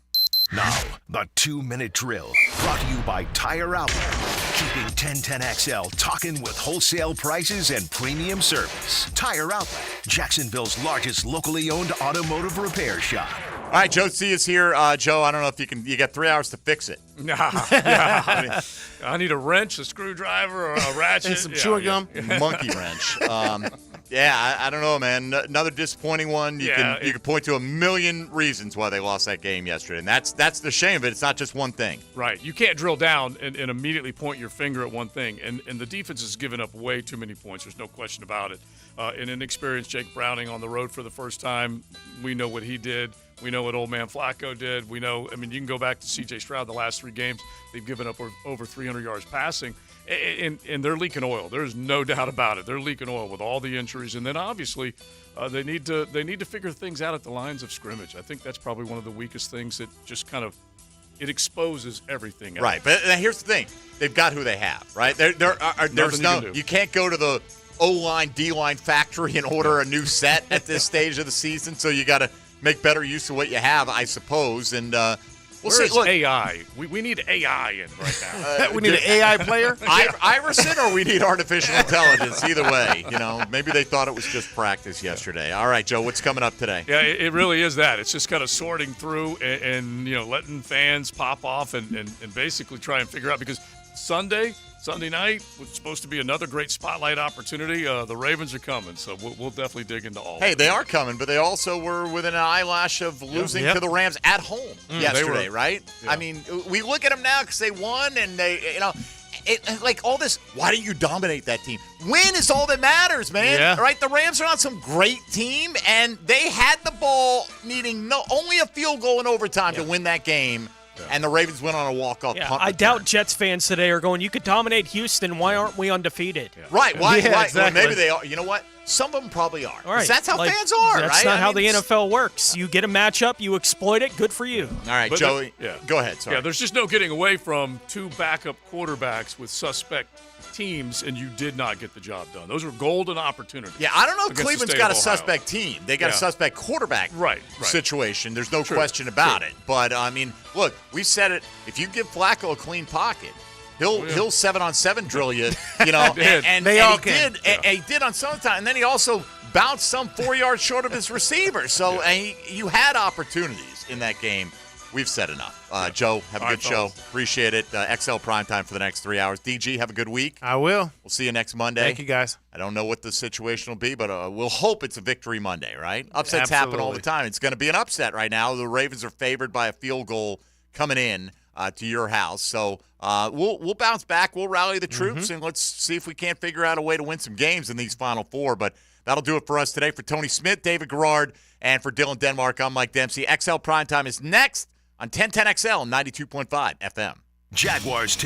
Now, the 2-minute drill, brought to you by Tire Outlet. Keeping 1010XL talking with wholesale prices and premium service. Tire Outlet, Jacksonville's largest locally owned automotive repair shop. All right, Joe C is here. Joe, I don't know if you got 3 hours to fix it. Yeah. I need a wrench, a screwdriver, or a ratchet. And some chewing gum. Monkey wrench. I don't know, man. Another disappointing one. You can point to a million reasons why they lost that game yesterday, and that's the shame of it. It's not just one thing. Right. You can't drill down and immediately point your finger at one thing, and the defense has given up way too many points. There's no question about it. An inexperienced Jake Browning on the road for the first time, we know what he did. We know what old man Flacco did. We know, you can go back to C.J. Stroud the last 3 games. They've given up over 300 yards passing, and they're leaking oil. There's no doubt about it. They're leaking oil with all the injuries, and then obviously they need to figure things out at the lines of scrimmage. I think that's probably one of the weakest things that just kind of it exposes everything. Right, but here's the thing: they've got who they have. Right, you can't go to the O-line, D-line factory and order a new set at this stage of the season. So you got to make better use of what you have, I suppose. And we'll see. Look, AI? We need AI in right now. We need an AI player? Iverson, or we need artificial intelligence? Either way, maybe they thought it was just practice yesterday. All right, Joe, what's coming up today? Yeah, it really is that. It's just kind of sorting through and letting fans pop off and basically try and figure out, because Sunday Sunday night was supposed to be another great spotlight opportunity. The Ravens are coming, so we'll definitely dig into all of Hey, it. they are coming, but they also were within an eyelash of losing to the Rams at home yesterday, right? Yeah. I mean, we look at them now because they won and they, like all this, why don't you dominate that team? Win is all that matters, man. Yeah. Right? The Rams are not some great team, and they had the ball needing only a field goal in overtime to win that game. And the Ravens went on a walk-off punt I return. doubt Jets fans today are going, you could dominate Houston. Why aren't we undefeated? Right. Why? Exactly. Well, maybe they are. You know what? Some of them probably are. All right. That's how fans are, That's right? not how the NFL works. You get a matchup, you exploit it, good for you. All right, But Joey, go ahead. Sorry. Yeah, there's just no getting away from two backup quarterbacks with suspect teams, and you did not get the job done. Those were golden opportunities. Yeah, I don't know if against the Cleveland's state got of a Ohio. suspect team. They got a suspect quarterback situation. There's no question about it. But, I mean, look, we said it. If you give Flacco a clean pocket, he'll 7-on-7 drill you, and They all he can. did. And he did on some time. And then he also bounced some 4 yards short of his receiver. So you had opportunities in that game. We've said enough. Joe, have a good show. Appreciate it. XL Primetime for the next 3 hours. DG, have a good week. I will. We'll see you next Monday. Thank you, guys. I don't know what the situation will be, but we'll hope it's a victory Monday, right? Upsets happen all the time. It's going to be an upset right now. The Ravens are favored by a field goal coming in to your house. So we'll bounce back. We'll rally the troops, and let's see if we can't figure out a way to win some games in these Final Four. But that'll do it for us today. For Tony Smith, David Garrard, and for Dylan Denmark, I'm Mike Dempsey. XL Primetime is next on 1010XL 92.5 FM. Jaguars